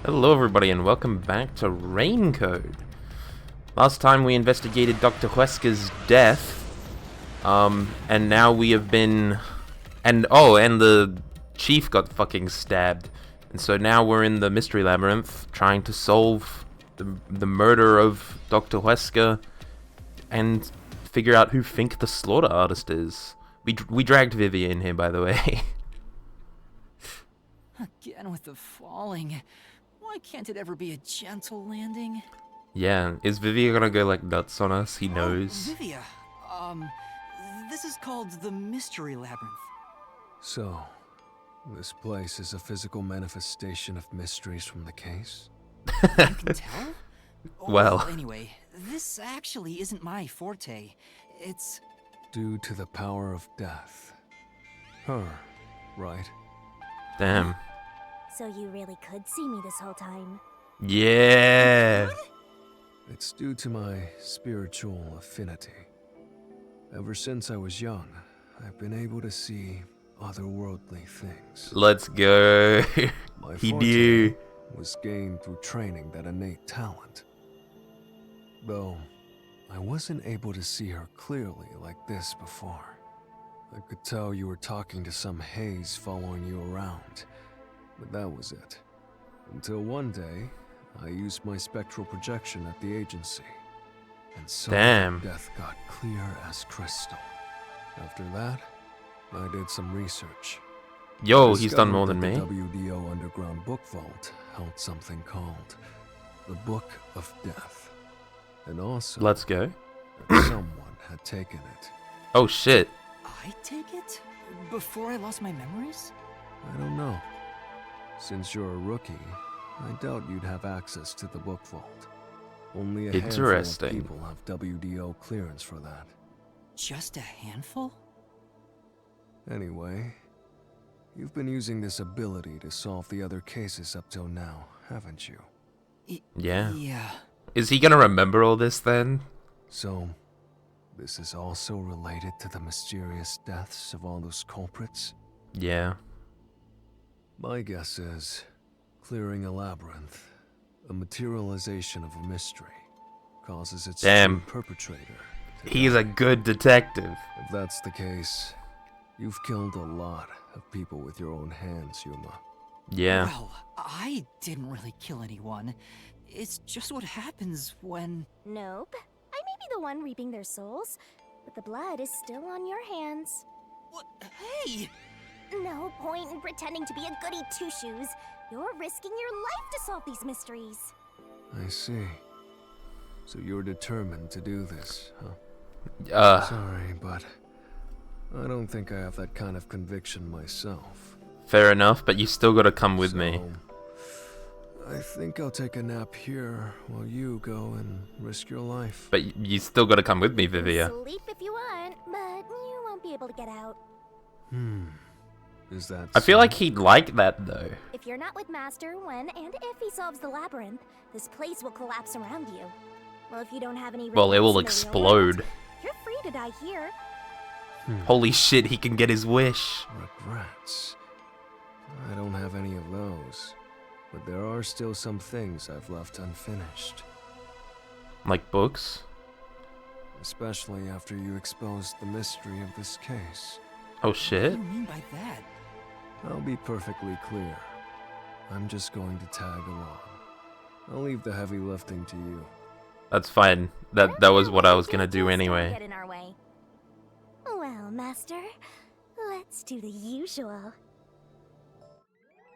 Hello everybody and welcome back to RAINCODE. Last time we investigated Dr. Huesca's death, and now we have been, and the chief got fucking stabbed, and so now we're in the mystery labyrinth trying to solve the murder of Dr. Huesca and figure out who Fink the Slaughter Artist is. We dragged Vivian in here, by the way. Again with the falling. Why can't it ever be a gentle landing? Yeah, is Vivia gonna go like nuts on us? He knows. Oh, Vivia, this is called the Mystery Labyrinth. So, this place is a physical manifestation of mysteries from the case? You can tell? Well. Anyway, this actually isn't my forte. It's... Due to the power of death. Her, right? Damn. So you really could see me this whole time. Yeah. It's due to my spiritual affinity. Ever since I was young, I've been able to see otherworldly things. Let's go. My He forte knew. was gained through training that innate talent. Though, I wasn't able to see her clearly like this before. I could tell you were talking to some haze following you around, but that was it. Until one day, I used my spectral projection at the agency, and so Damn. death got clear as crystal. After that, I did some research. Yo, he's done more than me. The WDO underground book vault held something called the Book of Death, and also Let's go. that someone had taken it. Oh shit. I take it? Before I lost my memories? I don't know. Since you're a rookie, I doubt you'd have access to the book vault. Only a handful of Interesting. people have WDO clearance for that. Just a handful? Anyway, you've been using this ability to solve the other cases up till now, haven't you? Yeah. Yeah. Is he gonna remember all this then? So, this is also related to the mysterious deaths of all those culprits? Yeah. My guess is, clearing a labyrinth, a materialization of a mystery, causes its Damn. true perpetrator to He's a good detective. If that's the case, you've killed a lot of people with your own hands, Yuma. Yeah. Well, I didn't really kill anyone. It's just what happens when... Nope. I may be the one reaping their souls, but the blood is still on your hands. What? Hey! No point in pretending to be a goody two-shoes. You're risking your life to solve these mysteries. I see. So you're determined to do this, huh? Sorry, but I don't think I have that kind of conviction myself. Fair enough, but you still gotta come with me. I think I'll take a nap here while you go and risk your life. But you still gotta come with me, Vivia. Sleep if you want, but you won't be able to get out. Is that I feel so? like he'd like that though. If you're not with Master when and if he solves the labyrinth, this place will collapse around you. Well, if you don't have any Well, it will regrets in the real world, explode. you're free to die here. Holy shit, he can get his wish. Regrets. I don't have any of those. But there are still some things I've left unfinished. Like books? Especially after you exposed the mystery of this case. Oh What do shit. you mean by that? I'll be perfectly clear. I'm just going to tag along. I'll leave the heavy lifting to you. That's fine. That was what I was gonna do anyway. Get in our way. Well, Master, let's do the usual.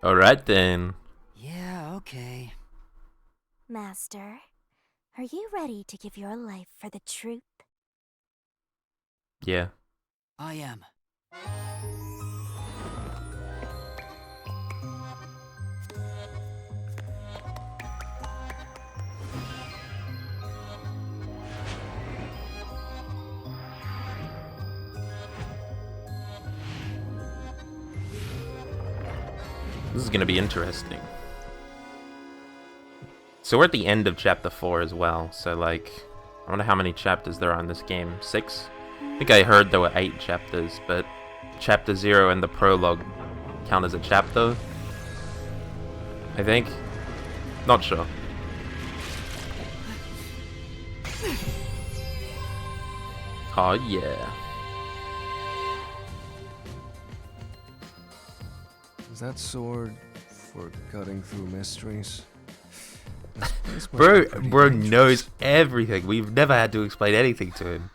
Alright then. Yeah, okay. Master, are you ready to give your life for the truth? Yeah. I am. This is gonna be interesting. So we're at the end of chapter 4 as well, so like, I wonder how many chapters there are in this game. 6? I think I heard there were 8 chapters, but chapter 0 and the prologue count as a chapter, I think. Not sure. Oh yeah. Is that sword for cutting through mysteries? This must be Bro pretty knows dangerous. everything. We've never had to explain anything to him.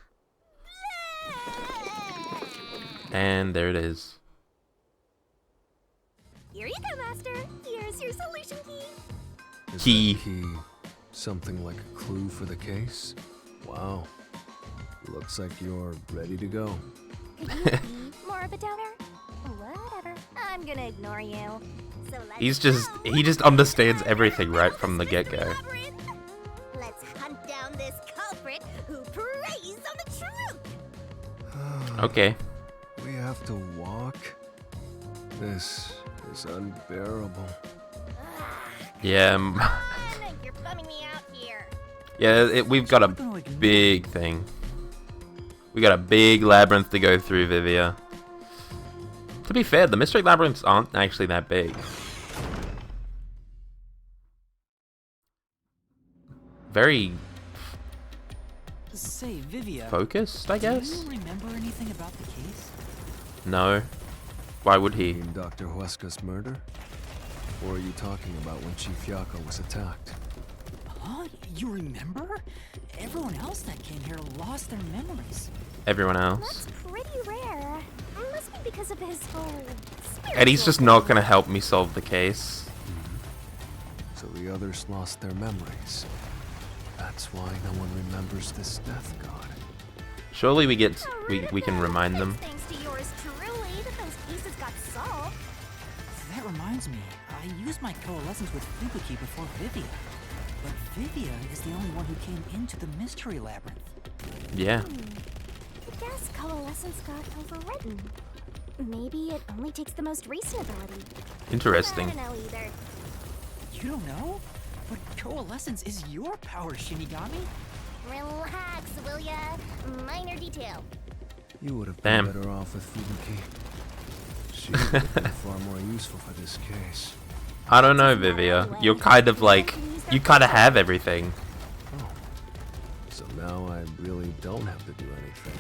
And there it is. Here you go, Master. Here's your solution key. Is Key. that key something like a clue for the case? Wow. Looks like you're ready to go. Could you be more of a doubter? Whatever. I'm gonna ignore you. So let's He just understands everything right from the get-go. Let's hunt down this culprit who preys on the truth. Okay. We have to walk? This is unbearable. Yeah. You're bumming me out here. Yeah, we've got a big thing. We got a big labyrinth to go through, Vivia. To be fair, the mystery labyrinths aren't actually that big. Very Say, Vivia. focused, I guess? Do you remember anything about the case? No. Why would he? In Dr. Huesca's murder? Or are you talking about when Chief Yako was attacked? Huh? You remember? Everyone else that came here lost their memories. Everyone else. That's pretty rare. Must be because of his whole And he's just not gonna help me solve the case. So the others lost their memories. That's why no one remembers this death god. Surely we can remind them. Thanks to yours truly that those cases got solved. That reminds me, I used my coalescence with Fubuki before Vivia. But Vivia is the only one who came into the mystery labyrinth. Yeah. I guess coalescence got overwritten. Maybe it only takes the most recent ability. Interesting. I don't know either. You don't know? But coalescence is your power, Shinigami. Relax, will ya? Minor detail. You would have Damn. been better off with Fubuki. She would have been far more useful for this case. I don't know, Vivia. You're kind of like, you kind of have everything. Oh. So now I really don't have to do anything.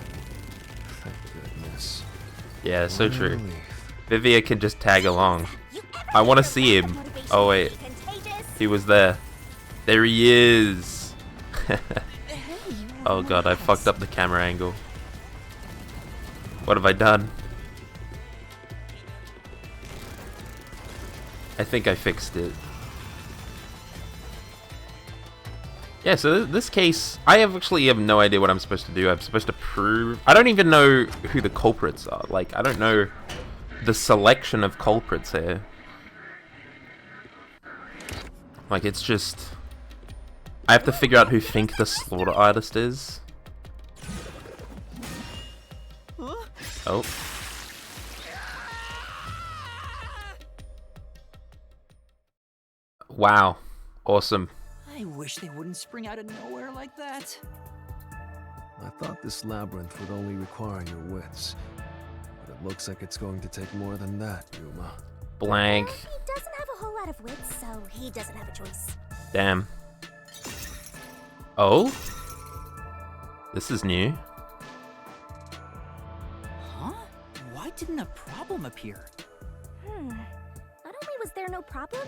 Thank goodness. Yeah, so What a true. relief. Vivia can just tag along. You ever I want to heard see of him. motivation Oh wait, to be contagious? he was there. There he is. Oh god, I fucked up the camera angle. What have I done? I think I fixed it. Yeah, so this case, I actually have no idea what I'm supposed to do. I'm supposed to prove... I don't even know who the culprits are. Like, I don't know the selection of culprits here. Like, it's just... I have to figure out who Fink the Slaughter Artist is. Oh. Wow. Awesome. I wish they wouldn't spring out of nowhere like that. I thought this labyrinth would only require your wits. But it looks like it's going to take more than that, Yuma. Blank. Well, he doesn't have a whole lot of wits, so he doesn't have a choice. Damn. Oh? This is new. Huh? Why didn't a problem appear? Not only was there no problem,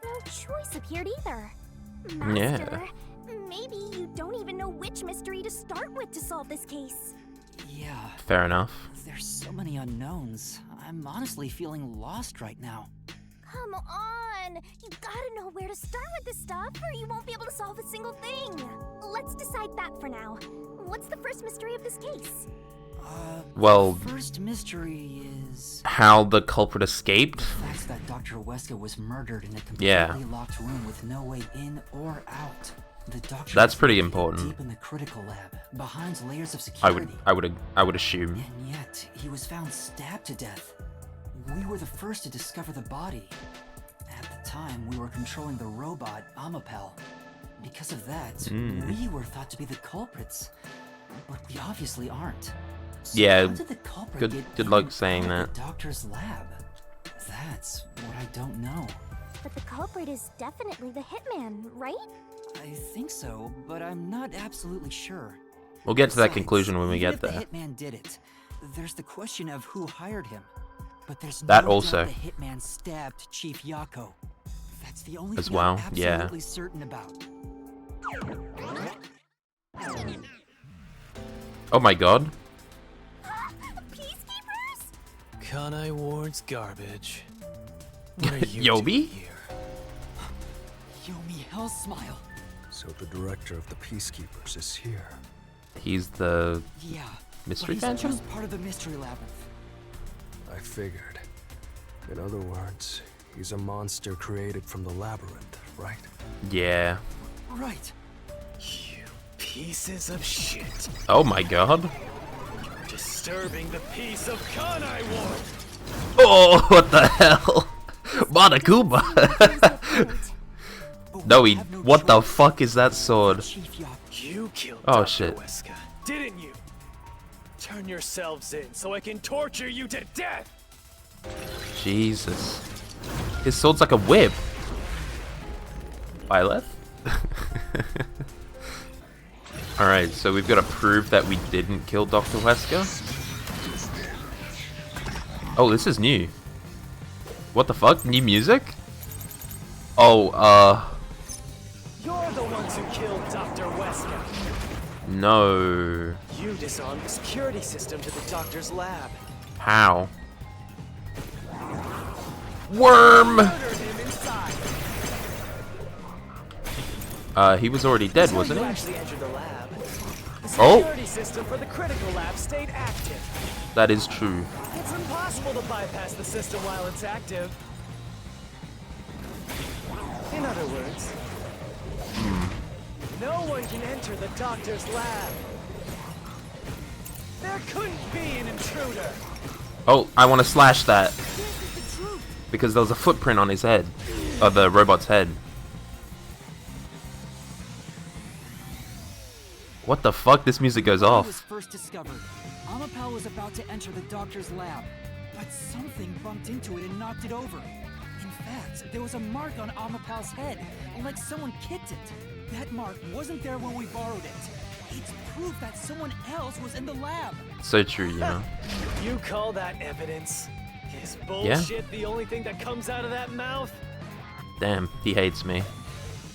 no choice appeared either. Yeah. Master, maybe you don't even know which mystery to start with to solve this case. Yeah, Fair enough. there's so many unknowns. I'm honestly feeling lost right now. Come on! You gotta know where to start with this stuff, or you won't be able to solve a single thing. Let's decide that for now. What's the first mystery of this case? Well, The first mystery is how the culprit escaped? the fact that Dr. Wesker was murdered in a completely Yeah. locked room with no way in or out. The doctor That's was pretty located important. Deep in the critical lab, behind layers of I security. would assume. And yet, he was found stabbed to death. We were the first to discover the body. At the time, we were controlling the robot, Amapel. Because of that, we were thought to be the culprits. But we obviously aren't. So Yeah, how did the culprit good get luck in saying out of that. The doctor's lab. That's what I don't know. But the culprit is definitely the hitman, right? I think so, but I'm not absolutely sure. We'll get to that Besides, conclusion when we even get if there. the hitman did it, there's the question of who hired him. But there's That no also. doubt the hitman stabbed Chief Yako. That's the only As thing well, I'm yeah. absolutely certain about. Oh my god. Peacekeepers? Kanai Ward's garbage. What are you Yobi? doing here? Yomi Hellsmile. So the director of the Peacekeepers is here. He's the Yeah. mystery but he's phantom? just part of the mystery labyrinth. I figured. In other words, he's a monster created from the labyrinth, right? Yeah. Right. You pieces of shit. Oh my god. You're disturbing the peace of Kanai Ward. Oh, what the hell? Monokuma. But No, we he. have no What the choice. fuck is that sword? Chief Yako. You killed Oh, Dr. shit. Wesker, didn't you? Turn yourselves in so I can torture you to death. Jesus. His sword's like a whip. Violet? Alright, so we've got to prove that we didn't kill Dr. Wesker. Oh, this is new. What the fuck? New music? Oh, You're the ones who killed Dr. Wesker. no. You disarmed the security system to the doctor's lab. How? Worm! Murdered him inside. He was already dead, Until wasn't you he? actually entered the lab. The Oh. security system for the critical lab stayed active. That is true. It's impossible to bypass the system while it's active. In other words, no one can enter the doctor's lab. There couldn't be an intruder. Oh, I want to slash that. Because there was a footprint on his head. Of the robot's head. What the fuck? This music goes When it was off. first discovered, Amapal was about to enter the doctor's lab, but something bumped into it and knocked it over. In fact, there was a mark on Amapal's head, like someone kicked it. That mark wasn't there when we borrowed it. It's proof that someone else was in the lab. So true, you know. You call that evidence? Is bullshit the only thing that comes out of that mouth? Damn, he hates me.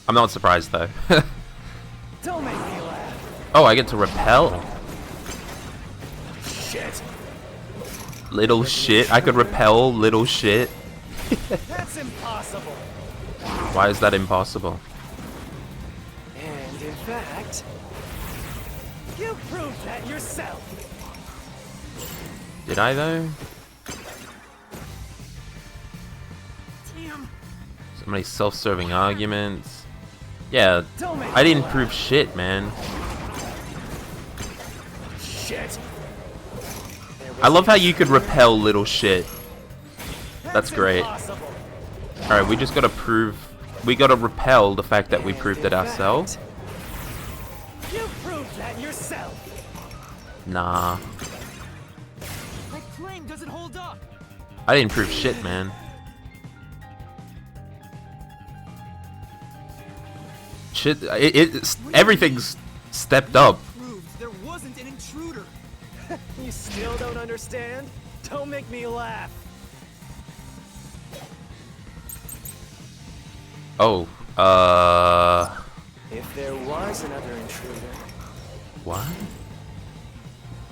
I'm not surprised though. Don't make me laugh. Oh, I get to repel. Shit. Little shit. I could repel little shit. That's impossible. Why is that impossible? And in fact, you proved that yourself. Did I though? Damn. So many self-serving arguments. Yeah, Don't make I me didn't laugh. prove shit, man. Shit. I love how you could repel little shit. That's great. Impossible. Alright, we just gotta prove... We gotta repel the fact that we And proved in it ourselves. fact, you proved that yourself. Nah. My claim doesn't hold up. I didn't prove shit, man. Shit, everything's stepped up. Proves there wasn't an intruder. You still don't understand? Don't make me laugh. Oh, If there was another intruder, what?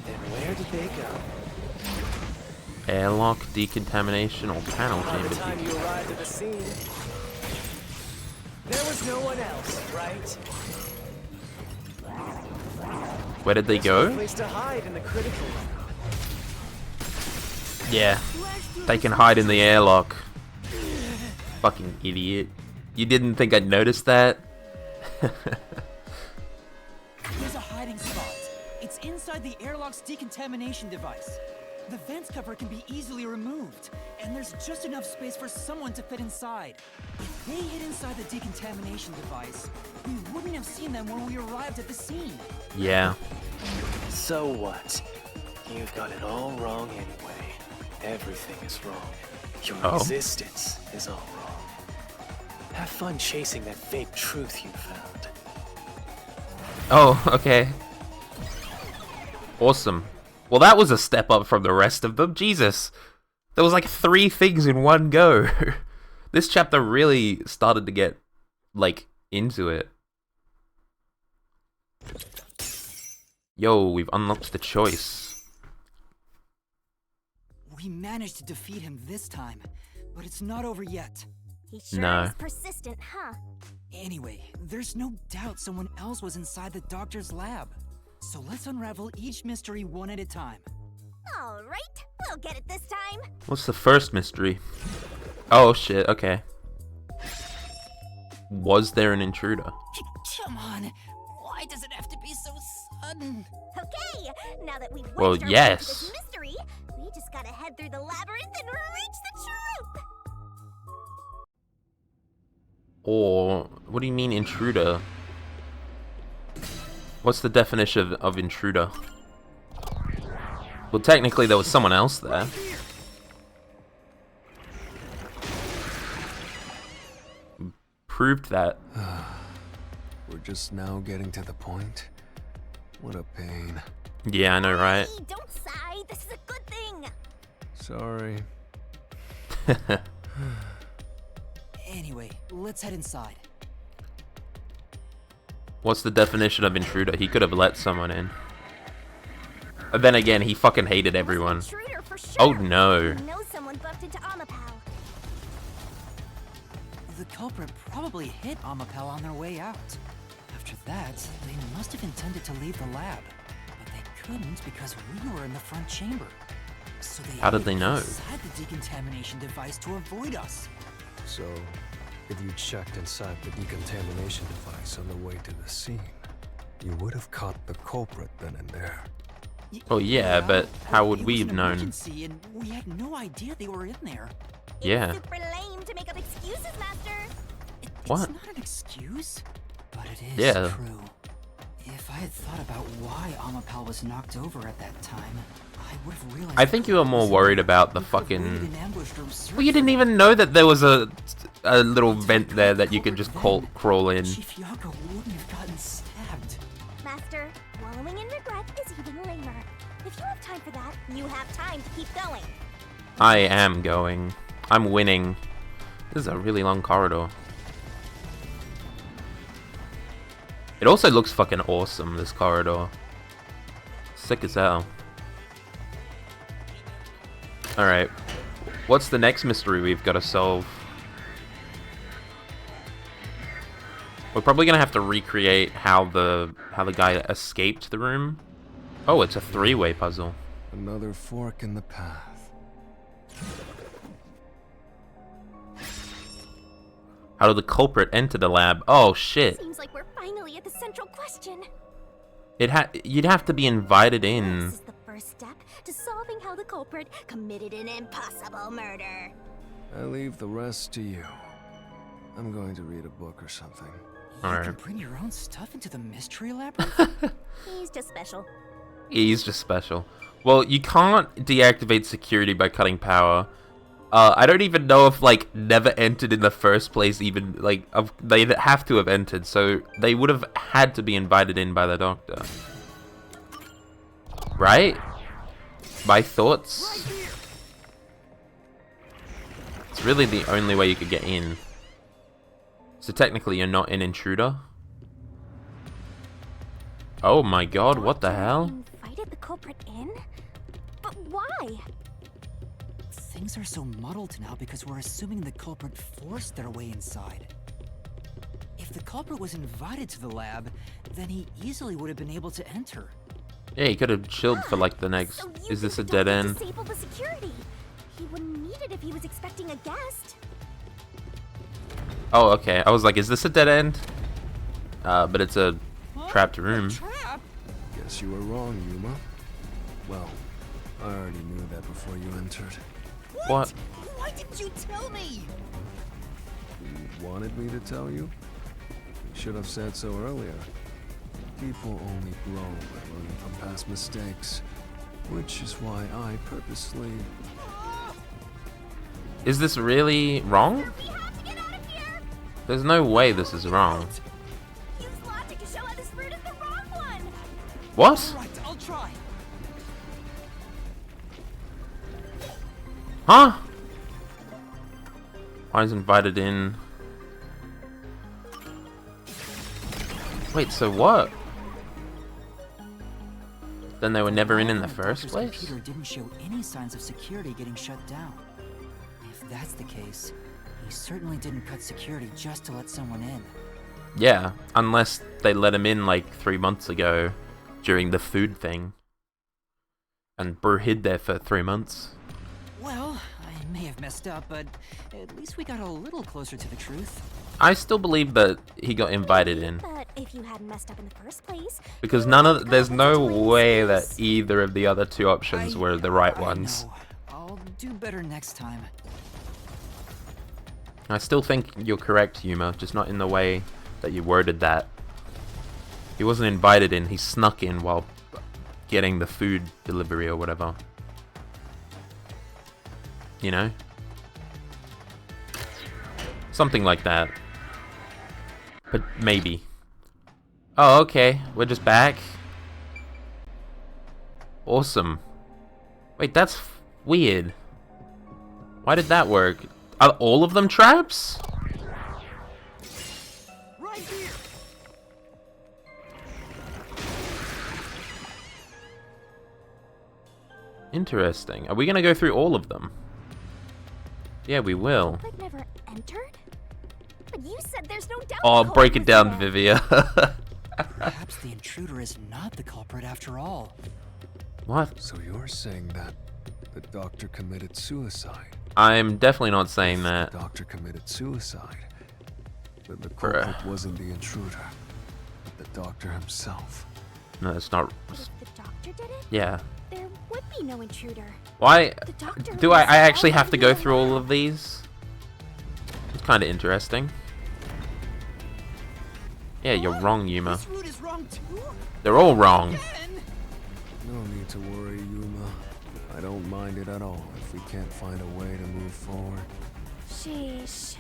then where did they go? Airlock decontamination or panel By chamber the time you decontamination. arrived at the scene, there was no one else, right? Where did they No go? place to hide in the critical room. Yeah, they can hide in the airlock. Fucking idiot. You didn't think I'd noticed that? There's a hiding spot. It's inside the airlock's decontamination device. The vents cover can be easily removed, and there's just enough space for someone to fit inside. If they hid inside the decontamination device, we wouldn't have seen them when we arrived at the scene. Yeah. So what? You've got it all wrong anyway. Everything is wrong. Your Oh. existence is all wrong. fun chasing that fake truth you found. Oh, okay. Awesome. Well, that was a step up from the rest of them. Jesus. There was like 3 things in one go. This chapter really started to get, like, into it. Yo, we've unlocked the choice. We managed to defeat him this time, but it's not over yet. He sure No. is persistent, huh? Anyway, there's no doubt someone else was inside the doctor's lab. So let's unravel each mystery one at a time. All right, we'll get it this time. What's the first mystery? Oh, shit, okay. Was there an intruder? Come on, why does it have to be so sudden? Okay, now that we've Well, wedged our way yes. into this mystery, we just gotta head through the labyrinth and reach the truth. Or, what do you mean intruder? What's the definition of intruder? Well, technically there was someone else there. Proved that. We're just now getting to the point. What a pain. Yeah, I know, right? Hey, don't sigh. This is a good thing. Sorry. Anyway, let's head inside. What's the definition of intruder? He could have let someone in. But then again, he fucking hated everyone. Intruder for sure. Oh no. I know someone bumped into Amapal. The culprit probably hit Amapel on their way out. After that, they must have intended to leave the lab, but they couldn't because we were in the front chamber. So they How did hid they know? inside the decontamination device to avoid us. So, if you checked inside the decontamination device on the way to the scene, you would have caught the culprit then and there. Oh yeah, but how would it we was have an known? emergency and we had no idea they were in there. Yeah. It's super lame to make up excuses, Master. What? It's not an excuse, but it is Yeah. true. If I had thought about why Amapal was knocked over at that time, I would have realized. I think you were more worried about the we could have fucking... waited in ambush to search Well, you didn't for even know that there was a little vent there that you could just crawl in. Chief Yako wouldn't have gotten stabbed. Master, wallowing in regret is even lamer. If you have time for that, you have time to keep going. I am going. I'm winning. This is a really long corridor. It also looks fucking awesome, this corridor. Sick as hell. Alright. What's the next mystery we've got to solve? We're probably gonna have to recreate how the guy escaped the room. Oh, it's a 3-way puzzle. Another fork in the path. How did the culprit enter the lab? Oh shit. Seems like we're finally at the central question. You'd have to be invited in. This is the first step to solving how the culprit committed an impossible murder. I leave the rest to you. I'm going to read a book or something. You Alright. can bring your own stuff into the mystery labyrinth? He's just special. He's just special. Well, you can't deactivate security by cutting power. I don't even know if, like, never entered in the first place even, like, they have to have entered, so they would have had to be invited in by the doctor. Right? My thoughts? It's really the only way you could get in. So technically you're not an intruder? Oh my god, what the hell? Invited the culprit in? But why? Things are so muddled now because we're assuming the culprit forced their way inside. If the culprit was invited to the lab, then he easily would have been able to enter. Yeah, he could have chilled for like the next... So you Is this a think the dead doctor end? disabled the security. He wouldn't need it if he was expecting a guest. Oh, okay. I was like, is this a dead end? But it's a trapped room. Trap? Guess you were wrong, Yuma. Well, I already knew that before you entered. What? Why didn't you tell me? You wanted me to tell you? Should have said so earlier. People only grow by learning from past mistakes, which is why I purposely... Is this really wrong? We have to get out of here! There's no way this is wrong. Use logic to show how this route is the wrong one. What? Right, I'll try. Huh? I was invited in. Wait, so what? Then they were never in the first place? The computer didn't show any signs of security getting shut down. If that's the case, he certainly didn't cut security just to let someone in. Yeah, unless they let him in like 3 months ago during the food thing. And Burr hid there for 3 months. Well, I may have messed up, but at least we got a little closer to the truth. I still believe that he got invited in. But if you hadn't messed up in the first place, Because there's no way that either of the other two options were the right ones. know. I'll do better next time. I still think you're correct, Yuma, just not in the way that you worded that. He wasn't invited in, he snuck in while getting the food delivery or whatever. You know? Something like that. But maybe. Oh, okay. We're just back. Awesome. Wait, that's weird. Why did that work? Are all of them traps? Right here. Interesting. Are we gonna go through all of them? Yeah, we will. I've never entered. But you said there's no doubt. Oh, the break it culprit down, was there. Vivia. Perhaps the intruder is not the culprit after all. What? So you're saying that the doctor committed suicide? I'm definitely not saying The that. doctor committed suicide. Then the culprit wasn't the intruder, but the doctor himself. No, it's not. But if the doctor did it, Yeah. there would be no intruder. Why? The doctor Do was I actually have to go already through all alive. of these? It's kind of interesting. Yeah, you're wrong, Yuma. This route is wrong too? They're all wrong. Again? No need to worry, Yuma. I don't mind it at all if we can't find a way to move forward. Sheesh.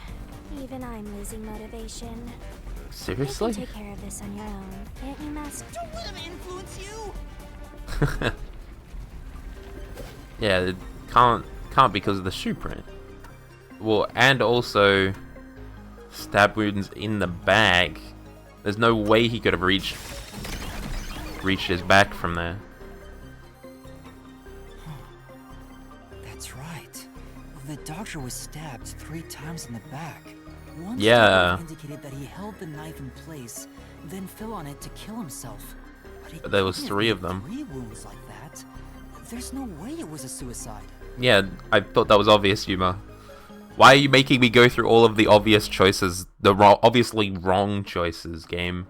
Even I'm losing motivation. You Seriously? can take care of this on your own, can't you, Master? Don't let him influence you. Yeah, it can't because of the shoe print. Well, and also stab wounds in the bag. There's no way he could have reached his back from there. That's right. The doctor was stabbed 3 times in the back. One Yeah. stab indicated that he held the knife in place, then fell on it to kill himself. But there was couldn't 3 have of them. 3 wounds like that. There's no way it was a suicide. Yeah, I thought that was obvious, Yuma. Why are you making me go through all of the obvious choices, the obviously wrong choices, game?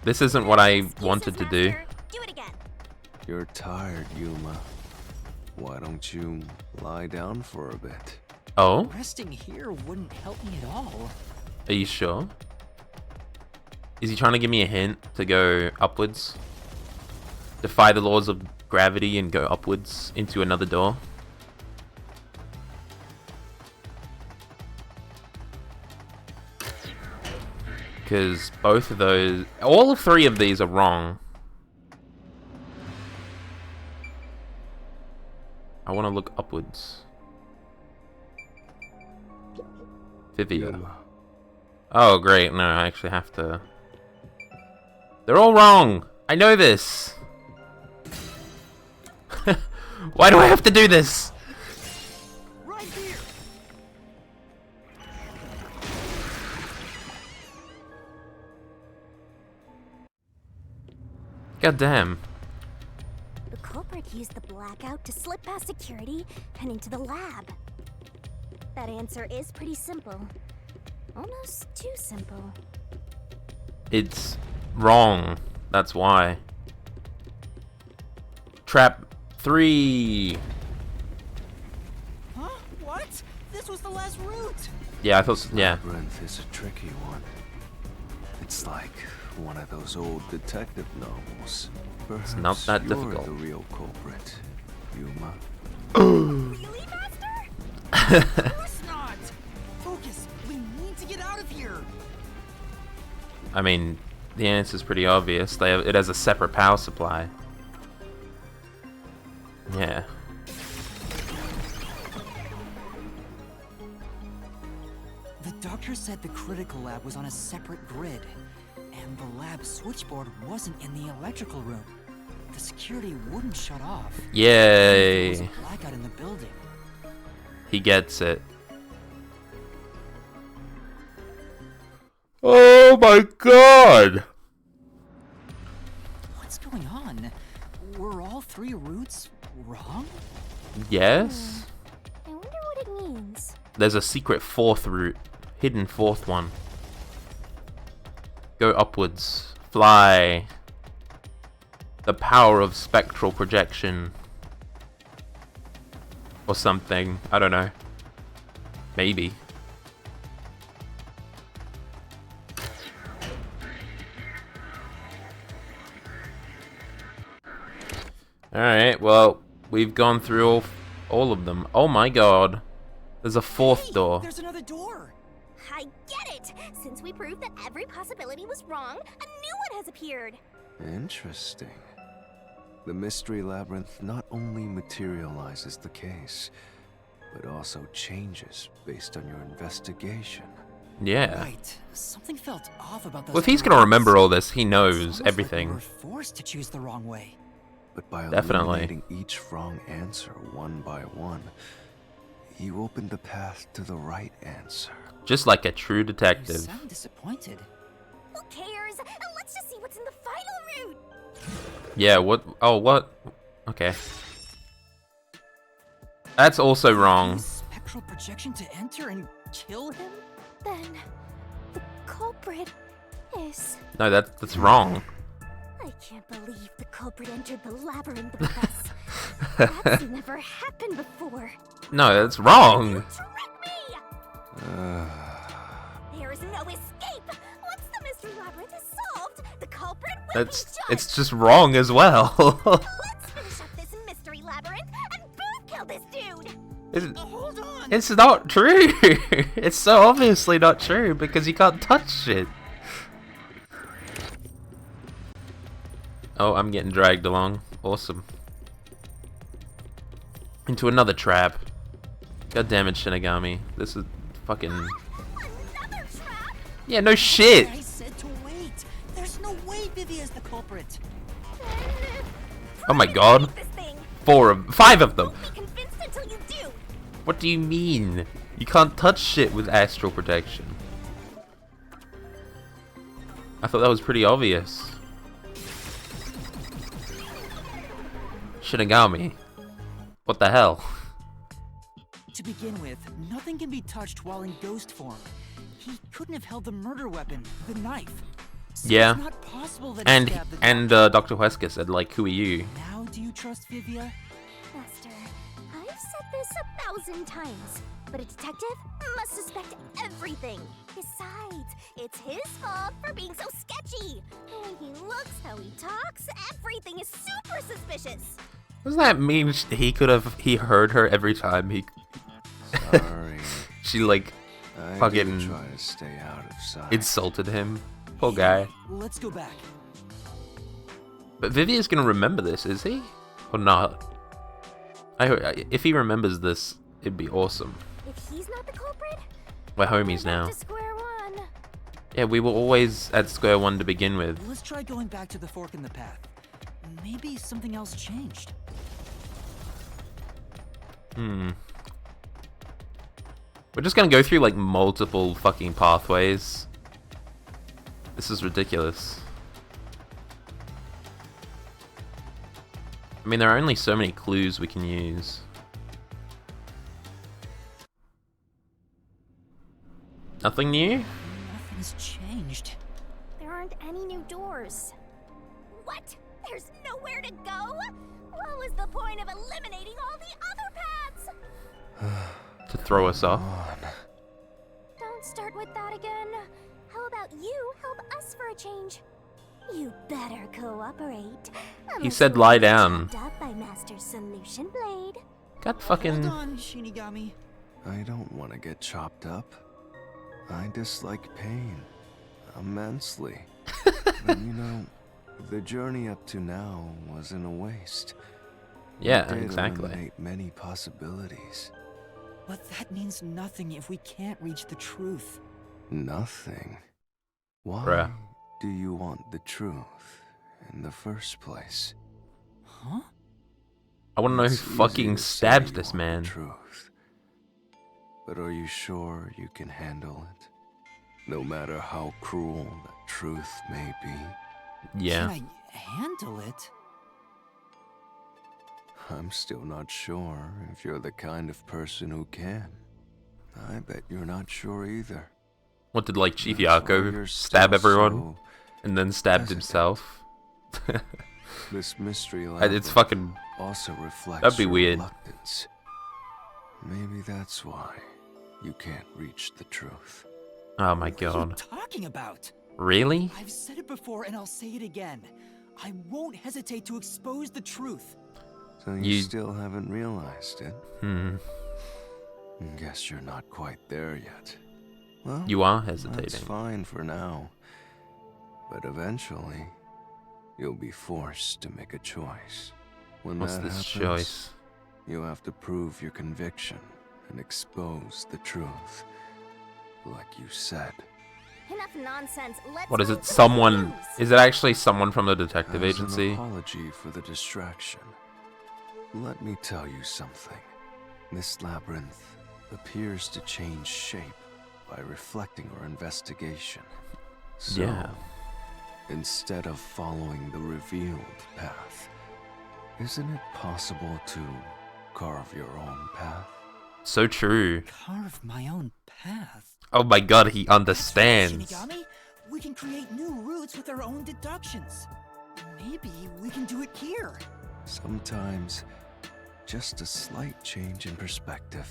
This isn't what I Excuses, wanted to do. Master. Do it again. You're tired, Yuma. Why don't you lie down for a bit? Oh? Resting here wouldn't help me at all. Are you sure? Is he trying to give me a hint to go upwards? Defy the laws of gravity and go upwards into another door? Because both of those... all 3 of these are wrong. I want to look upwards. Vivia. Yuma. Oh, great. No, I actually have to... They're all wrong! I know this! Why do I have to do this? Right here. God damn. The culprit used the blackout to slip past security and into the lab. That answer is pretty simple. Almost too simple. It's wrong. That's why. Trap 3. Huh? What? This was the last route. Yeah, I thought... yeah. Labyrinth is a tricky one. It's like one of those old detective novels. Perhaps not that you're difficult. the real culprit, Yuma. Really, Master? Of course not. Focus. We need to get out of here? I mean, the answer's pretty obvious. It has a separate power supply. Yeah. The doctor said the critical lab was on a separate grid, and the lab switchboard wasn't in the electrical room. The security wouldn't shut off. Yay! There was a blackout in the building. He gets it. Oh my god! What's going on? Were all 3 routes wrong? Yes? I wonder what it means. There's a secret 4th route. Hidden 4th one. Go upwards. Fly. The power of spectral projection. Or something. I don't know. Maybe. Alright, well, we've gone through all of them. Oh my god. There's a 4th door. There's another door. I get it! Since we proved that every possibility was wrong, a new one has appeared. Interesting. The mystery labyrinth not only materializes the case, but also changes based on your investigation. Yeah. Right. Something felt off about those. Well, if he's gonna remember all this, he knows Like we everything. were forced to choose the wrong way. But by Definitely. eliminating each wrong answer one by one, you opened the path to the right answer. Just like a true You detective. sound disappointed. Who cares? Let's just see what's in the final route! Yeah, what? Oh, what? Okay. That's also wrong. Use spectral projection to enter and kill him? Then, the culprit is... No, that's wrong. I can't believe the culprit entered the labyrinth with us. That's never happened before. No, that's wrong. You tricked me! There is no escape! Once the mystery labyrinth is solved, the culprit will be judged! It's just wrong as well. Let's finish up this mystery labyrinth and both kill this dude! Hold on! It's not true. It's so obviously not true because you can't touch it. Oh, I'm getting dragged along. Awesome. Into another trap. God damn it, Shinigami. This is fucking... Another trap? Yeah, no shit. I said to wait. There's no way Vivi is the culprit. Oh my god. This thing. 5 of them. Won't be convinced until you do. What do you mean? You can't touch shit with astral protection. I thought that was pretty obvious. Shinigami. What the hell? To begin with, nothing can be touched while in ghost form. He couldn't have held the murder weapon, the knife. So Yeah. it's not possible that he And stabbed the Dr. Wesker said, like, who are you? Now do you trust Vivia? Master, I've said this 1,000 times, but a detective must suspect everything. Besides, it's his fault for being so sketchy. The way he looks, how he talks, everything is super suspicious. Doesn't that mean he heard her every time Sorry. she, like, I fucking do try to stay out of sight. insulted him? Poor guy. Let's go back. But Vivia's gonna remember this, is he? Or not? If he remembers this, it'd be awesome. If he's not the culprit, We're homies we're now. back to square one. Yeah, we were always at square one to begin with. Let's try going back to the fork in the path. Maybe something else changed. We're just gonna go through, like, multiple fucking pathways. This is ridiculous. I mean, there are only so many clues we can use. Nothing new? Nothing's changed. There aren't any new doors. What? There's nowhere to go? What was the point of eliminating all the other paths? To throw us off? Don't start with that again. How about you help us for a change? You better cooperate. He said lie down. Chopped up by Master Solution Blade. God fucking... Hold on, Shinigami. I don't want to get chopped up. I dislike pain immensely. But you know, the journey up to now wasn't a waste. Yeah, It did exactly. eliminate many possibilities. But that means nothing if we can't reach the truth. Nothing. Why Bruh. do you want the truth in the first place? Huh? I want to know who It's easy fucking to say stabbed you this want the man. Truth. But are you sure you can handle it? No matter how cruel that truth may be. Yeah. Can I handle it? I'm still not sure if you're the kind of person who can. I bet you're not sure either. What did, like, Chief That's why Yako you're stab still everyone so and then stabbed hesitant. himself? This mystery It's labyrinth fucking... also reflects That'd be your weird. reluctance. Maybe that's why you can't reach the truth. Oh my What are you god. talking about? Really? I've said it before and I'll say it again. I won't hesitate to expose the truth. So you still haven't realized it? Hmm. Guess you're not quite there yet. Well, You are that's hesitating. fine for now. But eventually, you'll be forced to make a choice. When What's that this happens, choice? you have to prove your conviction and expose the truth. Like you said. Enough nonsense. Let's What is move it? to the Someone... clues. Is it actually someone from the detective As agency? an apology for the distraction, let me tell you something. This labyrinth appears to change shape by reflecting our investigation. So, Yeah. instead of following the revealed path, isn't it possible to carve your own path? So true. Carve my own path. Oh my god, he That's right, understands. Shinigami. We can create new routes with our own deductions. Maybe we can do it here. Sometimes, just a slight change in perspective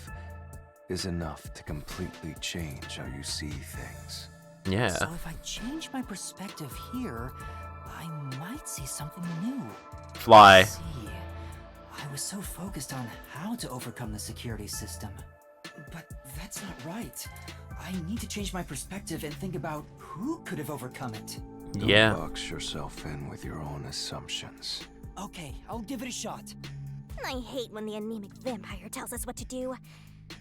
is enough to completely change how you see things. Yeah. So if I change my perspective here, I might see something new. Fly. See, I was so focused on how to overcome the security system. But that's not right. I need to change my perspective and think about who could have overcome it. Don't Yeah. box yourself in with your own assumptions. Okay, I'll give it a shot. I hate when the anemic vampire tells us what to do.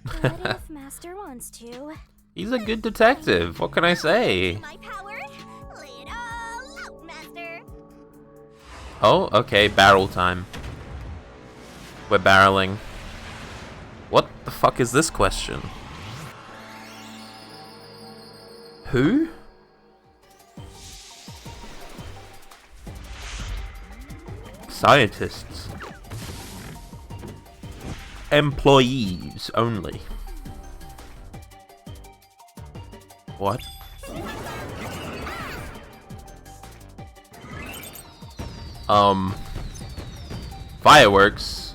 But if Master wants to, He's a good detective. What can I say? my power, lay it all out, Master. Oh, okay. Barrel time. We're barreling. What the fuck is this question? Who? Scientists. Employees only. What? Fireworks.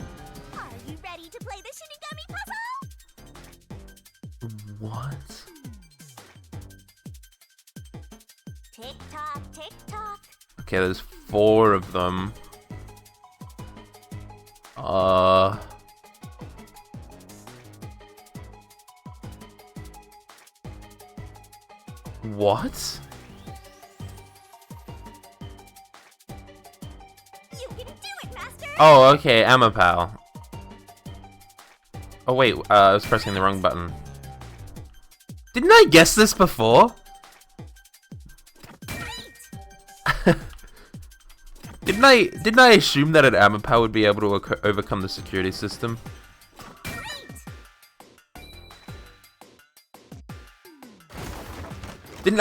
Are you ready to play the Shinigami puzzle? What? Tick tock, tick tock. Okay, there's 4 of them. What? You can do it, Master. Oh, okay, Amapal. Oh wait, I was pressing the wrong button. Didn't I guess this before? Didn't I assume that an Amapal would be able to overcome the security system? Didn't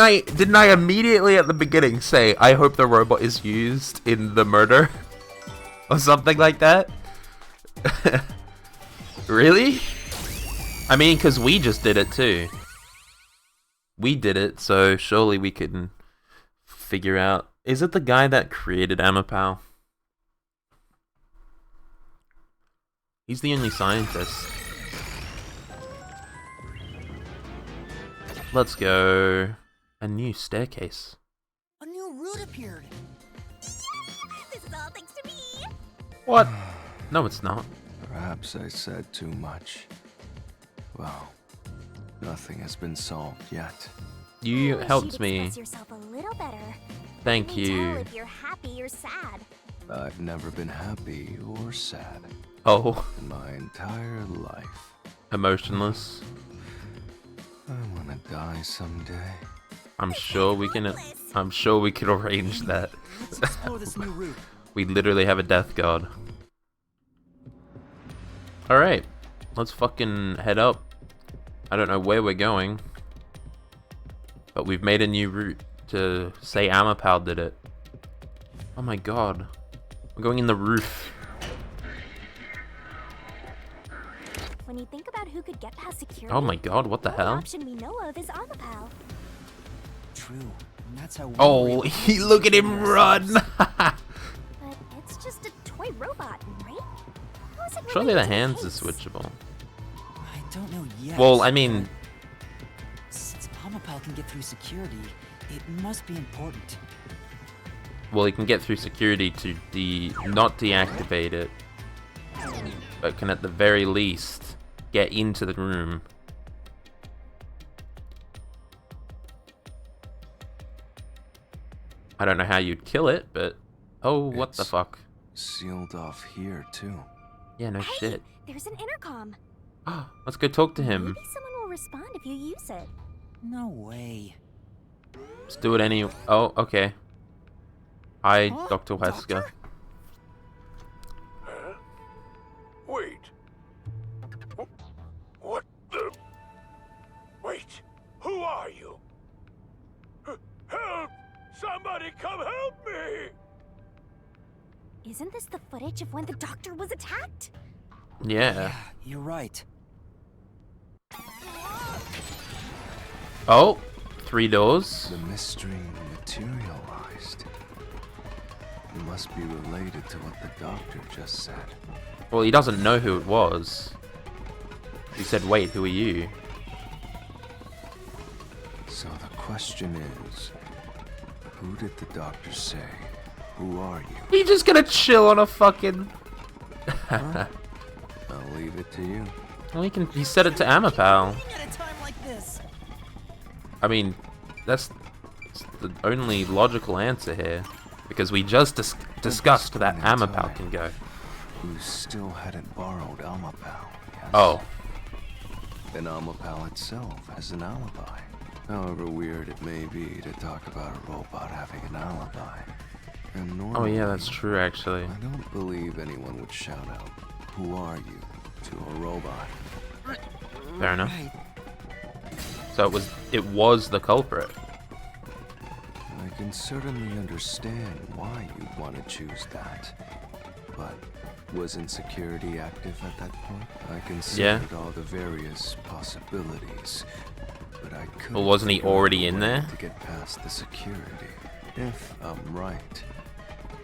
I immediately at the beginning say I hope the robot is used in the murder? Or something like that? Really? I mean, because we just did it too. We did it, so surely we can figure out. Is it the guy that created Amapal? He's the only scientist. Let's go. A new staircase. A new route appeared. This is all thanks to me. What? No, it's not. Perhaps I said too much. Well, Nothing has been solved yet. You Wish helped you'd me. express yourself a little better. Thank Let me tell you. if you're happy or sad. I've never been happy or sad Oh, in my entire life. emotionless. I wanna die someday. I'm sure we can. I'm sure we could arrange that. Let's explore this new route. We literally have a death god. All right, let's fucking head up. I don't know where we're going, but we've made a new route to say Amapal did it. Oh my god, we're going in the roof. When you think about who could get past security, Oh my god, what the the only hell? option we know of is Amapal. True. And that's how we Oh, were able to look at him secure run! ourselves. But it's just a toy robot, right? How is it Surely related the to hands are case? switchable. I don't know yet. Well, I mean, but since Amapal can get through security, it must be important. well, he can get through security to not deactivate it, but can at the very least get into the room. I don't know how you'd kill it, but oh, what the It's- fuck? Sealed off here, too. Yeah, no Hey, shit. there's an intercom. Let's go talk to him. Maybe someone will respond if you use it. No way. Let's do it any. Oh, okay. Hi, Huh? Dr. Wesker. Doctor? Huh? Wait. What the? Wait. Who are you? Help! Somebody come help me! Isn't this the footage of when the doctor was attacked? Yeah. You're right. Oh, 3 doors. The mystery materialized. It must be related to what the doctor just said. Well, he doesn't know who it was. He said, wait, who are you? So the question is, who did the doctor say? Who are you? He's just gonna chill on a fucking... I'll leave it to you. Well, he said it to Amapal. At a time like this. I mean, that's the only logical answer here. Because we just discussed that Amapal can go. You still hadn't borrowed Amapal, yes? Oh. Then Amapal itself has an alibi. However weird it may be to talk about a robot having an alibi. And Oh normally, yeah, that's true actually. I don't believe anyone would shout out, "Who are you?" to a robot. Fair enough. Right. So it was the culprit. I can certainly understand why you'd want to choose that. But wasn't security active at that point? I considered all the various possibilities. But I couldn't Well, wasn't he figure out already a in way there? to get past the security. If I'm right,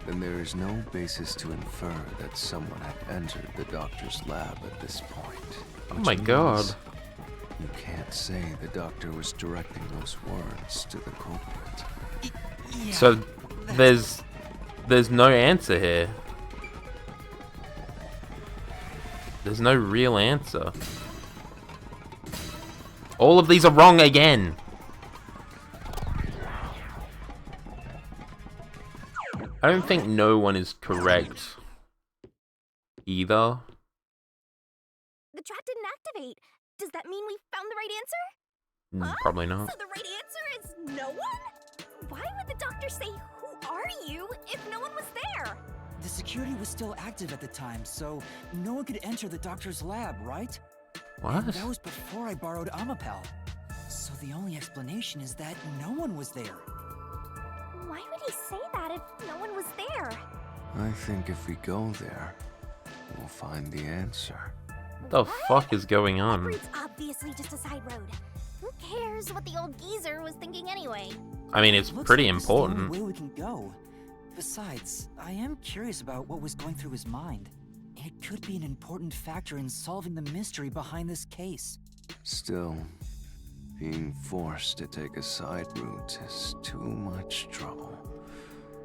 then there is no basis to infer that someone had entered the doctor's lab at this point. Oh Which my god. means you can't say the doctor was directing those words to the culprit. Yeah. So there's no answer here. There's no real answer. All of these are wrong again. I don't think no one is correct either. The trap didn't activate. Does that mean we found the right answer? Huh? Probably not. So the right answer is no one? Why would the doctor say, "Who are you?" if no one was there? The security was still active at the time, so no one could enter the doctor's lab, right? What? And that was before I borrowed Amapal. So the only explanation is that no one was there. Why would he say that if no one was there? I think if we go there, we'll find the answer. What the fuck is going That on? route's obviously just a side road. Who cares what the old geezer was thinking anyway? I mean, it's Looks pretty like this is the only important. way we can go. Besides, I am curious about what was going through his mind. It could be an important factor in solving the mystery behind this case. Still, being forced to take a side route is too much trouble.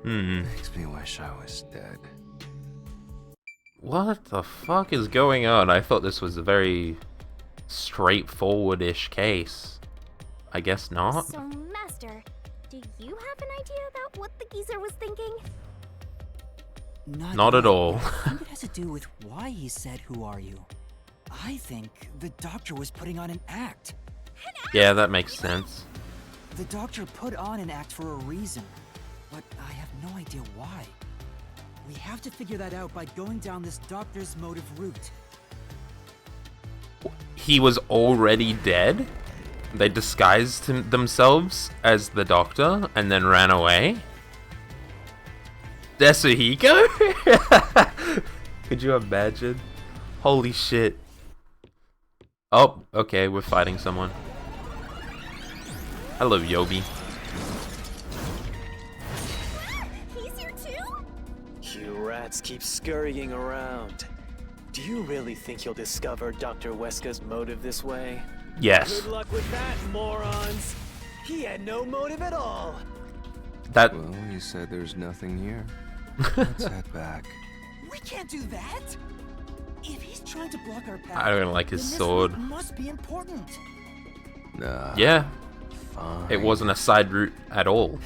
Makes me wish I was dead. What the fuck is going on? I thought this was a very straightforward-ish case. I guess not. So, Master, do you have an idea about what the geezer was thinking? Not at yet, all. but I think it has to do with why he said, "Who are you?" I think the doctor was putting on an act. Yeah, that makes sense. The doctor put on an act for a reason, but I have no idea why. We have to figure that out by going down this doctor's motive route. He was already dead? They disguised themselves as the doctor and then ran away? Desuhiko? Could you imagine? Holy shit. Oh, okay, we're fighting someone. Hello, Yobi. He's here too? You rats keep scurrying around. Do you really think you'll discover Dr. Weska's motive this way? Yes. Good luck with that, morons! He had no motive at all! That... Well, you said there's nothing here. Let's head back. We can't do that! If he's trying to block our path, I don't like his then this sword. route must be important. Nah. Yeah, Fine. it wasn't a side route at all.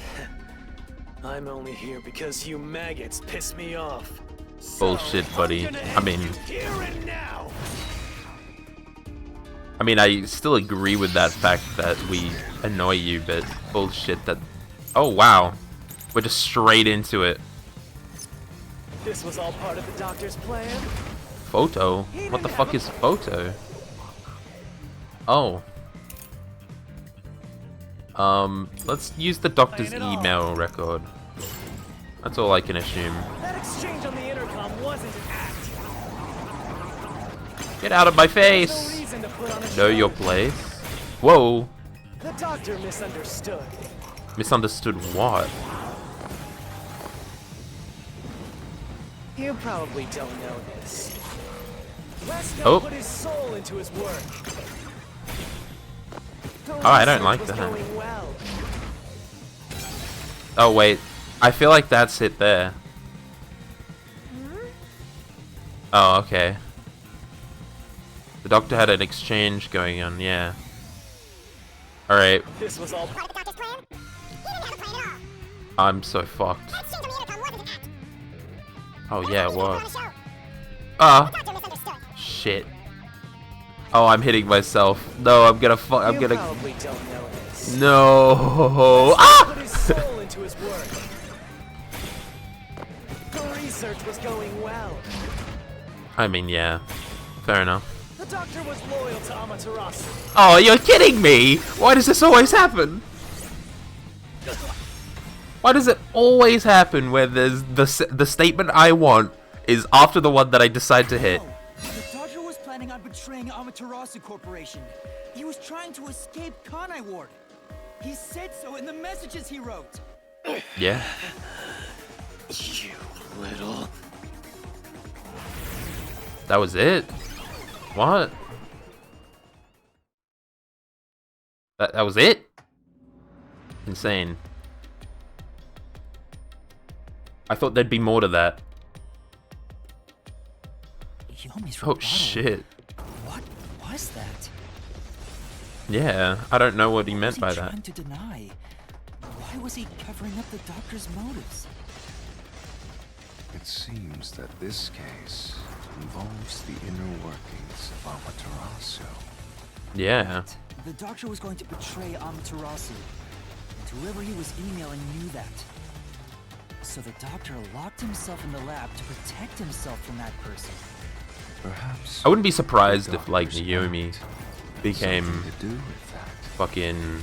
I'm only here because you maggots piss me off. Bullshit, So, buddy. I'm gonna I end mean... you here and now. I mean, I still agree with that fact that we annoy you, but bullshit that... Oh, wow. We're just straight into it. This was all part of the doctor's plan. Photo? What the fuck is photo? Oh. Let's use the doctor's email record. That's all I can assume. That exchange on the intercom wasn't an act. Get out of my No face! reason to put on a Know show. your place. Whoa. The doctor misunderstood. Misunderstood what? You probably don't know this. Weska Oh. put his soul into his work. The I don't research like was that. going well. Oh, wait. I feel like that's it there. Oh, okay. The doctor had an exchange going on, yeah. Alright, This was all Part of the doctor's plan? He didn't have a plan at all. I'm so fucked. That exchange on the intercom wasn't an act. Oh, yeah, it He didn't was. put on a show. Ah, The doctor misunderstood. shit. Oh, I'm hitting myself. No, I'm gonna I'm you gonna... probably don't know this. No! Put Ah! his soul into his work. The research was going well. I mean, yeah. Fair enough. The doctor was loyal to Amaterasu. Oh, you're kidding me! Why does this always happen? Why does it always happen where there's the statement I want is after the one that I decide to hit? The doctor was planning on betraying Amaterasu Corporation. He was trying to escape Kanai Ward. He said so in the messages he wrote. Yeah. You little... That was it? What? That was it? Insane. I thought there'd be more to that. Yomi's Oh rebuttal. shit. What was that? Yeah, I don't know what he meant by What was he that. trying to deny? Why was he covering up the doctor's motives? It seems that this case involves the inner workings of Amaterasu. Yeah. The doctor was going to betray Amaterasu, and whoever he was emailing knew that. So the doctor locked himself in the lab to protect himself from that person. Perhaps I wouldn't be surprised the if, like, doctor's Naomi act became something to do with that. fucking...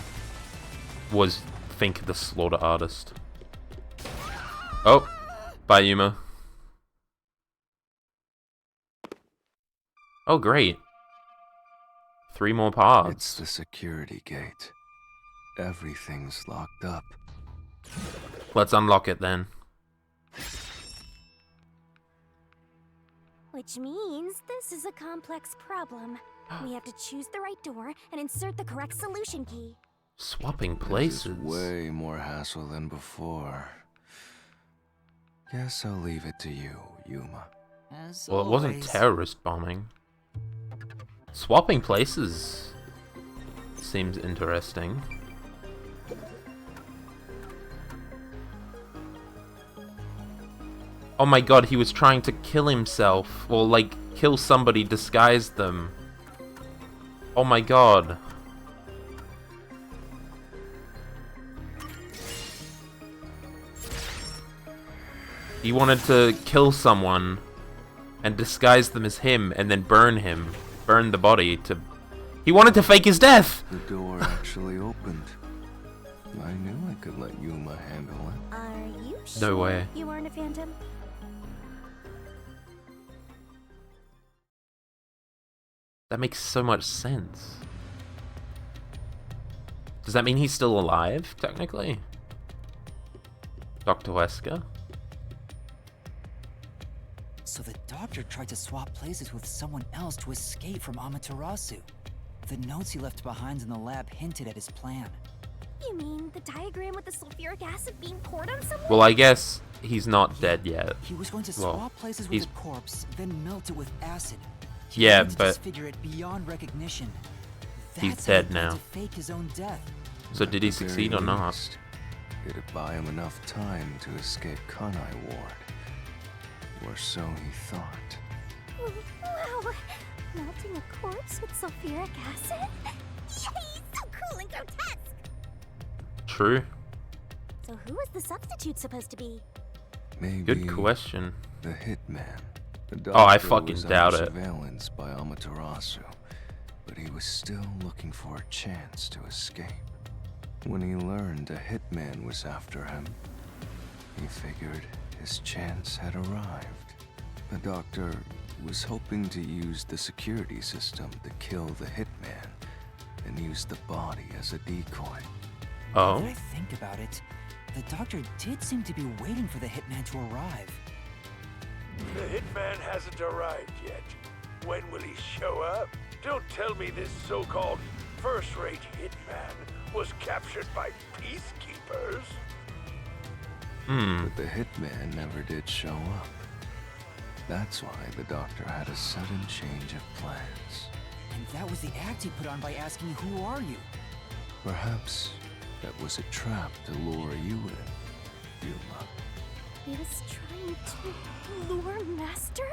was Think the Slaughter Artist. Oh. Bye, Yuma. Oh, great. 3 more It's parts. the security gate. Everything's locked up. Let's unlock it then. Which means this is a complex problem. We have to choose the right door and insert the correct solution key. Swapping This places. is way more hassle than before. Guess I'll leave it to you, Yuma. As Well, it wasn't always. terrorist bombing. Swapping places seems interesting. Oh my god, he was trying to kill himself, or like kill somebody, disguise them. Oh my god. He wanted to kill someone and disguise them as him and then burn him. Burn the body to... He wanted to fake his death! The door actually opened. I knew I could let Yuma handle it. Are you sure No way. you aren't a phantom? That makes so much sense. Does that mean he's still alive, technically? Dr. Wesker? So the doctor tried to swap places with someone else to escape from Amaterasu. The notes he left behind in the lab hinted at his plan. You mean the diagram with the sulfuric acid being poured on someone? Well, I guess he's not dead yet. He was going to Well, swap places with he's- the corpse, then melt it with acid. He Yeah, wanted to but disfigure it beyond recognition. he's That's how he dead planned now. to fake his own death. So did he At the very succeed or not? least, it'd buy him enough time to escape Kanai Ward. Or so he thought. Wow! Melting a corpse with sulfuric acid? Yay! So cool and grotesque! True. So who is the substitute supposed to be? Maybe Good question. the hitman. The Oh, I doctor fucking was doubt under it. surveillance by Amaterasu, but he was still looking for a chance to escape. When he learned a hitman was after him, he figured his chance had arrived. The doctor was hoping to use the security system to kill the hitman and use the body as a decoy. Now Oh? that I think about it, the doctor did seem to be waiting for the hitman to arrive. The hitman hasn't arrived yet. When will he show up? Don't tell me this so-called first-rate hitman was captured by peacekeepers. Hmm. But the hitman never did show up. That's why the doctor had a sudden change of plans. And that was the act he put on by asking, "Who are you?" Perhaps that was a trap to lure you in, Yuma. He was trying to lure Master?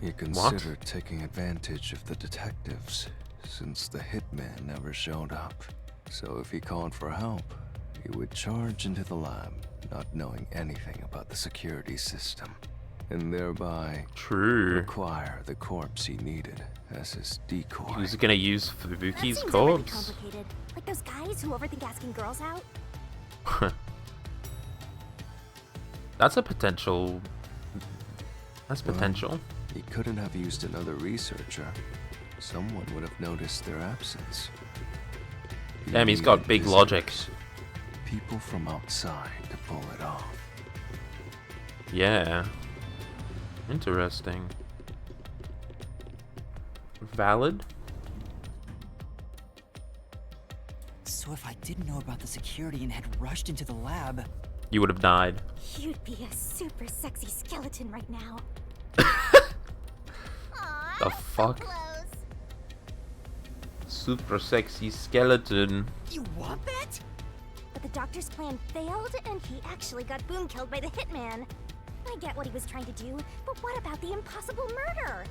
He considered taking advantage of the detectives, since the hitman never showed up. So if he called for help, he would charge into the lab, not knowing anything about the security system, and thereby True. acquire the corpse he needed as his decoy. He was gonna use That Fubuki's seems already corpse. complicated. Like those guys who overthink asking girls out. That's a potential. That's potential. He couldn't have used another researcher. Someone would have noticed their absence. He Damn, he's got needed big logic. visitors, people from outside to pull it off. Yeah. Interesting. Valid? So if I didn't know about the security and had rushed into the lab, You would have died. You'd be a super sexy skeleton right now. Aw, The so fuck? close. Super sexy skeleton. you want that? But the doctor's plan failed, and he actually got boom killed by the hitman. I get what he was trying to do, but what about the impossible murder?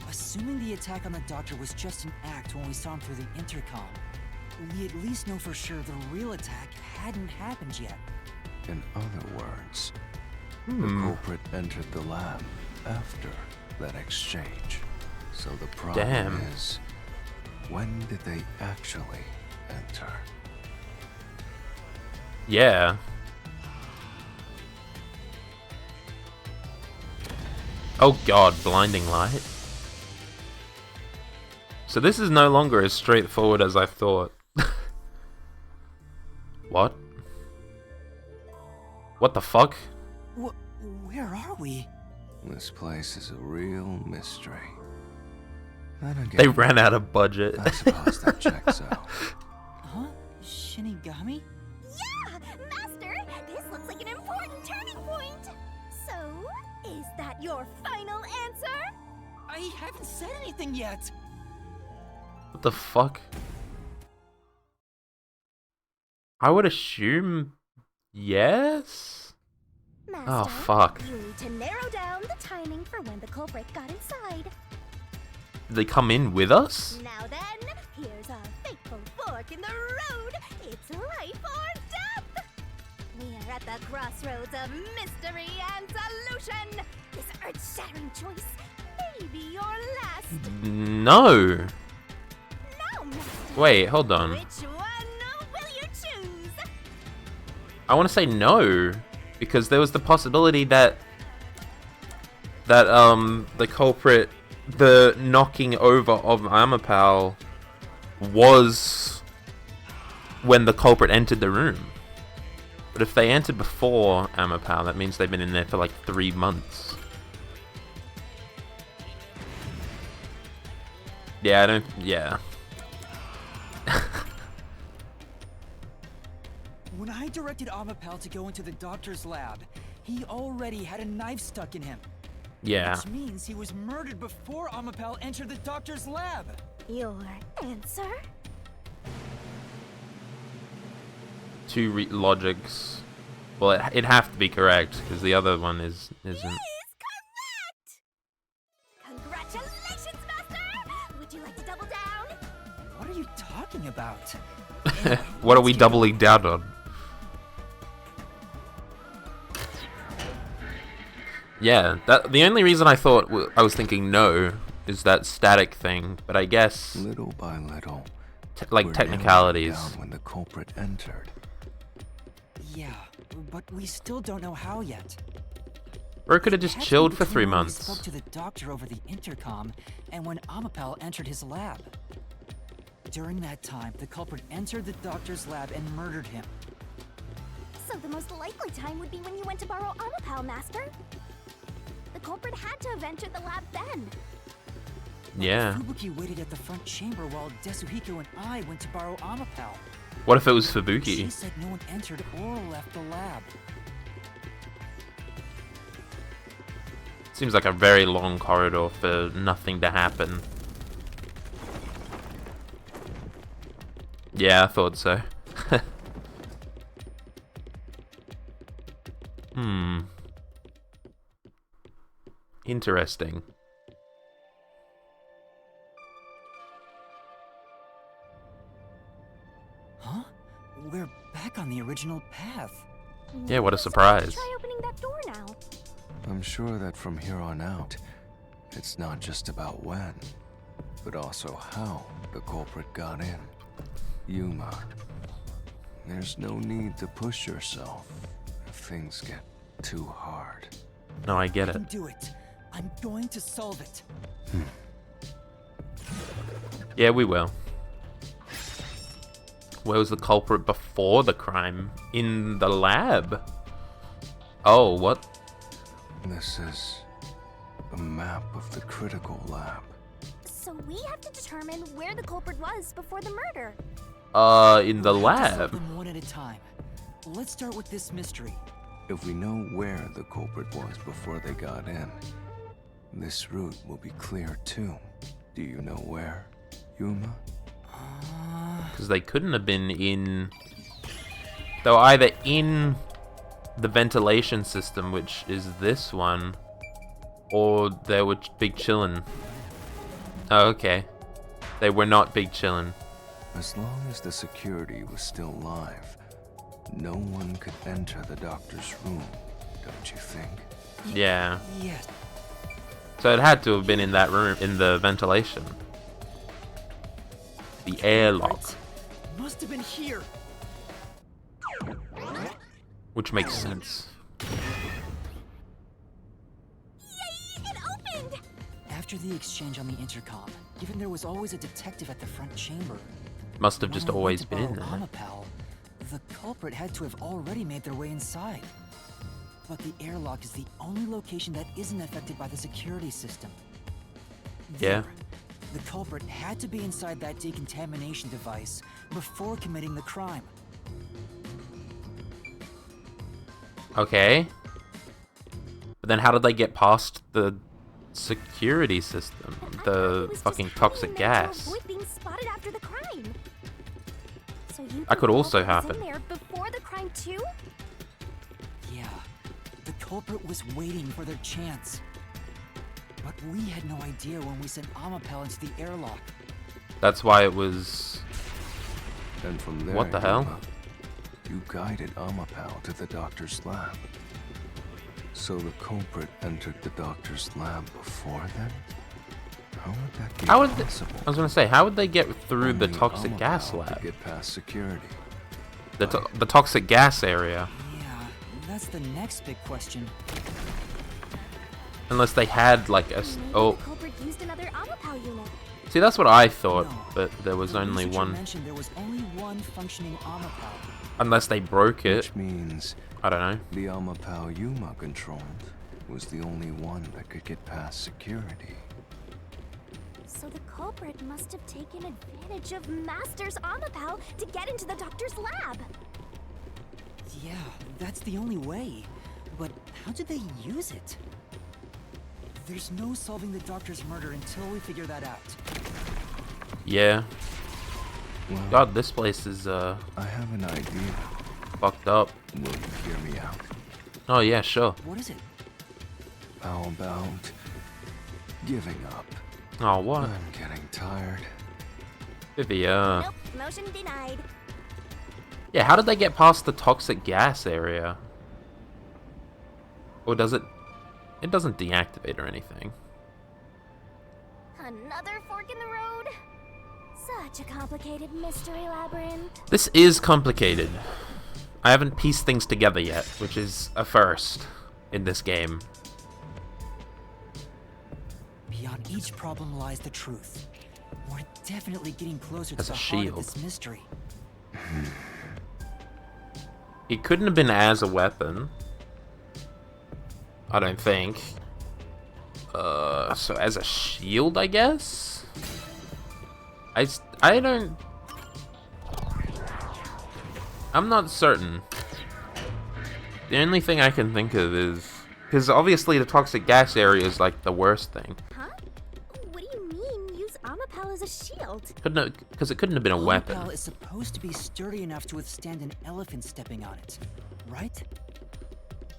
Assuming the attack on the doctor was just an act when we saw him through the intercom, we at least know for sure the real attack hadn't happened yet. In other words, the culprit entered the lab after that exchange. So the problem Damn. is, when did they actually enter? Yeah. Oh god, blinding light. So this is no longer as straightforward as I thought. What? What the fuck? Where are we? This place is a real mystery. Then again, They ran out of budget. I suppose that checks out. Huh? Shinigami? Yeah, Master, this looks like an important turning point. So, is that your final answer? I haven't said anything yet. the fuck? I would assume yes? Master, Oh, fuck. you need to narrow down the timing for when the culprit got inside. Did they come in with us? Now then, here's our fateful fork in the road. It's life or death. We are at the crossroads of mystery and solution. This earth-shattering choice may be your last. No. No, Master. Wait, hold on. Which one will you choose? I want to say no, because there was the possibility that the culprit, the knocking over of Amapal, was when the culprit entered the room. But if they entered before Amapal, that means they've been in there for like 3 months. Yeah, I don't. Yeah. When I directed Amapal to go into the doctor's lab, he already had a knife stuck in him. Yeah. Which means he was murdered before Amapal entered the doctor's lab. Your answer? 2 logics. Well, it'd have to be correct because the other one isn't. Is correct! Congratulations, Master! Would you like to double down? What are you talking about? What are we doubling down on? Yeah, the only reason I thought I was thinking no is that static thing, but I guess Little by little, like we're technicalities. narrowing down when the culprit entered. Yeah, but we still don't know how yet. Or it could have just It had to chilled be for 3 between when we months. spoke to the doctor over the intercom and when Amapal entered his lab. During that time, the culprit entered the doctor's lab and murdered him. So the most likely time would be when you went to borrow Amapal, Master. The culprit had to have entered the lab then. Yeah. Fubuki waited at the front chamber while Desuhiko and I went to borrow Amapal. What if it was She Fubuki? said no one entered or left the lab. Seems like a very long corridor for nothing to happen. Yeah, I thought so. Interesting. Huh? We're back on the original path. Yeah, what a So surprise. try opening that door now. I'm sure that from here on out, it's not just about when, but also how the culprit got in. Yuma, there's no need to push yourself if things get too hard. No, I get I it. can do it. I'm going to solve it. Yeah, we will. Where was the culprit before the crime? In the lab? Oh, what? This is a map of the critical lab. So we have to determine where the culprit was before the murder. In the We'll have to solve lab. them one at a time. Let's start with this mystery. If we know where the culprit was before they got in, this route will be clear too. Do you know where, Yuma? Because they couldn't have been in... They were either in the ventilation system, which is this one, or they were Big Chillin'. Oh, okay. They were not Big Chillin'. As long as the security was still live, no one could enter the doctor's room, don't you think? Yeah. Yes. So it had to have been in that room, in the ventilation. The airlock. Must have been here. Which makes sense. Yay! It opened! After the exchange on the intercom, given there was always a detective at the front chamber, Must have just when we always went to been in borrow there. Amapal, the culprit had to have already made their way inside. But the airlock is the only location that isn't affected by the security system. Yeah. There, the culprit had to be inside that decontamination device before committing the crime. Okay. But then how did they get past the security system? I thought he The was just fucking hiding toxic in there to gas. avoid being spotted after That could the also culprit was happen. in there before the crime too? Yeah, the culprit was waiting for their chance. But we had no idea when we sent Amapel into the airlock. That's why it was... And from there, What the hell? You guided Amapel to the doctor's lab. So the culprit entered the doctor's lab before then? How would that be possible? I was gonna say, how would they get through the Only toxic gas Amapel could lab? get past security. The toxic gas area. Yeah, that's the next big question. Unless they had like a... Maybe Oh, the culprit used another Amapel unit. see, that's what I thought, No, but there was the only researcher one. mentioned there was only one functioning Amapel. Unless they broke it. Which means I don't know. the Amapel Yuma controlled was the only one that could get past security. So the culprit must have taken advantage of Master's Amapel to get into the doctor's lab. Yeah, that's the only way. But how did they use it? There's no solving the doctor's murder until we figure that out. Yeah. Well, God, this place is I have an idea. fucked up. Will you hear me out? Oh yeah, sure. What is it? How about giving up? Oh what? I'm getting tired. Vivia. Nope, motion denied. Yeah, how did they get past the toxic gas area? Or does it? It doesn't deactivate or anything. Another fork in the road? Such a complicated mystery labyrinth. This is complicated. I haven't pieced things together yet, which is a first in this game. Beyond each problem lies the truth. We're definitely getting closer As to a the heart shield. of this mystery. It couldn't have been as a weapon. I don't think. So as a shield, I guess? I don't... I'm not certain. The only thing I can think of is... Because obviously the toxic gas area is like the worst thing. Huh? What do you mean, use Amapel as a shield? Because it couldn't have been a weapon. Amapel is supposed to be sturdy enough to withstand an elephant stepping on it, right?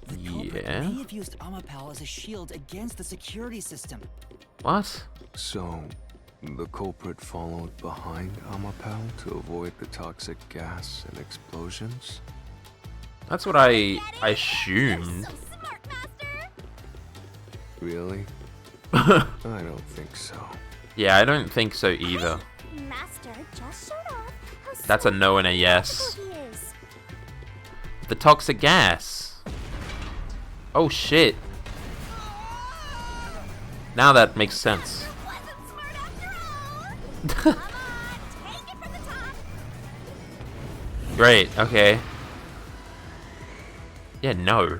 The culprit Yeah. may have used Amapel as a shield against the security system. What? So, the culprit followed behind Amapel to avoid the toxic gas and explosions? That's what I You're assumed. so smart, Master! Really? I don't think so. Yeah, I don't think so either. Master just showed off how That's a smart no and a and yes. practical he is. The toxic gas. Oh shit. Now that makes sense. Wasn't smart after all! Come on, take it from the top! Great, okay. Yeah, no.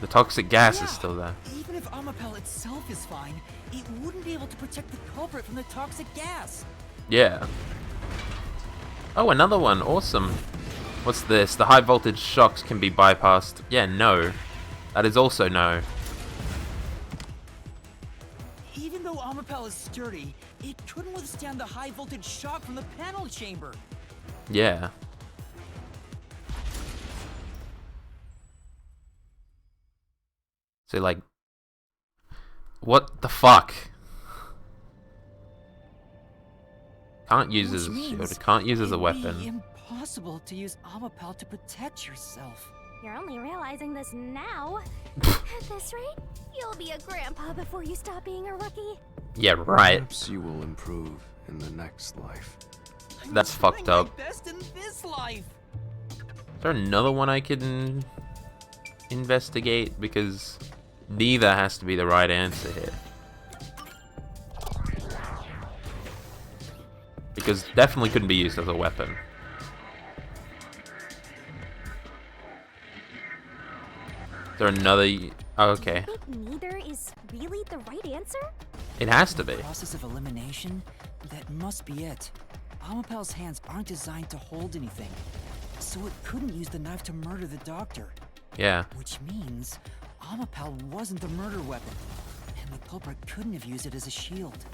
The toxic gas is still there. Even if Amapel itself is fine, it wouldn't be able to protect the culprit from the toxic gas. Yeah. Oh, another one. Awesome. What's this? The high voltage shocks can be bypassed. Yeah, no. That is also no. Even though Amapel is sturdy, it couldn't withstand the high voltage shock from the panel chamber. Yeah. So, like... What the fuck? Can't use as a shield. Can't use as a it'd be weapon. impossible to use Amapel to protect yourself. You're only realizing this now. At this rate, you'll be a grandpa before you stop being a rookie. Yeah, right. Perhaps you will improve in the next life. That's fucked Trying up. my best in this life. Is there another one I can investigate? Because neither has to be the right answer here. Because definitely couldn't be used as a weapon. Is there another... Oh, okay. Do you think neither is really the right answer? It has to be. Process of elimination? That must be it. Amapel's hands aren't designed to hold anything, so it couldn't use the knife to murder the doctor. Yeah. Which means Amapel wasn't the murder weapon, and the culprit couldn't have used it as a shield.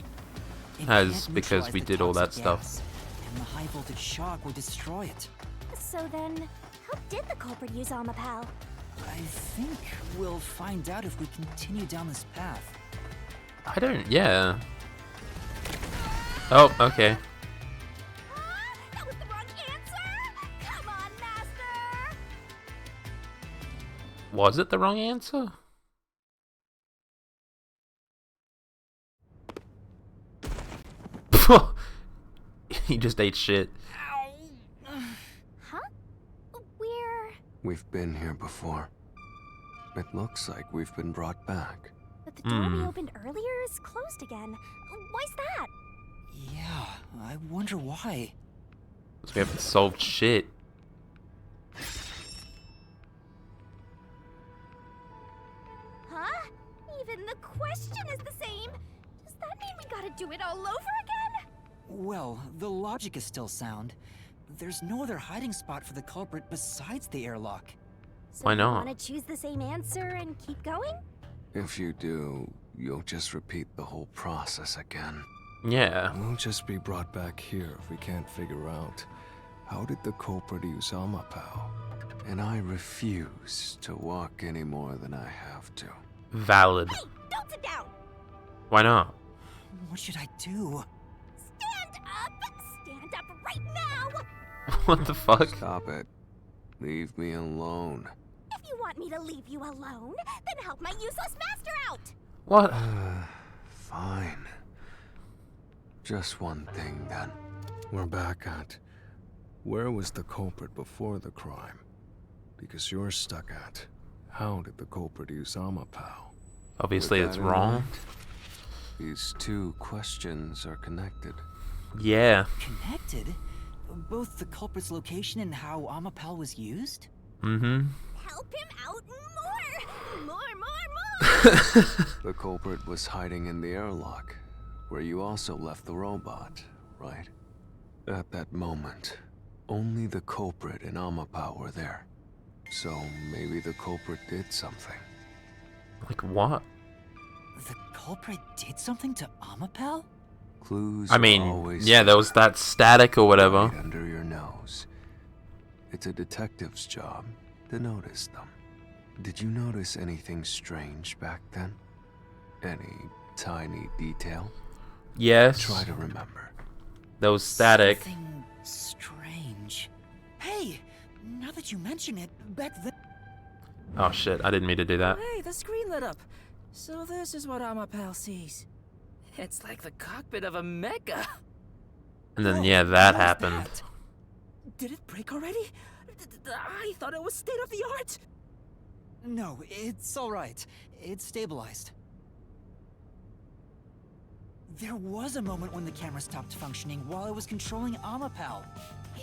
It as can't because neutralize we the did all that toxic stuff. gas, and the high voltage shock would destroy it. So then, how did the culprit use Amapal? I think we'll find out if we continue down this path. I don't. Yeah. Oh, okay. That was the wrong answer! Come on, Master! Was it the wrong answer? He just ate shit. Huh? We've been here before. It looks like we've been brought back. But the door we opened earlier is closed again. Why's that? Yeah, I wonder why. So we haven't solved shit. Huh? Even the question is the same. Does that mean we gotta do it all over again? Well, the logic is still sound. There's no other hiding spot for the culprit besides the airlock. So Why you not? wanna choose the same answer and keep going? If you do, you'll just repeat the whole process again. Yeah. We'll just be brought back here if we can't figure out how did the culprit use Amapao. And I refuse to walk any more than I have to. Valid. Hey, don't sit down! Why not? What should I do? Stand up! Stand up right now! What the fuck? Stop it. Leave me alone. If you want me to leave you alone, then help my useless master out! What? Fine. Just one thing then. We're back at where was the culprit before the crime? Because you're stuck at how did the culprit use Amapao? Obviously With it's that in wrong. mind, these two questions are connected. Yeah. Connected? Both the culprit's location and how Amapal was used? Mm-hmm. Help him out more! More! The culprit was hiding in the airlock, where you also left the robot, right? At that moment, only the culprit and Amapao were there. So maybe the culprit did something. Like what? The culprit did something to Amapal? Clues I mean, are always yeah, there was that static or whatever. right under your nose. It's a detective's job to notice them. Did you notice anything strange back then? Any tiny detail? Yes. Try to remember. There was static. Something strange. Hey, now that you mention it, back then... Oh shit, I didn't mean to do that. Hey, the screen lit up. So this is what Amapal sees. It's like the cockpit of a mecha. And then Whoa, yeah, that what was happened. that? Did it break already? I thought it was state of the art. No, it's alright. It's stabilized. There was a moment when the camera stopped functioning while I was controlling Amapal.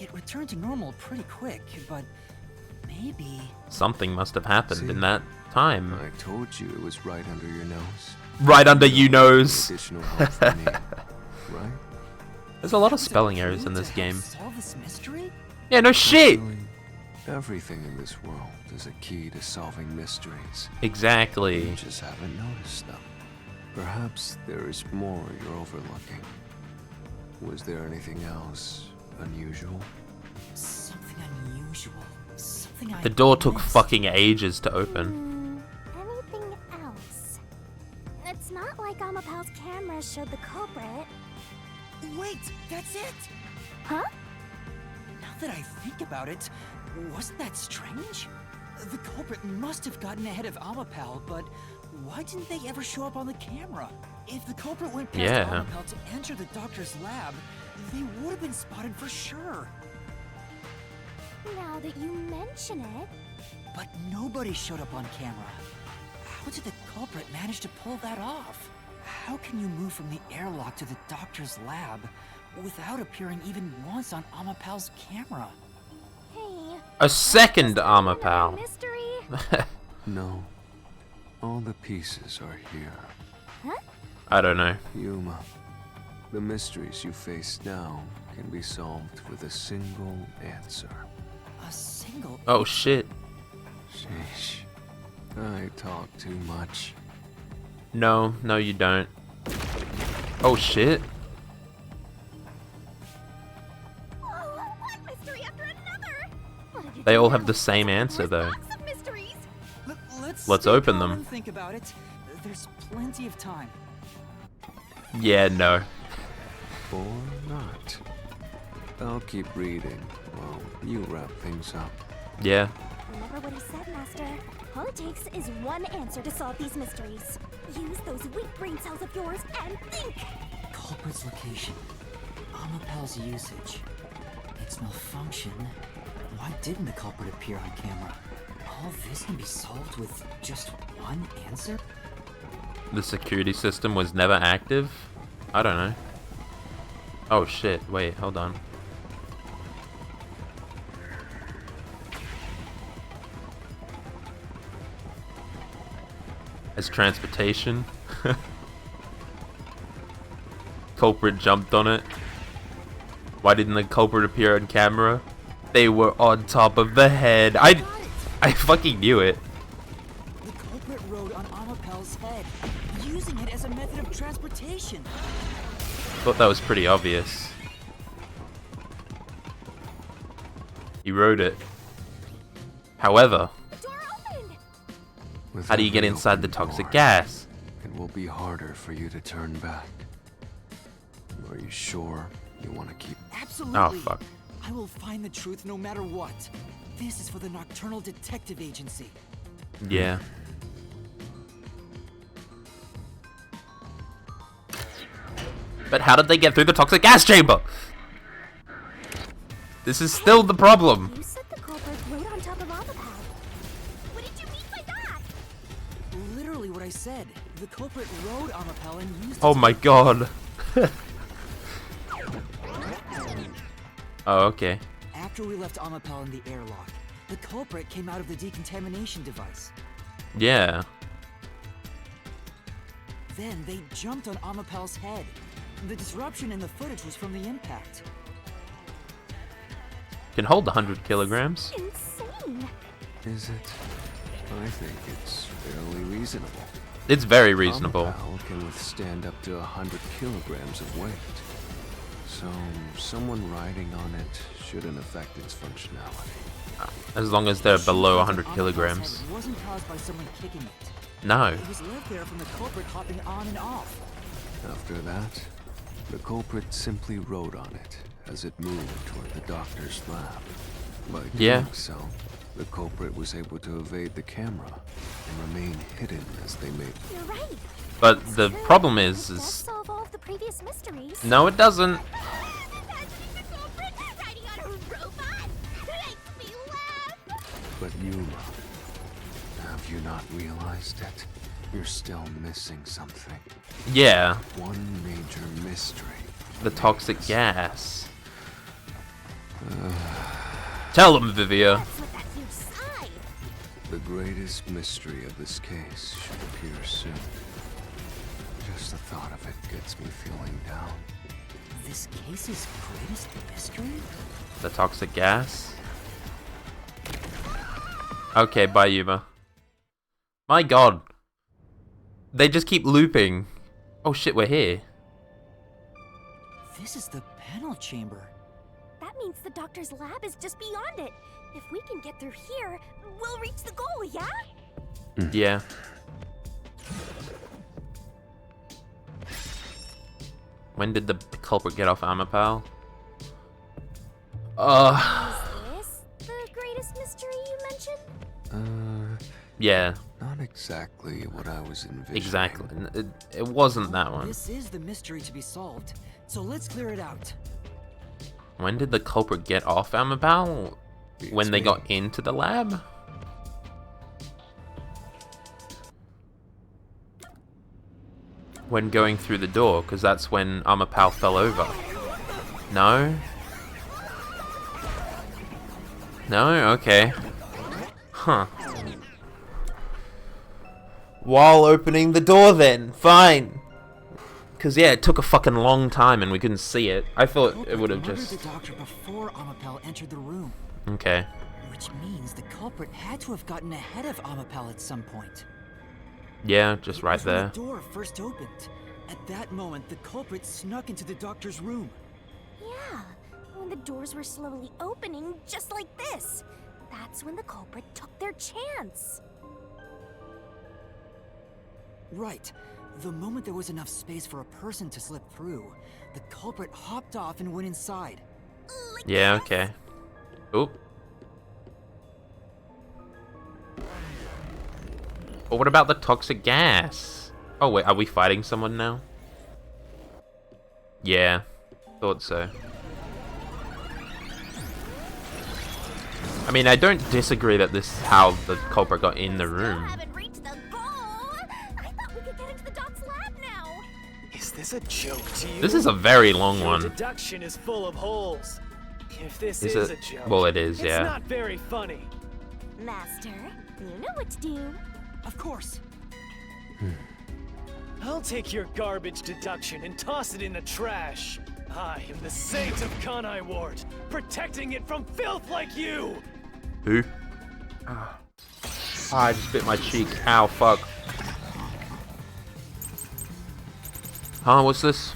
It returned to normal pretty quick, but maybe... Something must have happened See? in that time. I told you it was right under your nose. Right under you The nose. additional help you need, right? There's a lot of Was it spelling errors clue in to this help game. solve this mystery? Yeah, no shit. Actually, everything in this world is a key to solving mysteries. Exactly. You just haven't noticed them. Perhaps there is more you're overlooking. Was there anything else unusual? Something unusual. Something I The door took missed. fucking ages to open. Anything else? It's not like Amapal's camera showed the culprit. Wait, that's it! Huh? Now that I think about it, wasn't that strange? The culprit must have gotten ahead of Amapal, but why didn't they ever show up on the camera? If the culprit went past Yeah. Amapal to enter the doctor's lab, they would have been spotted for sure. Now that you mention it, But nobody showed up on camera. How did the culprit manage to pull that off? How can you move from the airlock to the doctor's lab without appearing even once on Amapal's camera? hey, A second another Amapal. mystery? No. All the pieces are here. Huh? I don't know. Yuma, the mysteries you face now can be solved with a single answer. A single... Oh shit. Sheesh. I talk too much. No, no you don't. Oh shit. They all have the same answer, though. Let's Let's stay open calm them. and think about it. There's plenty of time. Yeah, no. Or not. I'll keep reading while you wrap things up. Yeah. Remember what he said, Master. All it takes is one answer to solve these mysteries. Use those weak brain cells of yours and think! Culprit's location. Amapel's usage. Its malfunction. Why didn't the culprit appear on camera? All this can be solved with just one answer? The security system was never active? I don't know. Oh shit, wait, hold on. As transportation. Culprit jumped on it. Why didn't the culprit appear on camera? They were on top of the head. I fucking knew it. The culprit rode on Amapel's head, using it as a method of transportation. Thought that was pretty obvious. He rode it. However, Door opened! With how do you get every inside the open toxic door, gas? It will be harder for you to turn back. Are you sure you want to keep... Absolutely. Oh fuck. I will find the truth no matter what. This is for the Nocturnal Detective Agency. Yeah. But how did they get through the toxic gas chamber? This is still the problem. You said the culprit rode on top of Amapel. What did you mean by that? Literally what I said. The culprit rode Amapel and used it Oh to- my god. Oh, okay. After we left Amapel in the airlock, the culprit came out of the decontamination device. Yeah. Then they jumped on Amapel's head. The disruption in the footage was from the impact. Can hold 100 kilograms. Insane! Is it? I think it's fairly reasonable. It's very reasonable. Amapel can withstand up to 100 kilograms of weight. So, someone riding on it shouldn't affect its functionality. As long as they're below Shoot 100 on Amapel's kilograms. head wasn't caused by someone kicking it. No. It was left there from the culprit hopping on and off. After that, the culprit simply rode on it as it moved toward the doctor's lab. By Yeah. doing so, the culprit was able to evade the camera and remain hidden as they made... You're right. But the True. problem It is does solve all of the previous mysteries. no, it doesn't. Imagining the culprit riding on a robot makes me laugh. But Yuma, have you not realized it? You're still missing something. Yeah, One major mystery. the toxic gas. Tell them, Vivia. What's with that huge sigh? The greatest mystery of this case should appear soon. Just the thought of it gets me feeling down. This case's greatest mystery? The toxic gas. Okay, bye, Yuma. My god. They just keep looping. Oh shit, we're here. This is the panel chamber. That means the doctor's lab is just beyond it. If we can get through here, we'll reach the goal, yeah? Yeah. When did the culprit get off Amapal? Is this the greatest mystery you mentioned? Yeah, Not exactly what I was envisioning. exactly. It wasn't that one. This is the mystery to be solved, so let's clear it out. When did the culprit get off Amapal? When they got into the lab? When going through the door, because that's when Amapal fell over. No? No? Okay. Huh. While opening the door then. Fine. Because, yeah, it took a fucking long time and we couldn't see it. I thought it would have Murdered just... the doctor before Amapel entered the room, Okay. which means the culprit had to have gotten ahead of Amapel at some point. Yeah, just It right was when there. the door first opened. At that moment, the culprit snuck into the doctor's room. Yeah, when the doors were slowly opening, just like this. That's when the culprit took their chance. Right. The moment there was enough space for a person to slip through, the culprit hopped off and went inside. Yeah, okay. Oop. But what about the toxic gas? Oh wait, are we fighting someone now? Yeah, thought so. I mean, I don't disagree that this is how the culprit got in the room. Haven't reached the goal. I thought we could get into the doc's lab now. Is this a joke to you? This is a very long Your one. deduction is full of holes. If this Is is it? a joke, Well, it is, yeah. It's not very funny. Master, you know what to do. Of course. I'll take your garbage deduction and toss it in the trash. I am the saint of Kanai Ward, protecting it from filth like you! Who? Ah, I just bit my cheek. Ow, fuck. Huh, what's this?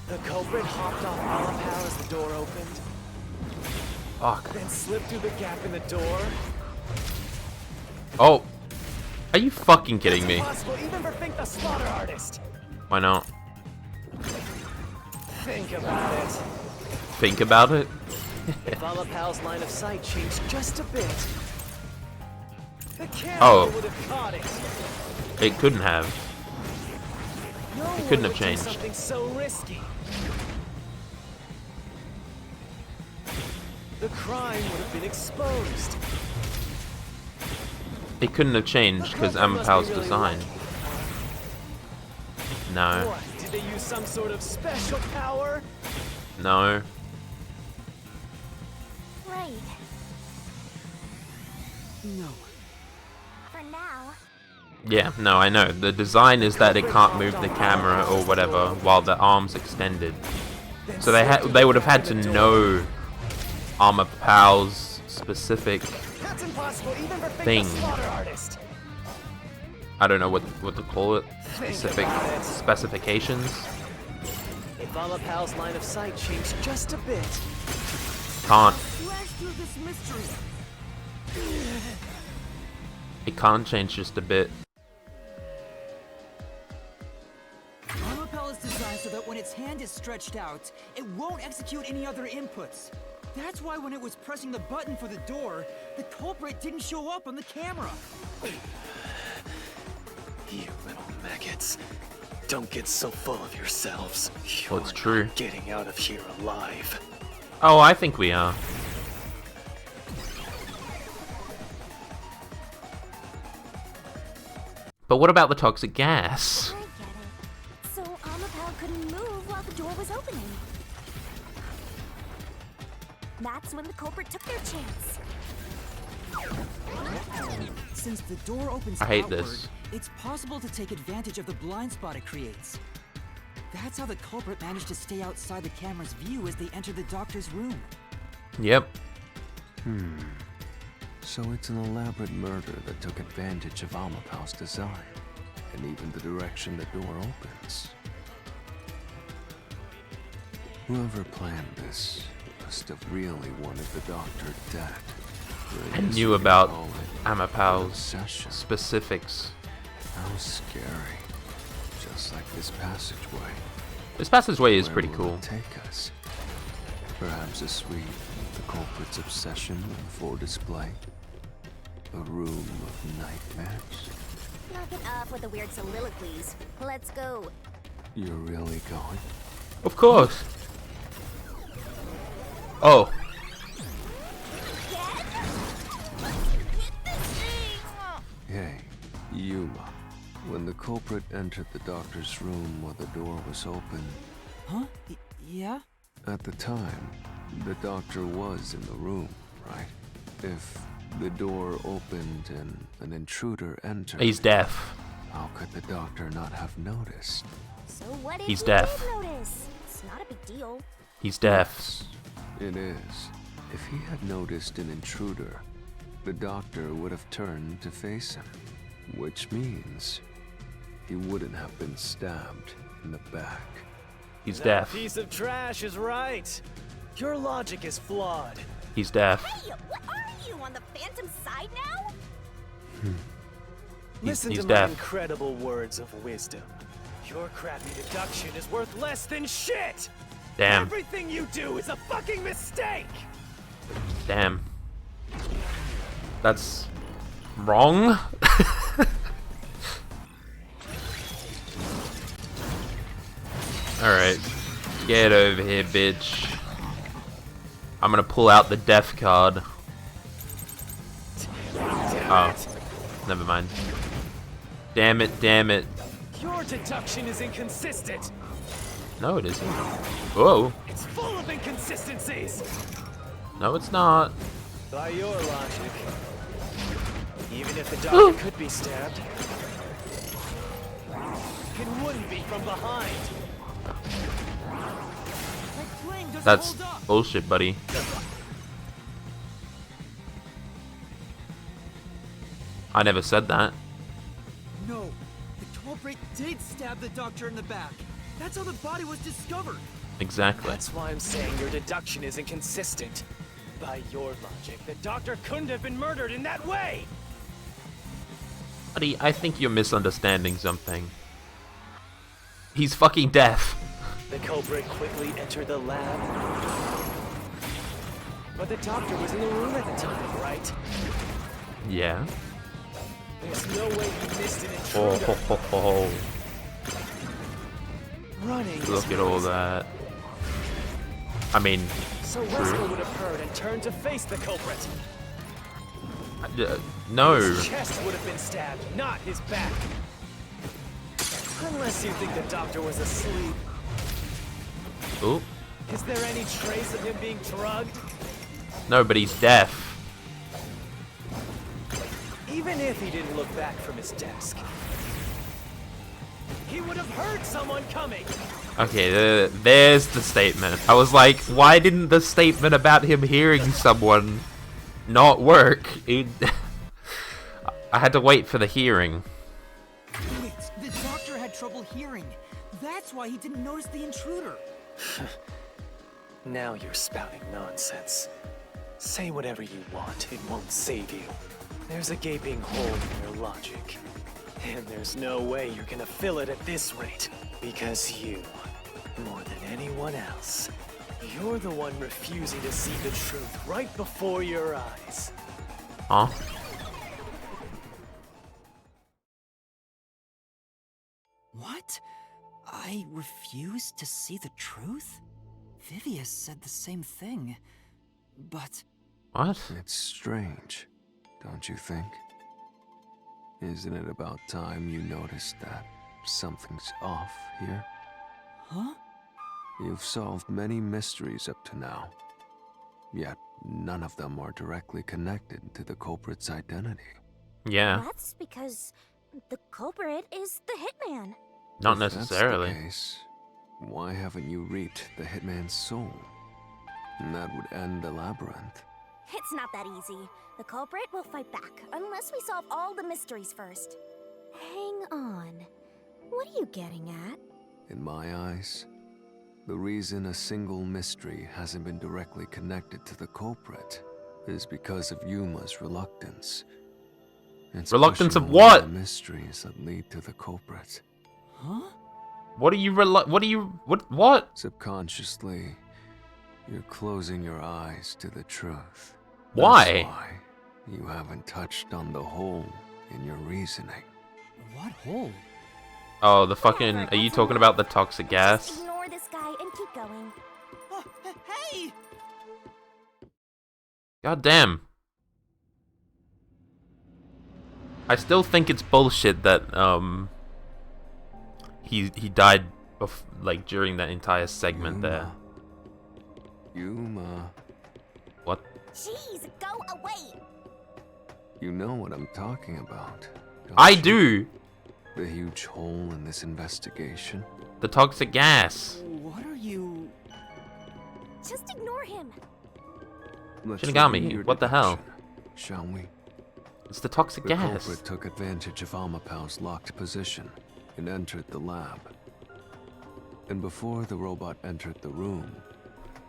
The culprit hopped off Alapal as the door opened, Fuck. then slipped through the gap in the door. Oh. Are you fucking kidding me? Impossible even for Fink the Slaughter Artist! Why not? Think about it. Think about it? If Alapal's line of sight changed just a bit, the camera Oh. would have caught it. It couldn't have. No It couldn't one have would do changed. something so risky. The crime would have been exposed. It couldn't have changed because Amapal's design. No. What? Did they use some sort of special power? No. Right. No. For now. Yeah, no, I know. The design is that it can't move the camera or whatever while the arm's extended. So they would have had to know Amapal's specific That's impossible even for Fink thing. the Slaughter Artist. I don't know what to call it. Think Specific about it. specifications. If Alapal's line of sight changed just a bit, Can't. Flash through this mystery. It can't change just a bit. Amapel is designed so that when its hand is stretched out, it won't execute any other inputs. That's why when it was pressing the button for the door, the culprit didn't show up on the camera. you little maggots, don't get so full of yourselves. Well, it's You're true. not getting out of here alive. Oh, I think we are. But what about the toxic gas? I get it. So Amapel couldn't move while the door was opening. That's when the culprit took their chance. Since the door opens I hate outward, this. it's possible to take advantage of the blind spot it creates. That's how the culprit managed to stay outside the camera's view as they entered the doctor's room. Yep. So it's an elaborate murder that took advantage of Amapal's design, and even the direction the door opens. Whoever planned this must have really wanted the doctor dead. Or And as knew we about call it, Amapal's obsession. specifics. How scary. Just like this passageway. This passageway is Where pretty will cool. it take us? Perhaps a suite with the culprit's obsession on full display. A room of nightmares. Knock it off with the weird soliloquies. Let's go. You're really going? Of course. Oh. Hey, Yuma. When the culprit entered the doctor's room while the door was open, Huh? Yeah? at the time, the doctor was in the room, right? If the door opened and an intruder entered, He's deaf. how could the doctor not have noticed? So what if He's he deaf. did notice? It's not a big deal. He's deaf. It is. If he had noticed an intruder, the doctor would have turned to face him, which means he wouldn't have been stabbed in the back. He's That deaf. piece of trash is right. Your logic is flawed. He's deaf. Hey, what on the Phantom's side now? Listen he's to deaf. my incredible words of wisdom. Your crappy deduction is worth less than shit! Damn. Everything you do is a fucking mistake! Damn. That's wrong. Alright. Get over here, bitch. I'm gonna pull out the death card. Oh. Never mind. Damn it, damn it. Your deduction is inconsistent! No, it isn't. Whoa. It's full of inconsistencies! No, it's not. By your logic, even if the doctor could be stabbed, it wouldn't be from behind. That's bullshit, buddy. I never said that. No, the culprit did stab the doctor in the back. That's how the body was discovered. Exactly. That's why I'm saying your deduction is inconsistent. By your logic, the doctor couldn't have been murdered in that way! Buddy, I think you're misunderstanding something. He's fucking deaf. The culprit quickly entered the lab. But the doctor was in the room at the time, right? Yeah. There's no way he missed an Oh, intruder. ho, ho, ho. Running. Look at all that. I mean, So Wesker would have heard and turned to face the culprit. no. His chest would have been stabbed, not his back. Unless you think the doctor was asleep. Ooh. Is there any trace of him being drugged? No, but he's deaf. Even if he didn't look back from his desk, he would have heard someone coming. Okay, there's the statement. I was like, why didn't the statement about him hearing someone not work? I had to wait for the hearing. Wait, the doctor had trouble hearing. That's why he didn't notice the intruder. Now you're spouting nonsense. Say whatever you want, it won't save you. There's a gaping hole in your logic. And there's no way you're gonna fill it at this rate. Because you, more than anyone else, you're the one refusing to see the truth right before your eyes. Huh? What? I refuse to see the truth? Vivius said the same thing. But What? It's strange, don't you think? Isn't it about time you noticed that something's off here? huh? You've solved many mysteries up to now, yet none of them are directly connected to the culprit's identity. Yeah, That's because the culprit is the hitman. not If necessarily. That's the case, why haven't you reaped the hitman's soul? And that would end the labyrinth. It's not that easy. The culprit will fight back unless we solve all the mysteries first. Hang on. What are you getting at? In my eyes, the reason a single mystery hasn't been directly connected to the culprit is because of Yuma's reluctance. It's Reluctance pushing of away what? The mysteries that lead to the culprit. Huh? What what? Subconsciously, you're closing your eyes to the truth. Why? That's why you haven't touched on the hole in your reasoning. What hole? Oh, the fucking, are you talking about the toxic Just gas? ignore this guy and keep going. Hey! God damn. I still think it's bullshit that, he died, like, during that entire segment there. Yuma, What? Jeez, go away! you know what I'm talking about. don't I you? do! The huge hole in this investigation. The toxic gas. What are you... Just ignore him. Let's Shinigami, review your what the hell? deduction, shall we? It's the toxic The gas. culprit took advantage of Amapal's locked position and entered the lab. And before the robot entered the room,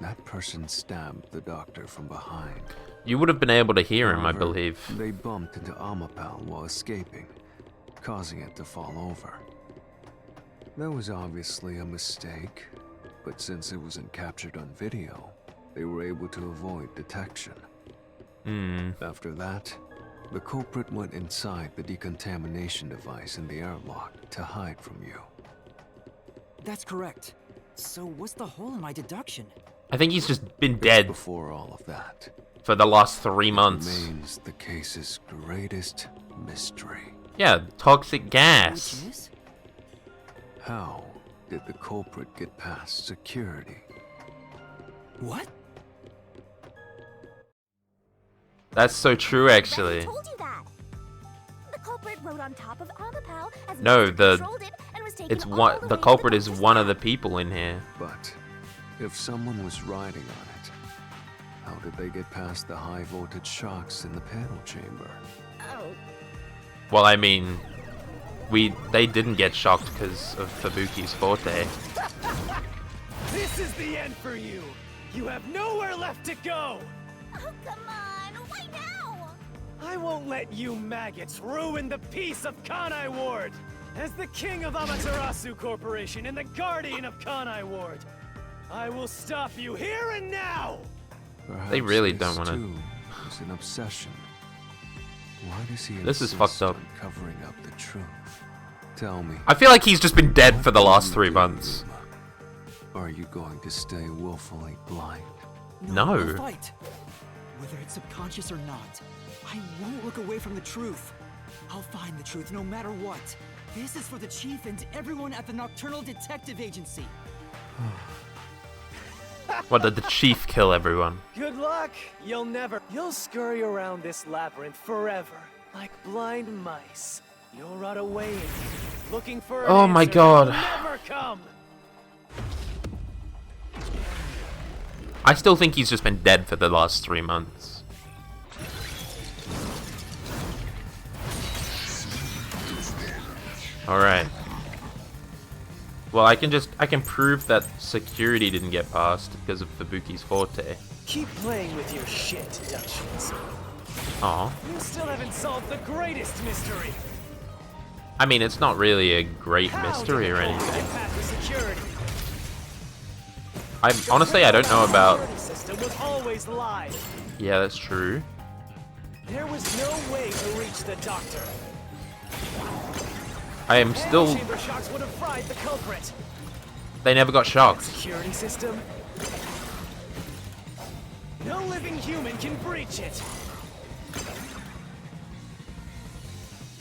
that person stabbed the doctor from behind. You would have been able to hear him, I However, believe. They bumped into Amapal while escaping, causing it to fall over. That was obviously a mistake, but since it wasn't captured on video, they were able to avoid detection. After that, the culprit went inside the decontamination device in the airlock to hide from you. That's correct. So what's the hole in my deduction? I think he's just been dead Before all of that, for the last 3 months. remains the case's greatest mystery. Yeah, toxic gas. Which is? How did the culprit get past security? What? That's so true, actually. I told you that. The culprit rode on top of Amapal as No, Mr. controlled it and was taken It's all one. the The way to culprit is doctor's one of the lab. people in here. But if someone was riding on it, how did they get past the high voltage shocks in the panel chamber? Oh, Well, I mean, they didn't get shocked because of Fubuki's forte. This is the end for you! You have nowhere left to go! oh, come on! Why now? I won't let you maggots ruin the peace of Kanai Ward! As the king of Amaterasu Corporation and the guardian of Kanai Ward, I will stop you here and now! Perhaps They really this don't wanna- too is an obsession. Why does he This is insist fucked up. on covering up the truth? Tell me. I feel like he's just been dead for the last 3 months. Are you going to stay willfully blind? No. I'll fight. Whether it's subconscious or not, I won't look away from the truth. I'll find the truth no matter what. This is for the chief and everyone at the Nocturnal Detective Agency. What, did the chief kill everyone? Good luck! You'll scurry around this labyrinth forever, like blind mice. You'll rot away in here, looking for an Oh my answer God. that will never come! I still think he's just been dead for the last 3 months. Alright. Well, I can prove that security didn't get past because of Fubuki's forte. Keep playing with your shit deductions. Aw. You still haven't solved the greatest mystery. I mean, it's not really a great How mystery did or the culprit anything. get past the security? Honestly, I don't know about... The security system was always live. Yeah, that's true. There was no way to reach the doctor. I am still... Chamber shocks would have fried the culprit. They never got shocked. Security system? No living human can breach it.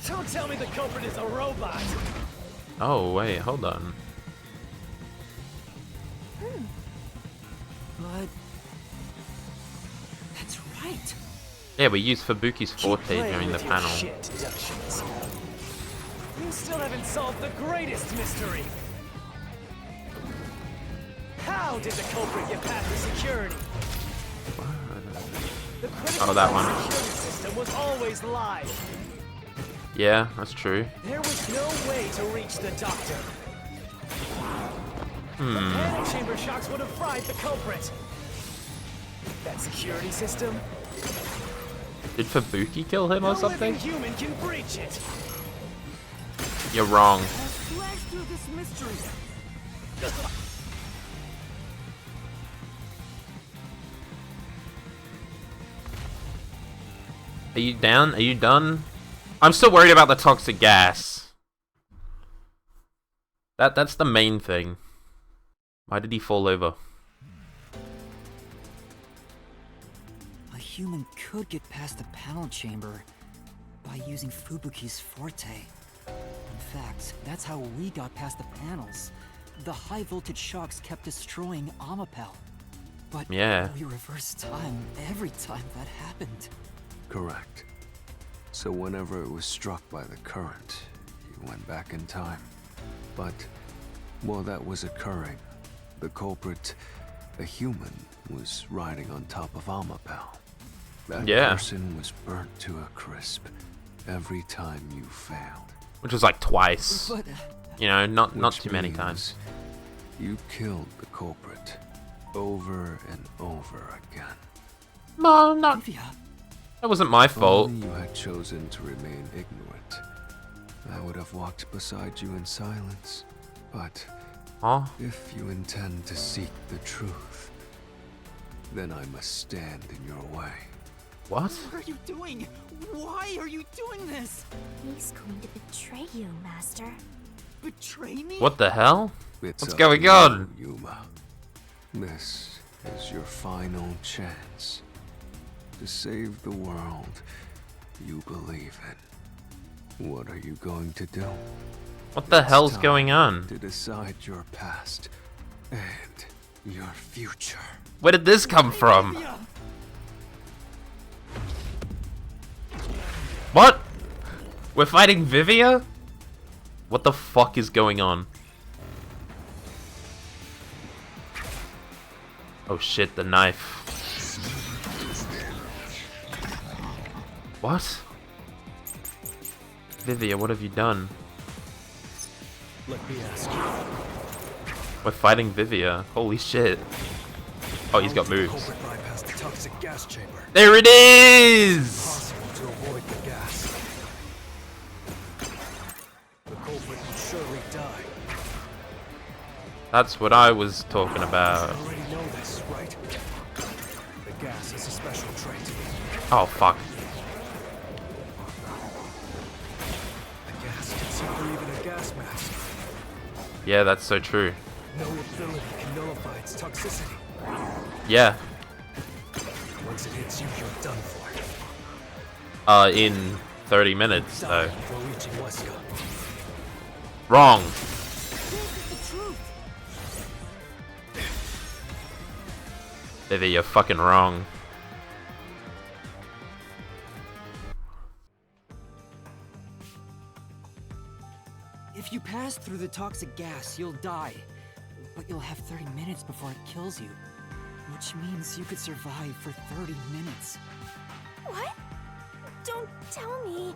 Don't tell me the culprit is a robot. Oh, wait, hold on. But that's right. Yeah, we used Fubuki's Keep forte playing during the with your panel. shit deductions. You still haven't solved the greatest mystery. How did the culprit get past the security? The critical Oh, that one. security system was always live. Yeah, that's true. There was no way to reach the doctor. The panel chamber shocks would have fried the culprit. That security system? Did Fubuki kill him or No something? living human can breach it. You're wrong. Let's flash through this mystery. Are you down? Are you done? I'm still worried about the toxic gas. That's the main thing. Why did he fall over? A human could get past the panel chamber by using Fubuki's forte. In fact, that's how we got past the panels. The high voltage shocks kept destroying Amapel. But Yeah. we reversed time every time that happened. Correct. So whenever it was struck by the current, you went back in time. But while that was occurring, the culprit, a human, was riding on top of Amapel. That Yeah. person was burnt to a crisp every time you failed. Which was like twice. But You know, not Which too many means times. You killed the culprit over and over again. No, not. Vivia, That wasn't my fault. Only you had chosen to remain ignorant. I would have walked beside you in silence. But Huh? if you intend to seek the truth, then I must stand in your way. What? What are you doing? Why are you doing this? He's going to betray you, Master. Betray me? What the hell? It's What's up going to on? you, Yuma. This is your final chance to save the world you believe in. What are you going to do? What the It's hell's time going on? to decide your past and your future. Where did this come from? Vivia! What? We're fighting Vivia? What the fuck is going on? Oh shit, the knife. What? Vivia, what have you done? Let me ask you. We're fighting Vivia. Holy shit. Oh, he's got moves. Bypass the toxic gas chamber. There it is! Possible to avoid the gas. The culprit will surely die. That's what I was talking about. You already know this, right? The gas is a special trait. Oh, fuck. The gas can see through even a gas mask. Yeah, that's so true. No ability can nullify its toxicity. Yeah. Once it hits you, you're done for. In 30 minutes, Die though. before reaching Wesker. Wrong. This is the truth. Vivia, you're fucking wrong. if you pass through the toxic gas, you'll die. But you'll have 30 minutes before it kills you. Which means you could survive for 30 minutes. What? Don't tell me.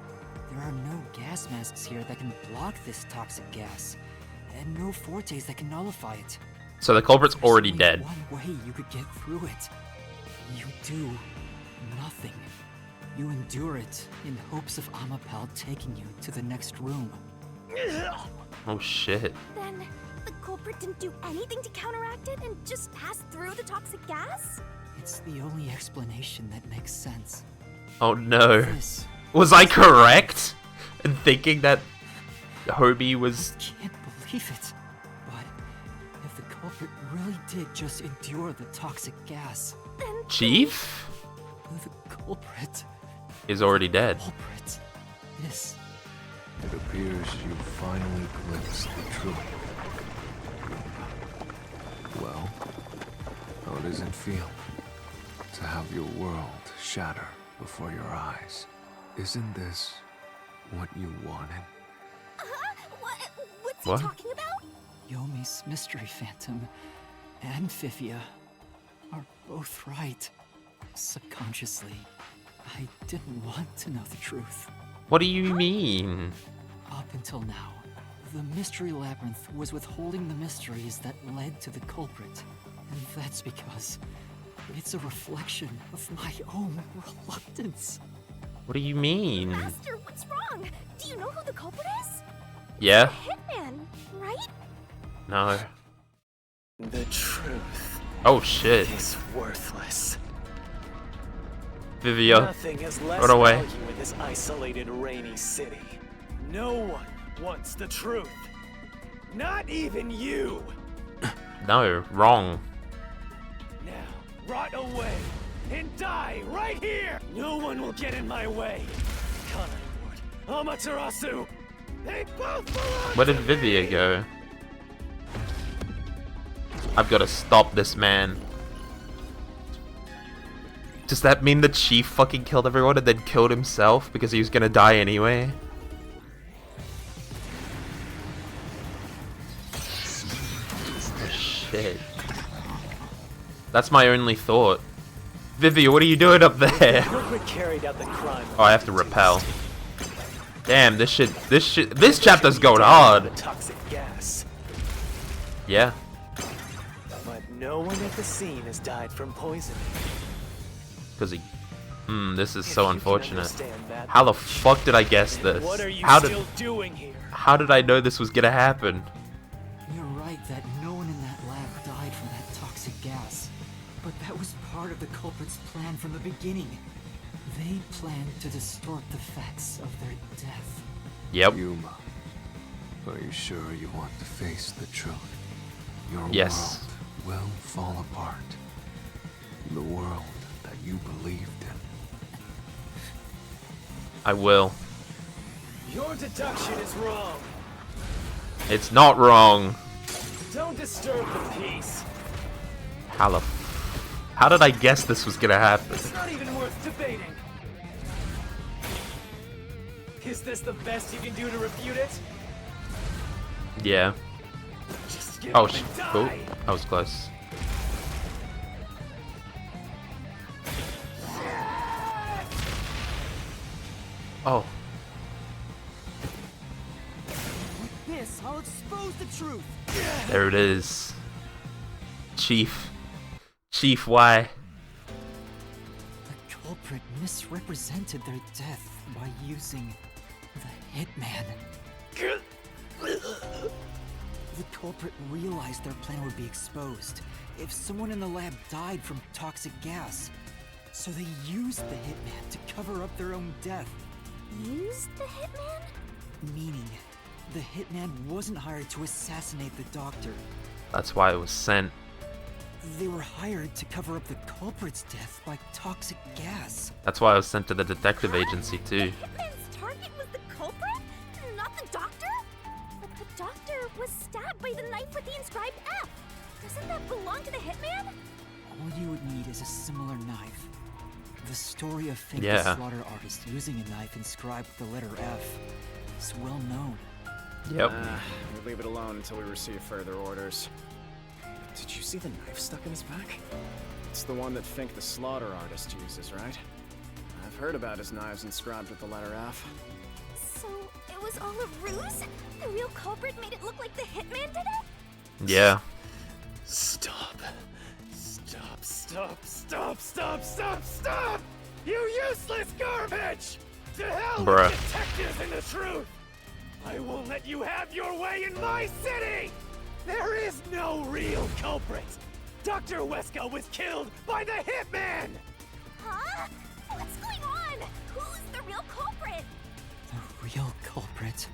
There are no gas masks here that can block this toxic gas. And no fortes that can nullify it. So the culprit's There's already only dead. one way you could get through it. You do nothing. You endure it in hopes of Amapel taking you to the next room. Oh shit. Then the culprit didn't do anything to counteract it and just passed through the toxic gas? It's the only explanation that makes sense. Oh no. This, Was I correct in thinking that Hobie was... can't believe it. But if the culprit really did just endure the toxic gas, Then Chief? the culprit, Is already dead. culprit is... It appears you finally glimpsed the truth. Well, how does it feel to have your world shatter before your eyes? Isn't this what you wanted? What's What? he talking about? Yomi's Mystery Phantom and Vivia are both right. Subconsciously, I didn't want to know the truth. What do you mean? Up until now, the Mystery Labyrinth was withholding the mysteries that led to the culprit. And that's because it's a reflection of my own reluctance. What do you mean? Master, what's wrong? Do you know who the culprit is? Yeah? Hitman, right? No. The truth Oh shit. is worthless. Vivia. Nothing is less Run away. value in this isolated, rainy city. No one wants the truth. Not even you. No, wrong. Now, rot away and die right here. No one will get in my way. Kanai Ward, Amaterasu, they both belong Where did to Vivia me. go? I've got to stop this man. Does that mean the chief fucking killed everyone and then killed himself because he was gonna die anyway? Oh shit. That's my only thought. Vivia, what are you doing up there? Culprit carried out the crime. Oh, I have to repel. Damn, this chapter's going hard. Toxic gas. Yeah, But no one at the scene has died from poisoning. Because he... this is so If you can unfortunate. understand that How the much, fuck did I guess then this? what are you How still doing here? did I know this was gonna happen? You're right that no one in that lab died from that toxic gas. But that was part of the culprit's plan from the beginning. They planned to distort the facts of their death. Yep. Yuma, are you sure you want to face the truth? Your Yes. world will fall apart. The world that you believed in. I will. Your deduction is wrong. It's not wrong. Don't disturb the peace. How did I guess this was gonna happen? It's not even worth debating. Is this the best you can do to refute it? Yeah. Just give Oh, up and cool. die. That was close. Oh. With this, I'll expose the truth. There it is. Chief. Chief, why? The culprit misrepresented their death by using the hitman. The culprit realized their plan would be exposed if someone in the lab died from toxic gas. So they used the hitman to cover up their own death. Used the hitman? Meaning, the hitman wasn't hired to assassinate the doctor. That's why it was sent. They were hired to cover up the culprit's death by toxic gas. That's why I was sent to the detective agency too. The hitman's target was the culprit, not the doctor? But the doctor was stabbed by the knife with the inscribed F. Doesn't that belong to the hitman? All you would need is a similar knife. The story of Fink Yeah. the slaughter artist using a knife inscribed with the letter F is well known. Yep. We'll leave it alone until we receive further orders. Did you see the knife stuck in his back? It's the one that Fink the slaughter artist uses, right? I've heard about his knives inscribed with the letter F. So it was all a ruse? The real culprit made it look like the hitman did it? Yeah. Stop. Stop, stop, stop, stop, stop, stop! You useless garbage! To hell Bruh. with detectives and the truth! I won't let you have your way in my city! There is no real culprit! Dr. Wesker was killed by the hitman! Huh? What's going on? Who's the real culprit? The real culprit.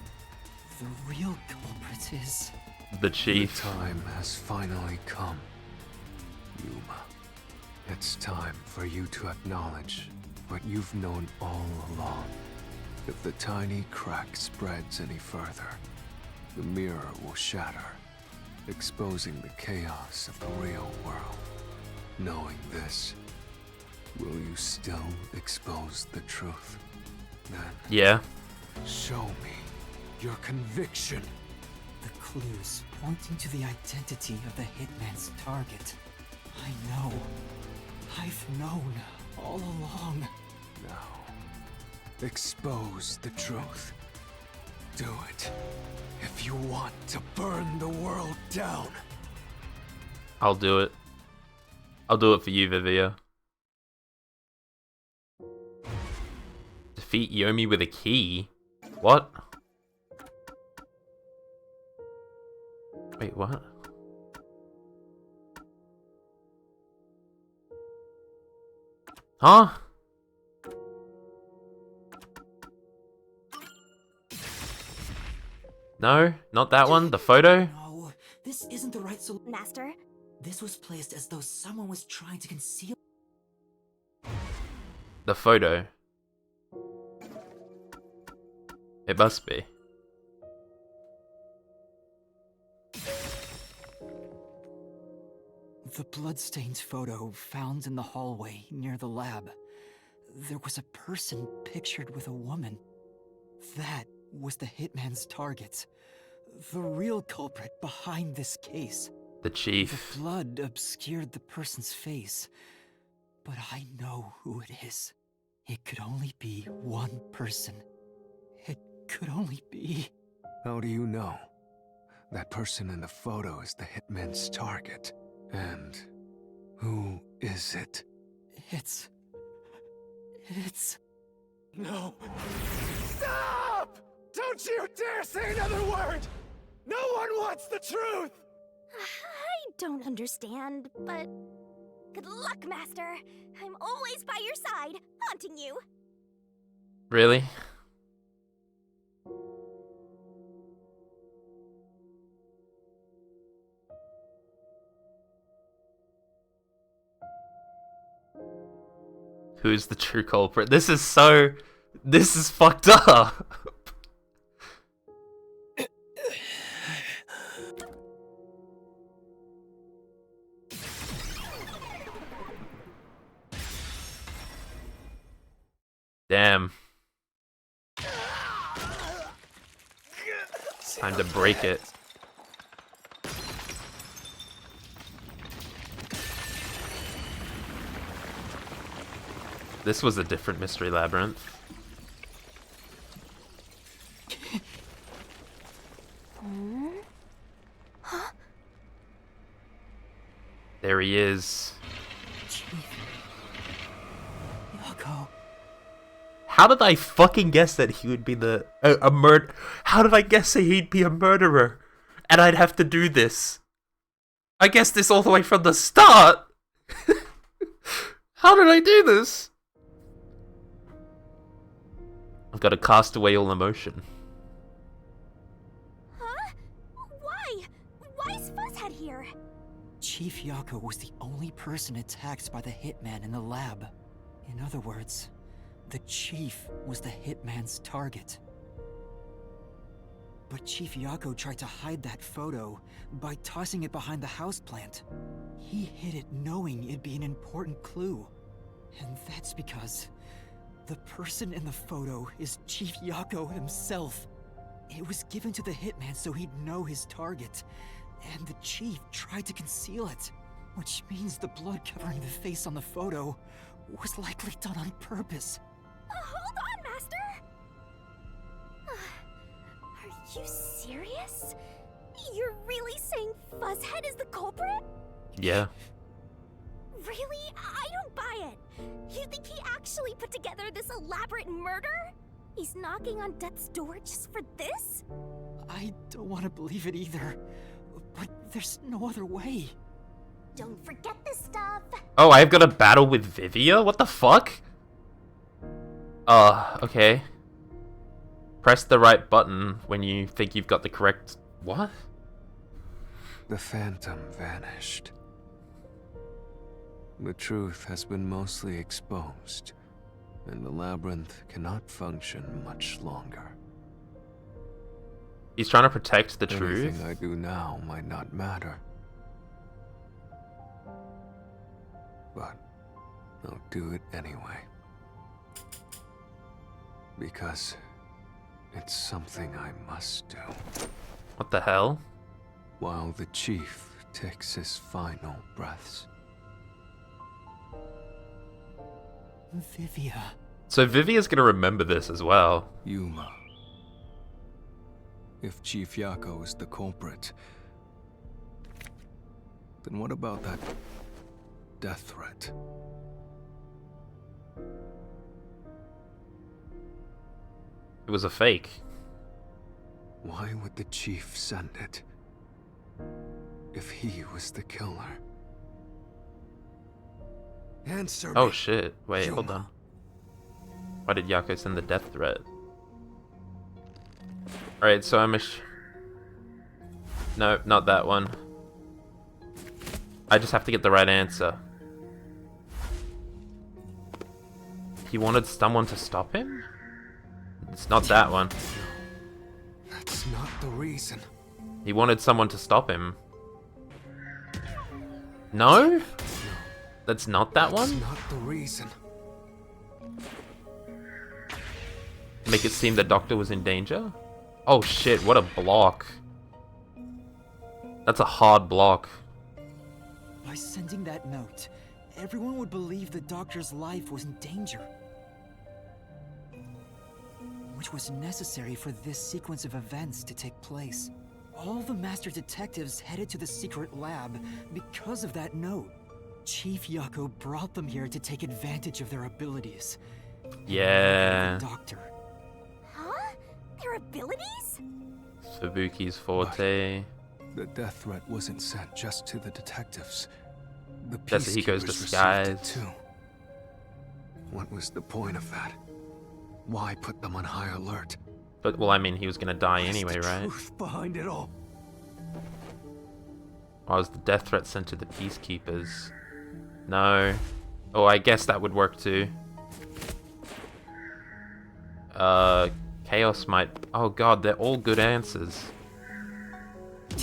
The real culprit is... The The chief. time has finally come. Yuma, it's time for you to acknowledge what you've known all along. If the tiny crack spreads any further, the mirror will shatter, exposing the chaos of the real world. Knowing this, will you still expose the truth? Then Yeah. show me your conviction. The clues pointing to the identity of the hitman's target. I know. I've known all along. Now, expose the truth. Do it. If you want to burn the world down. I'll do it. I'll do it for you, Vivia. Defeat Yomi with a key? What? Wait, what? Huh? No, not that one. The photo? No, this isn't the right solution. Master? This was placed as though someone was trying to conceal. The photo. It must be. The bloodstained photo found in the hallway near the lab. There was a person pictured with a woman. That was the hitman's target. The real culprit behind this case. The The chief. blood obscured the person's face. But I know who it is. It could only be one person. It could only be... How do you know? That person in the photo is the hitman's target. And who is it? It's... It's... No. Stop! Don't you dare say another word! No one wants the truth! I don't understand, but... Good luck, Master. I'm always by your side, haunting you. Really? Who's the true culprit? This is fucked up. Damn. Time to break it. This was a different mystery labyrinth. Huh? There he is. Yako. How did I fucking guess that he would be How did I guess that he'd be a murderer? And I'd have to do this. I guessed this all the way from the start! How did I do this? I've got to cast away all emotion. Huh? Why? Why is Fuzzhead here? Chief Yako was the only person attacked by the hitman in the lab. In other words, the Chief was the hitman's target. But Chief Yako tried to hide that photo by tossing it behind the houseplant. He hid it knowing it'd be an important clue. And that's because the person in the photo is Chief Yako himself. It was given to the hitman so he'd know his target. And the Chief tried to conceal it. Which means the blood covering the face on the photo was likely done on purpose. Hold on, Master! Are you serious? You're really saying Fuzzhead is the culprit? Yeah. Really? I don't buy it. You think he actually put together this elaborate murder? He's knocking on death's door just for this? I don't want to believe it either. But there's no other way. Don't forget this stuff. Oh, I've got a battle with Vivia? What the fuck? Okay. Press the right button when you think you've got the correct... What? The phantom vanished. The truth has been mostly exposed, and the labyrinth cannot function much longer. He's trying to protect the truth. Anything I do now might not matter. But I'll do it anyway. Because it's something I must do. What the hell? While the Chief takes his final breaths. Vivia. So Vivia's gonna remember this as well. Yuma. If Chief Yako is the culprit, then what about that death threat? It was a fake. Why would the Chief send it? If he was the killer? Answer me. Oh shit. Wait, Yuma. hold on. Why did Yako send the death threat? Alright, so no, not that one. I just have to get the right answer. He wanted someone to stop him? It's not that one. That's not the reason. He wanted someone to stop him. No? That's not that That's one? not the reason. Make it seem the doctor was in danger? Oh shit, what a block. That's a hard block. By sending that note, everyone would believe the doctor's life was in danger. Which was necessary for this sequence of events to take place. All the master detectives headed to the secret lab because of that note. Chief Yako brought them here to take advantage of their abilities. Yeah. Doctor. Huh? Their abilities? Fubuki's forte. The death threat wasn't sent just to the detectives. The That's Hiko's peacekeepers disguise. received it too. What was the point of that? Why put them on high alert? But, well, I mean, he was gonna die What's anyway, the right? truth behind it all? Why was the death threat sent to the peacekeepers? No. Oh, I guess that would work too. Chaos might... Oh god, they're all good answers.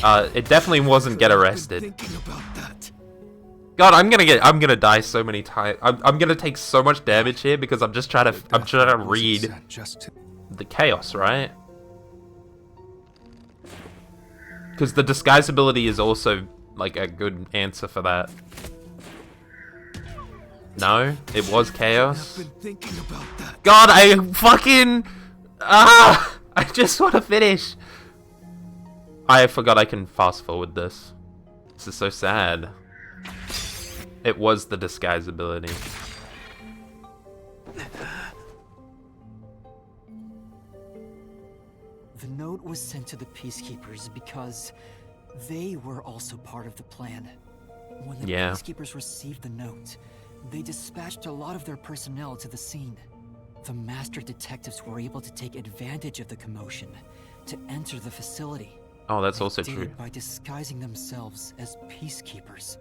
It definitely wasn't get arrested. Thinking about that. God, I'm gonna die so many times. I'm gonna take so much damage here because I'm trying to read the chaos, right? Because the disguise ability is also like a good answer for that. No, it was chaos. I've been thinking about that. God, I fucking I just want to finish. I forgot I can fast forward this. This is so sad. It was the disguise ability. The note was sent to the peacekeepers because they were also part of the plan. When the peacekeepers received the note, they dispatched a lot of their personnel to the scene. The master detectives were able to take advantage of the commotion to enter the facility. Oh, that's also They did true. it by disguising themselves as peacekeepers.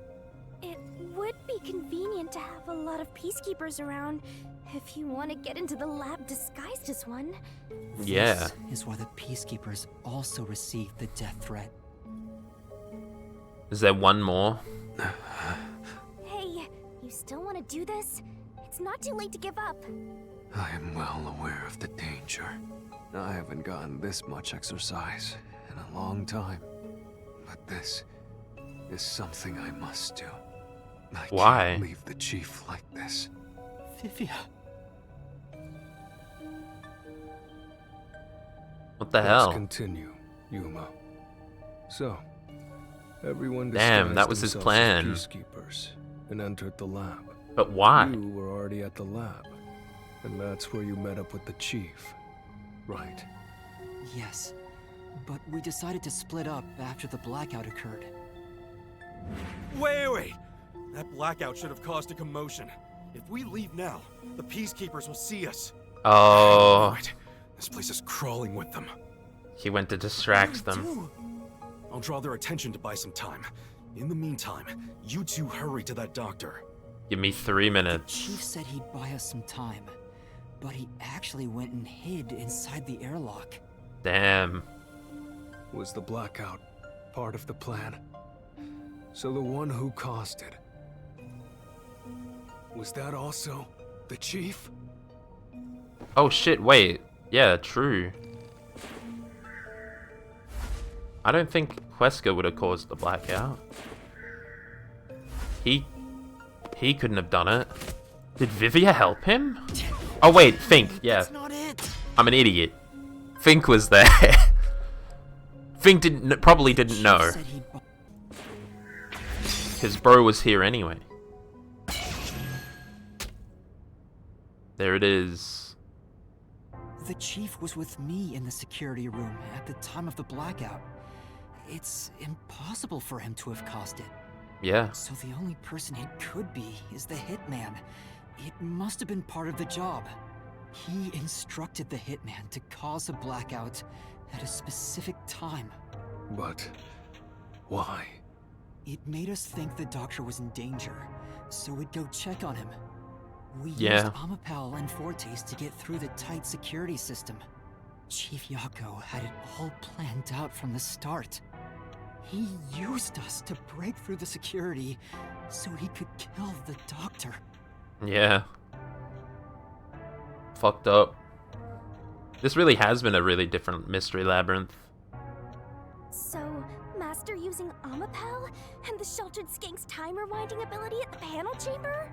It would be convenient to have a lot of peacekeepers around if you want to get into the lab disguised as one. Yeah. This is why the peacekeepers also received the death threat. Is there one more? Hey, you still want to do this? It's not too late to give up. I am well aware of the danger. I haven't gotten this much exercise in a long time. But this is something I must do. I Why? can't leave the chief like this. Vivia. What the Let's hell? continue, Yuma. So, everyone Damn, that was disguised his themselves plan. as peacekeepers and entered the lab. But why? You were already at the lab, and that's where you met up with the chief, right? Yes, but we decided to split up after the blackout occurred. Wait! That blackout should have caused a commotion. If we leave now, the peacekeepers will see us. Oh, Right. This place is crawling with them. he went to distract them. I'll draw their attention to buy some time. In the meantime, you two hurry to that doctor. Give me 3 minutes. Chief said he'd buy us some time, but he actually went and hid inside the airlock. Damn. Was the blackout part of the plan? So the one who caused it, was that also the chief? Oh shit, wait. Yeah, true. I don't think Huesca would have caused the blackout. He couldn't have done it. Did Vivia help him? Oh wait, Fink, yeah. That's not it. I'm an idiot. Fink was there. Fink probably didn't know. Chief said he'd His bro was here anyway. There it is. The chief was with me in the security room at the time of the blackout. It's impossible for him to have caused it. Yeah. So the only person it could be is the hitman. It must have been part of the job. He instructed the hitman to cause a blackout at a specific time. But why? It made us think the doctor was in danger, so we'd go check on him. We Yeah. used Amapel and Fortes to get through the tight security system. Chief Yako had it all planned out from the start. He used us to break through the security so he could kill the doctor. Yeah. Fucked up. This really has been a really different mystery labyrinth. So, Master using Amapel and the Sheltered Skank's time rewinding ability at the panel chamber?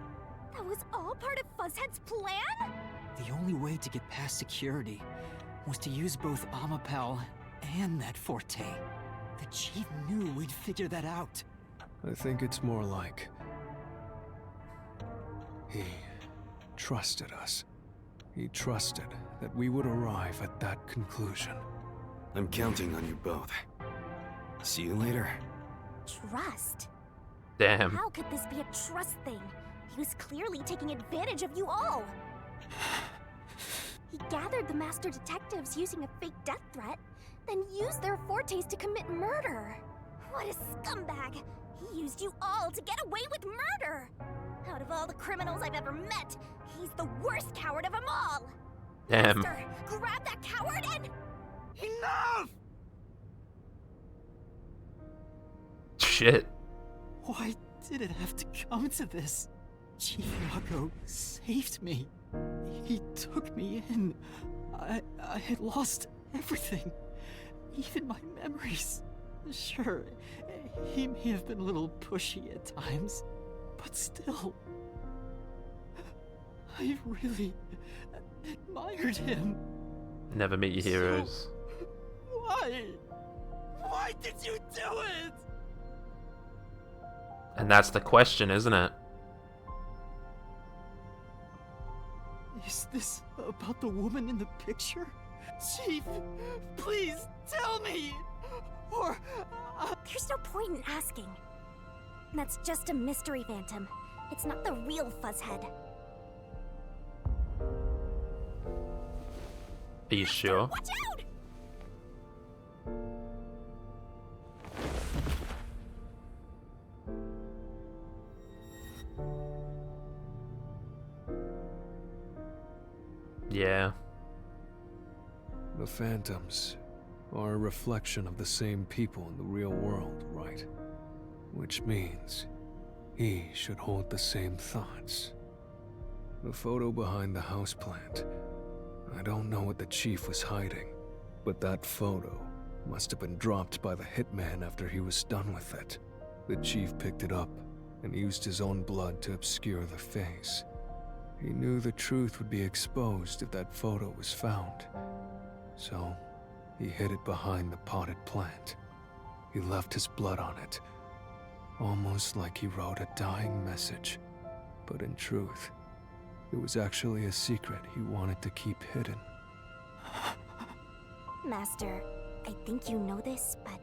That was all part of Fuzzhead's plan? The only way to get past security was to use both Amapel and that Forte. The chief knew we'd figure that out. I think it's more like he trusted us. He trusted that we would arrive at that conclusion. I'm counting on you both. See you later. Trust? Damn. How could this be a trust thing? He was clearly taking advantage of you all. He gathered the master detectives using a fake death threat, then used their fortes to commit murder. What a scumbag! He used you all to get away with murder! Out of all the criminals I've ever met, he's the worst coward of them all! Damn. Master, grab that coward and... Enough! Shit. Why did it have to come to this? Chief Yako saved me. He took me in. I had lost everything. Even my memories. Sure, he may have been a little pushy at times, but still. I really admired him. Never meet your heroes. So, why? Why did you do it? And that's the question, isn't it? Is this about the woman in the picture? Chief, please tell me! Or... There's no point in asking. That's just a mystery phantom. It's not the real Fuzzhead. Are you sure? Watch out! Yeah. The phantoms are a reflection of the same people in the real world, right? Which means he should hold the same thoughts. The photo behind the houseplant. I don't know what the chief was hiding, but that photo must have been dropped by the hitman after he was done with it. The chief picked it up and used his own blood to obscure the face. He knew the truth would be exposed if that photo was found. So, he hid it behind the potted plant. He left his blood on it, almost like he wrote a dying message. But in truth, it was actually a secret he wanted to keep hidden. Master, I think you know this, but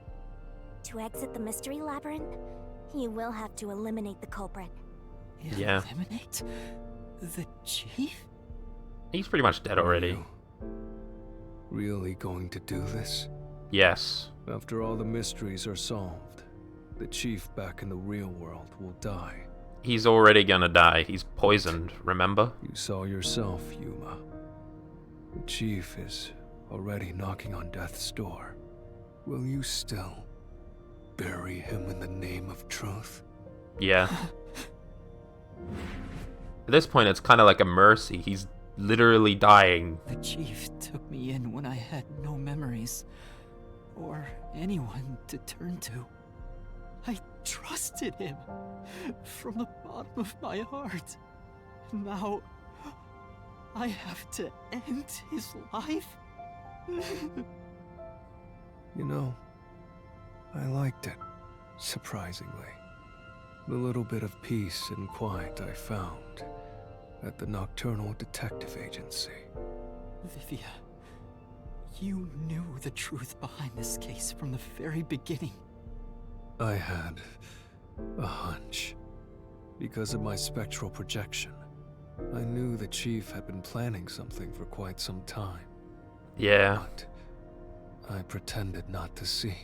to exit the mystery labyrinth, you will have to eliminate the culprit. Yeah. Eliminate the chief? He's pretty much dead already. Are you really going to do this? Yes. After all the mysteries are solved, the chief back in the real world will die. He's already gonna die. He's poisoned, remember? You saw yourself, Yuma. The chief is already knocking on death's door. Will you still bury him in the name of truth? Yeah. At this point, it's kind of like a mercy. He's literally dying. The chief took me in when I had no memories, or anyone to turn to. I trusted him from the bottom of my heart. Now, I have to end his life? You know, I liked it, surprisingly. The little bit of peace and quiet I found at the Nocturnal Detective Agency. Vivia, you knew the truth behind this case from the very beginning. I had a hunch. Because of my spectral projection, I knew the chief had been planning something for quite some time. Yeah. But I pretended not to see.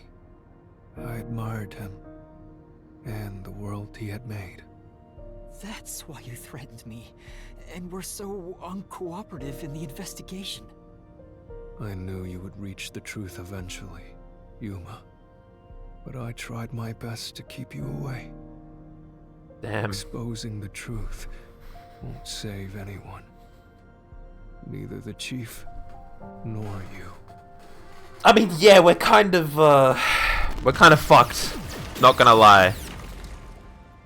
I admired him and the world he had made. That's why you threatened me, and were so uncooperative in the investigation. I knew you would reach the truth eventually, Yuma. But I tried my best to keep you away. Damn. Exposing the truth won't save anyone. Neither the chief nor you. I mean, yeah, we're kind of fucked. Not gonna lie.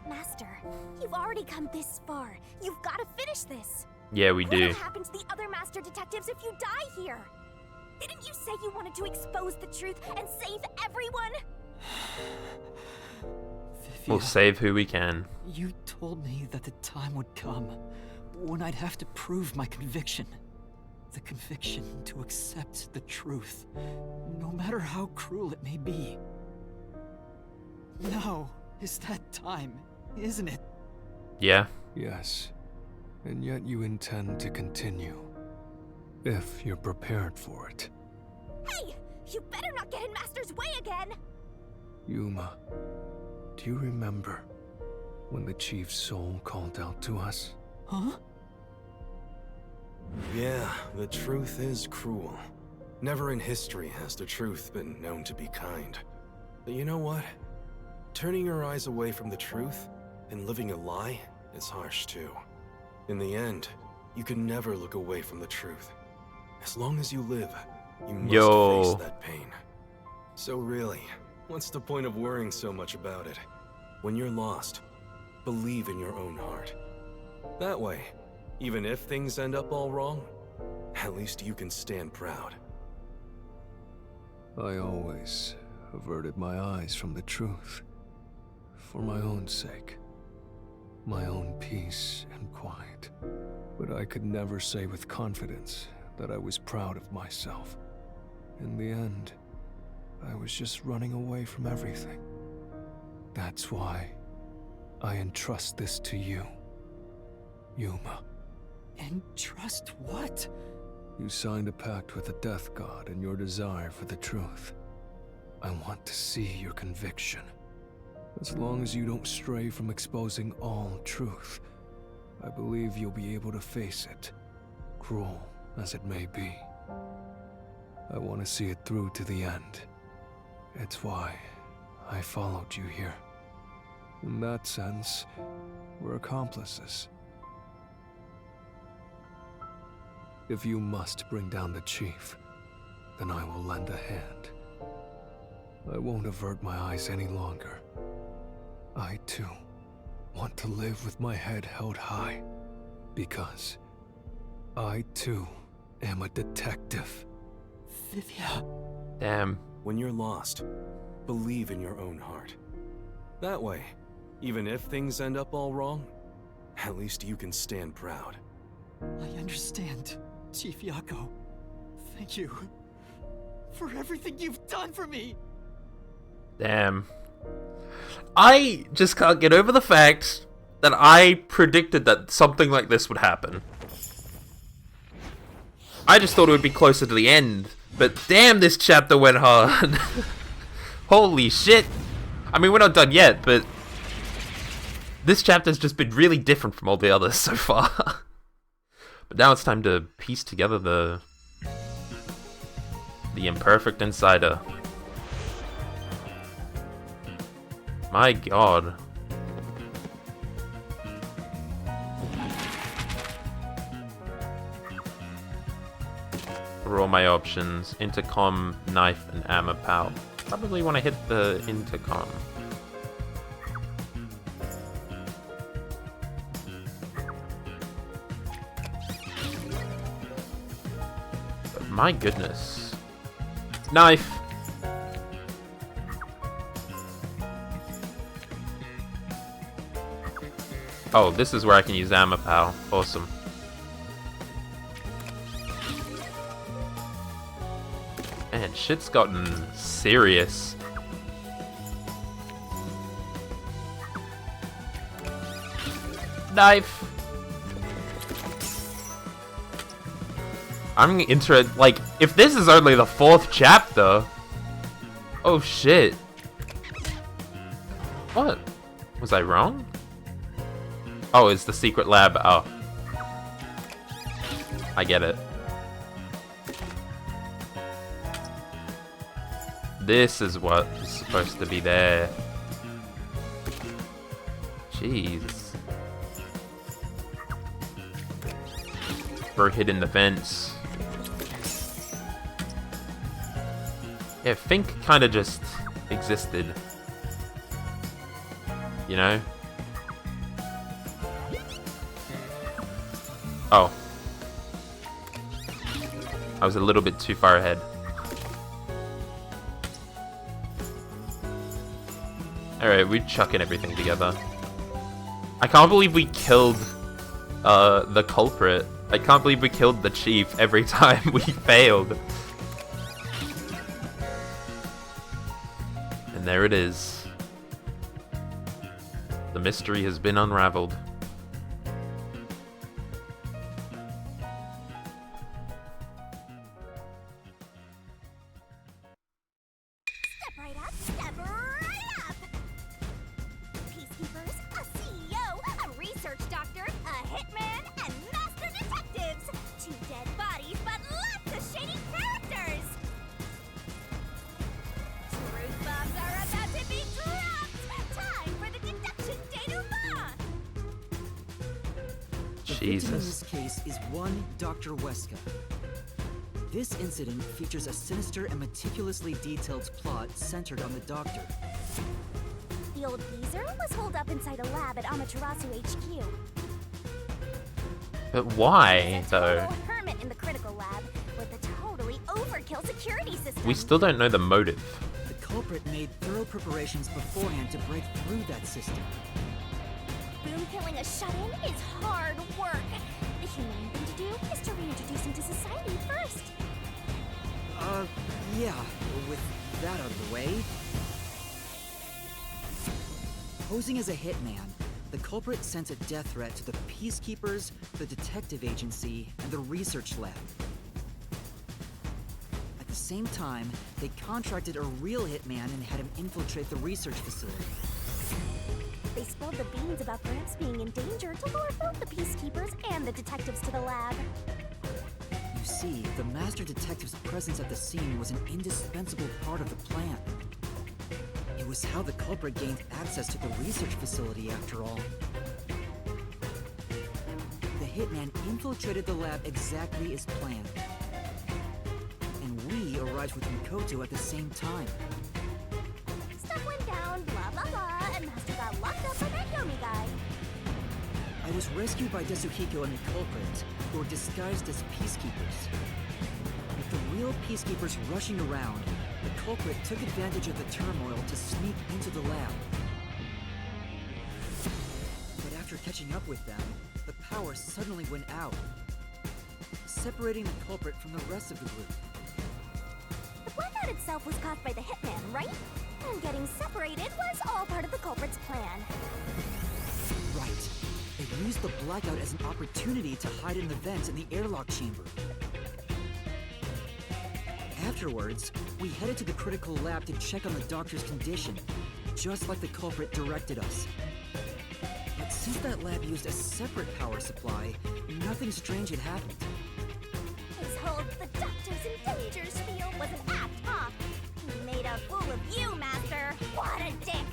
Master, you've already come this far. You've got to finish this. Yeah, we do. What will happen to the other master detectives if you die here? Didn't you say you wanted to expose the truth and save everyone? We'll save who we can. You told me that the time would come when I'd have to prove my conviction. The conviction to accept the truth, no matter how cruel it may be. Now is that time, isn't it? Yeah. Yes. And yet you intend to continue. If you're prepared for it. Hey! You better not get in Master's way again! Yuma, do you remember when the Chief's soul called out to us? Huh? Yeah, the truth is cruel. Never in history has the truth been known to be kind. But you know what? Turning your eyes away from the truth and living a lie is harsh too. In the end, you can never look away from the truth. As long as you live, you must face that pain. So really, what's the point of worrying so much about it? When you're lost, believe in your own heart. That way, even if things end up all wrong, at least you can stand proud. I always averted my eyes from the truth. For my own sake. My own peace and quiet. But I could never say with confidence that I was proud of myself. In the end, I was just running away from everything. That's why I entrust this to you, Yuma. Entrust what? You signed a pact with the Death God in your desire for the truth. I want to see your conviction. As long as you don't stray from exposing all truth, I believe you'll be able to face it, cruel as it may be. I want to see it through to the end. It's why I followed you here. In that sense, we're accomplices. If you must bring down the Chief, then I will lend a hand. I won't avert my eyes any longer. I, too, want to live with my head held high, because I, too, am a detective. Vivia. Damn. When you're lost, believe in your own heart. That way, even if things end up all wrong, at least you can stand proud. I understand, Chief Yako. Thank you for everything you've done for me. Damn. I just can't get over the fact that I predicted that something like this would happen. I just thought it would be closer to the end, but damn, this chapter went hard. Holy shit. I mean, we're not done yet, but this chapter's just been really different from all the others so far. But now it's time to piece together the imperfect insider. My god. What are all my options? Intercom, knife, and armor pal. Probably want to hit the intercom. But my goodness. Knife! Oh, this is where I can use armor pal. Awesome. Man, shit's gotten serious. Knife! I'm interested, like, if this is only the 4th chapter... Oh shit. What? Was I wrong? Oh, it's the secret lab. Oh. I get it. This is what is supposed to be there. Jeez. We're hidden the vents. Yeah, Fink kind of just existed. You know? Oh. I was a little bit too far ahead. Alright, we're chucking everything together. I can't believe we killed the culprit. I can't believe we killed the chief every time we failed. And there it is. The mystery has been unraveled. Step right up, step right up! Peacekeepers, a CEO, a research doctor, a hitman, and master detectives! 2 dead bodies, but lots of shady characters! Truth bombs are about to be dropped! Time for the deduction denouement! The victim in Jesus. this case is one Dr. Weska. This incident features a sinister and meticulously detailed plot centered on the doctor. The old geezer was holed up inside a lab at Amaterasu HQ. But why, He's a though? total hermit in the critical lab with a totally overkill security system. We still don't know the motive. The culprit made thorough preparations beforehand to break through that system. Boom killing a shut-in is hard work. The humane thing to do is to reintroduce him to society first. Yeah, with that out of the way. Posing as a hitman, the culprit sent a death threat to the Peacekeepers, the detective agency, and the research lab. At the same time, they contracted a real hitman and had him infiltrate the research facility. They spilled the beans about Gramps being in danger to lure both the Peacekeepers and the detectives to the lab. You see, the Master Detective's presence at the scene was an indispensable part of the plan. It was how the culprit gained access to the research facility, after all. The hitman infiltrated the lab exactly as planned. And we arrived with Mikoto at the same time. Stuff went down, blah blah blah, and Master got locked up by that Yomi guy. I was rescued by Desuhiko and the culprit, who were disguised as peacekeepers. With the real peacekeepers rushing around, the culprit took advantage of the turmoil to sneak into the lab. But after catching up with them, the power suddenly went out, separating the culprit from the rest of the group. The blackout itself was caused by the hitman, right? And getting separated was all part of the culprit's plan. Right. They used the blackout as an opportunity to hide in the vents in the airlock chamber. Afterwards, we headed to the critical lab to check on the doctor's condition, just like the culprit directed us. But since that lab used a separate power supply, nothing strange had happened. His whole "the doctor's in danger" spiel was an act, huh? He made a fool of you, Master. What a dick!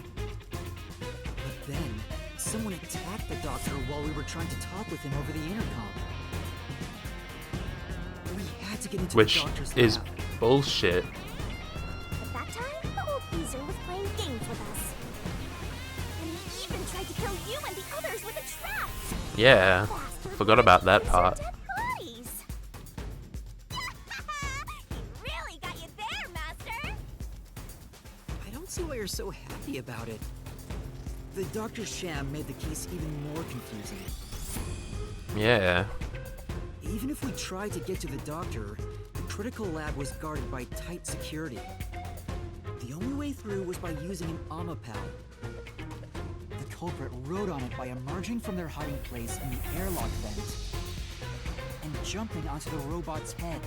But then, someone attacked the doctor while we were trying to talk with him over the intercom. We had to get into Which the doctor's is lab. bullshit. At that time, the old geezer was playing games with us. And he even tried to kill you and the others with a trap! Yeah, Faster forgot than about the that geezer part. dead bodies. He really got you there, Master! I don't see why you're so happy about it. The doctor's sham made the case even more confusing. Yeah. Even if we tried to get to the doctor, the critical lab was guarded by tight security. The only way through was by using an Amapel. The culprit rode on it by emerging from their hiding place in the airlock vent and jumping onto the robot's head.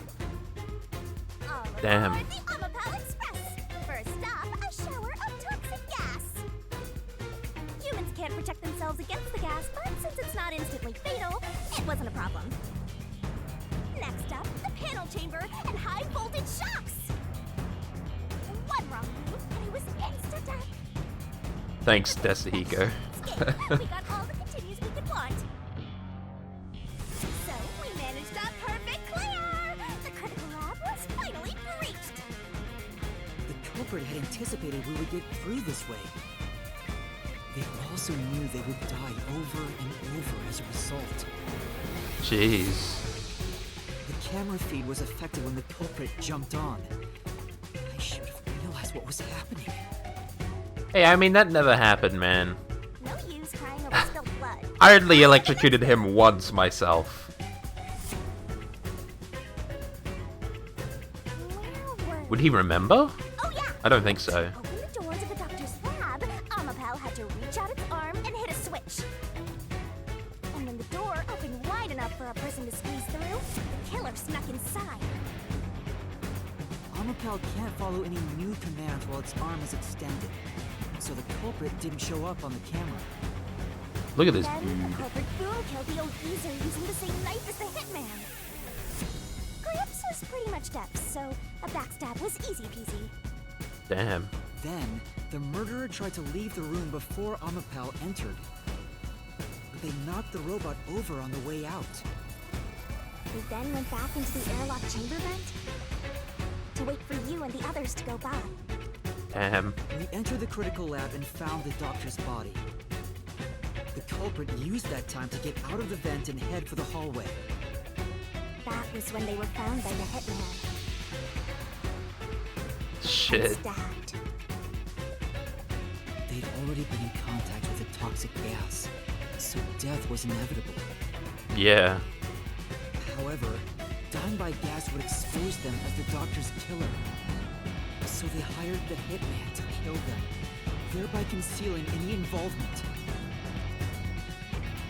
All Damn. aboard the Amapel Express! First stop, a shower of toxic gas! Humans can't protect themselves against the gas, but since it's not instantly fatal, it wasn't a problem. Next up, the panel chamber and high-voltage shocks! One wrong move, and it was insta-death. Thanks, Desuhiko. We got all the continues we could want. So, we managed a perfect clear! The critical lab was finally breached! The culprit had anticipated we would get through this way. They also knew they would die over and over as a result. Jeez. The camera feed was affected when the culprit jumped on. I should have realized what was happening. Hey, I mean, that never happened, man. No use crying over spilled blood. I only electrocuted him once myself. Would he remember? Oh yeah! I don't think so. To open the door to the doctor's lab, Amapel had to reach out its arm and hit a switch. And when the door opened wide enough for a person to squeeze through, the killer snuck inside. Amapel can't follow any new commands while its arm is extended, so the culprit didn't show up on the camera. Look at this Then dude. the culprit boom killed the old geezer using the same knife as the hitman. Grips was pretty much deaf, so a backstab was easy peasy. Damn. Then, the murderer tried to leave the room before Amapel entered. But they knocked the robot over on the way out. We then went back into the airlock chamber vent to wait for you and the others to go by. Damn. We entered the critical lab and found the doctor's body. The culprit used that time to get out of the vent and head for the hallway. That was when they were found by the hitman. Shit. Stabbed. They'd already been in contact with a toxic gas, so death was inevitable. Yeah. However, dying by gas would expose them as the doctor's killer. So they hired the hitman to kill them, thereby concealing any involvement.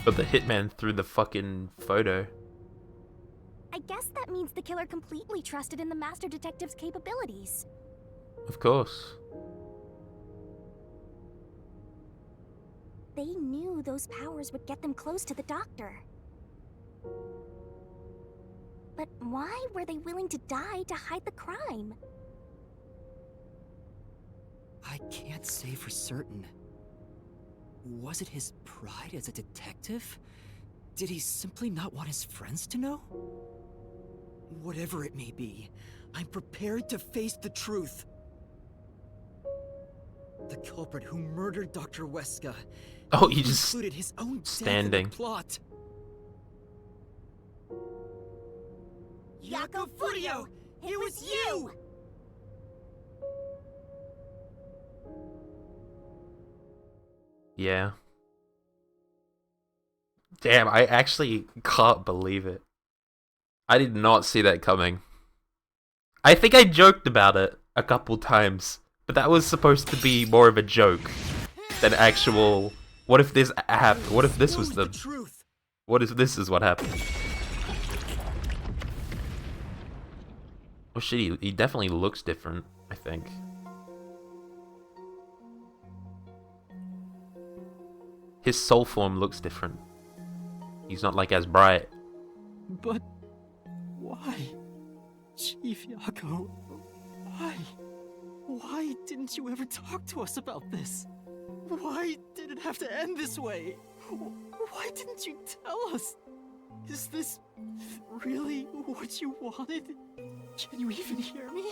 But the hitman threw the fucking photo. I guess that means the killer completely trusted in the master detective's capabilities. Of course. They knew those powers would get them close to the doctor. But why were they willing to die to hide the crime? I can't say for certain. Was it his pride as a detective? Did he simply not want his friends to know? Whatever it may be, I'm prepared to face the truth. The culprit who murdered Dr. Weska Oh, he just included his own death in standing. the plot. Yako Furio! It was you! Yeah. Damn, I actually can't believe it. I did not see that coming. I think I joked about it a couple times, but that was supposed to be more of a joke than actual. What if this happened? What if this was the truth? What if this is what happened? Oh shit, he definitely looks different, I think. His soul form looks different. He's not like as bright. But why? Chief Yako, why? Why didn't you ever talk to us about this? Why did it have to end this way? Why didn't you tell us? Is this really what you wanted? Can you even hear me?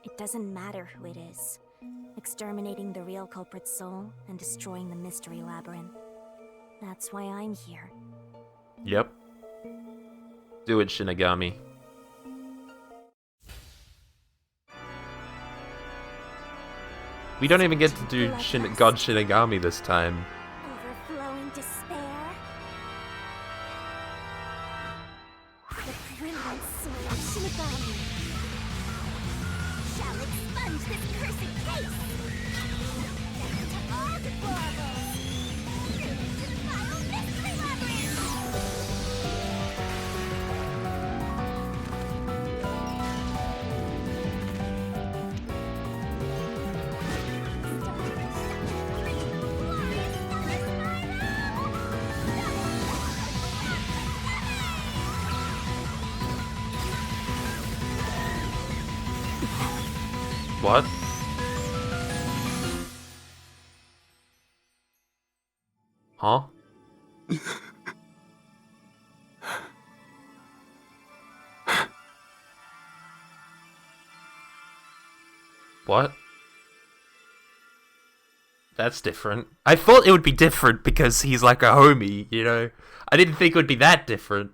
It doesn't matter who it is. Exterminating the real culprit's soul and destroying the mystery labyrinth. That's why I'm here. Yep. Do it, Shinigami. We don't even get to do God Shinigami this time. Overflowing despair. The brilliant soul of Shinigami shall expunge this cursed case. Death to all deplorables. Through the vile mystery labyrinth. What? Huh? What? That's different. I thought it would be different because he's like a homie, you know? I didn't think it would be that different.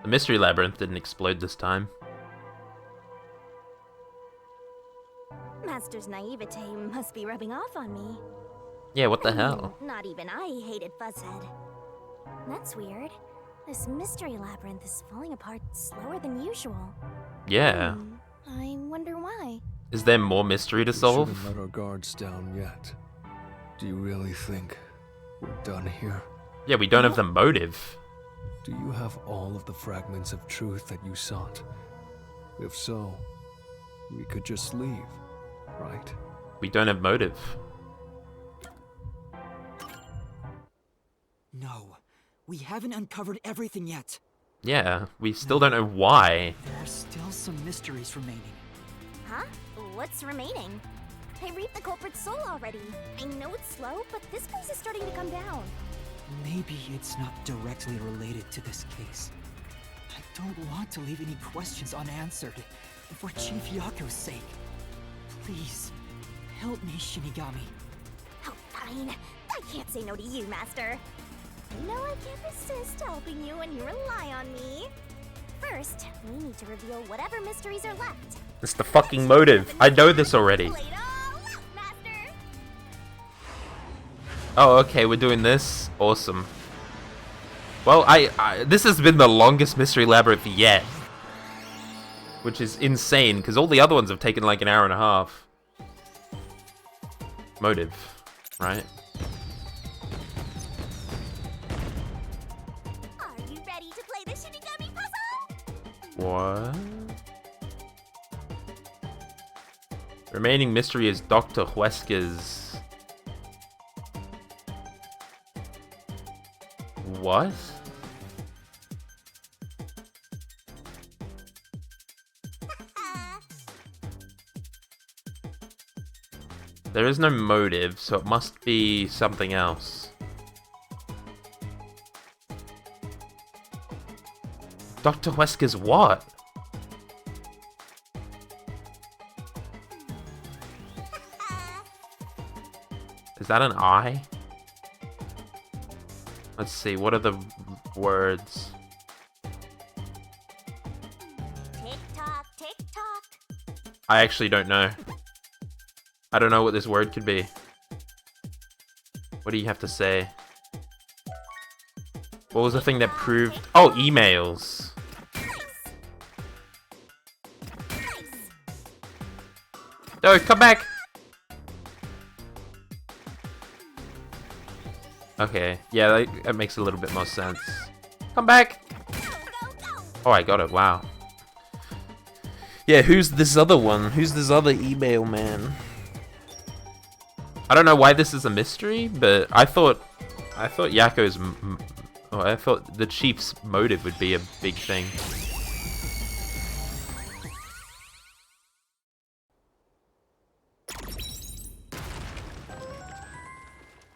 The mystery labyrinth didn't explode this time. Master's naivete must be rubbing off on me. Yeah, what the hell? Not even I hated Fuzzhead. That's weird. This mystery labyrinth is falling apart slower than usual. Yeah. I wonder why. Is there more mystery to We solve? shouldn't let our guards down yet. Do you really think we're done here? Yeah, we don't have the motive. Do you have all of the fragments of truth that you sought? If so, we could just leave, right? We don't have motive. No, we haven't uncovered everything yet. Yeah, we still don't know why. There are still some mysteries remaining. Huh? What's remaining? I reaped the culprit's soul already. I know it's slow, but this place is starting to come down. Maybe it's not directly related to this case. I don't want to leave any questions unanswered, for Chief Yako's sake. Please, help me, Shinigami. Oh, fine. I can't say no to you, Master. You know I can't resist helping you when you rely on me. First, we need to reveal whatever mysteries are left. It's the fucking motive. I know this already. Play it all out, Master. Oh, okay, we're doing this. Awesome. Well, this has been the longest mystery labyrinth yet. Which is insane, because all the other ones have taken like an hour and a half. Motive, right? Are you ready to play the Shinigami puzzle? What? Remaining mystery is Dr. Huesca's... What? There is no motive, so it must be something else. Dr. Huesca's what? Is that an eye? Let's see, what are the words? Tick tock, tick tock. I actually don't know. I don't know what this word could be. What do you have to say? What was the thing that proved... Oh, emails. No, come back! Okay, yeah, that makes a little bit more sense. Come back! Oh, I got it, wow. Yeah, who's this other one? Who's this other email man? I don't know why this is a mystery, but I thought Yako's... I thought the Chief's motive would be a big thing.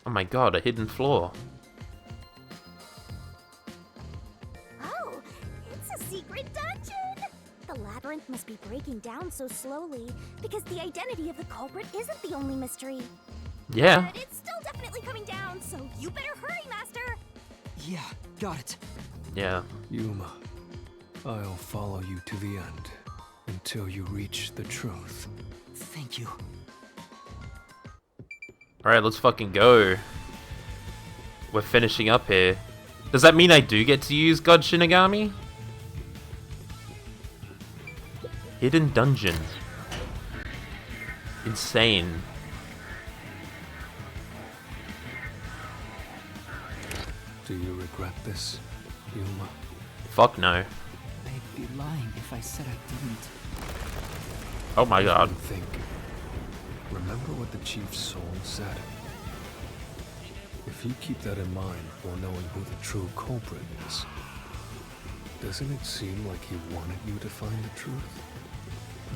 Oh my god, a hidden floor. Oh, it's a secret dungeon! The labyrinth must be breaking down so slowly because the identity of the culprit isn't the only mystery. Yeah. But it's still definitely coming down, so you better hurry, Master! Yeah, got it. Yeah. Yuma, I'll follow you to the end until you reach the truth. Thank you. Alright, let's fucking go. We're finishing up here. Does that mean I do get to use God Shinigami? Hidden dungeon. Insane. Do you regret this, Yuma? Fuck no. I'd be lying if I said I didn't. Oh my god. Think. Remember what the Chief's soul said? If you keep that in mind while knowing who the true culprit is, doesn't it seem like he wanted you to find the truth?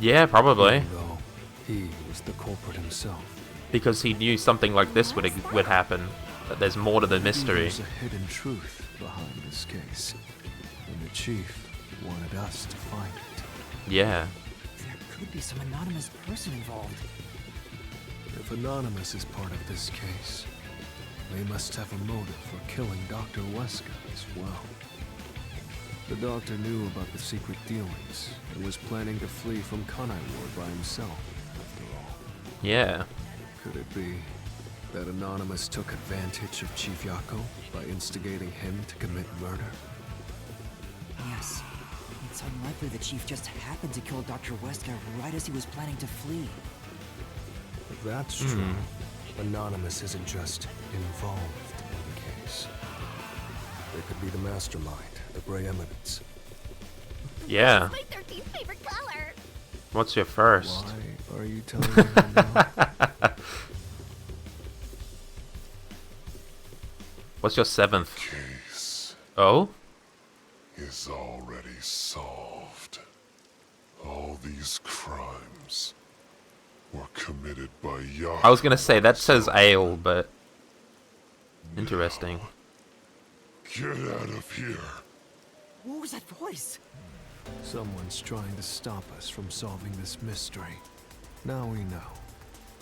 Yeah, probably. Even though he was the culprit himself. Because he knew something like this would happen. That there's more to the mystery. There's a hidden truth behind this case, and the Chief wanted us to find it. Yeah. There could be some anonymous person involved. If Anonymous is part of this case, they must have a motive for killing Dr. Huesca as well. The doctor knew about the secret dealings and was planning to flee from Kanai Ward by himself, after all. Yeah. Could it be That Anonymous took advantage of Chief Yako by instigating him to commit murder? Yes. It's unlikely the Chief just happened to kill Dr. Wesker right as he was planning to flee. If that's true, Anonymous isn't just involved in the case. They could be the mastermind, the Grey Eminence. Yeah. My 13th favorite color. What's your first? Why are you telling me now? What's your 7th? Case Oh? is already solved. All these crimes were committed by Yako. I was gonna say, that says ale, but... Interesting. Get out of here. What was that voice? Someone's trying to stop us from solving this mystery. Now we know.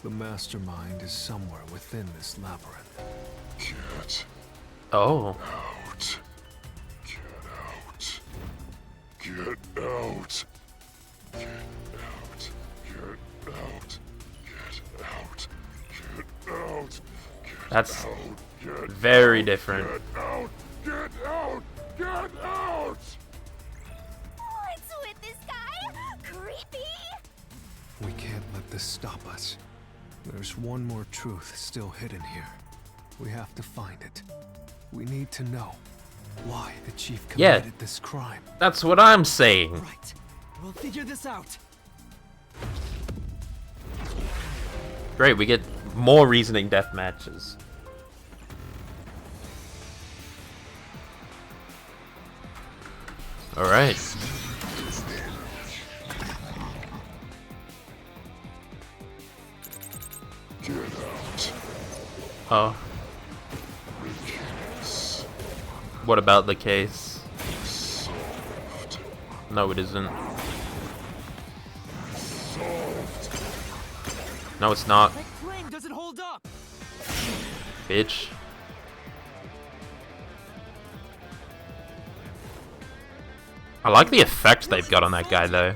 The mastermind is somewhere within this labyrinth. Get Oh. out. Get out. Get out. Get out. Get out. Get out. Get out. Get That's out. Get very out. different. Get out. Get out. Get out. What's with this guy? Creepy. We can't let this stop us. There's one more truth still hidden here. We have to find it. We need to know why the Chief committed this crime. That's what I'm saying. Right. We'll figure this out. Great, we get more reasoning death matches. Alright. Get out. Oh. Case What about the case? solved. No, it isn't. Solved. No, it's not. That claim doesn't hold up. Bitch. I like the effect they've got on that guy, though.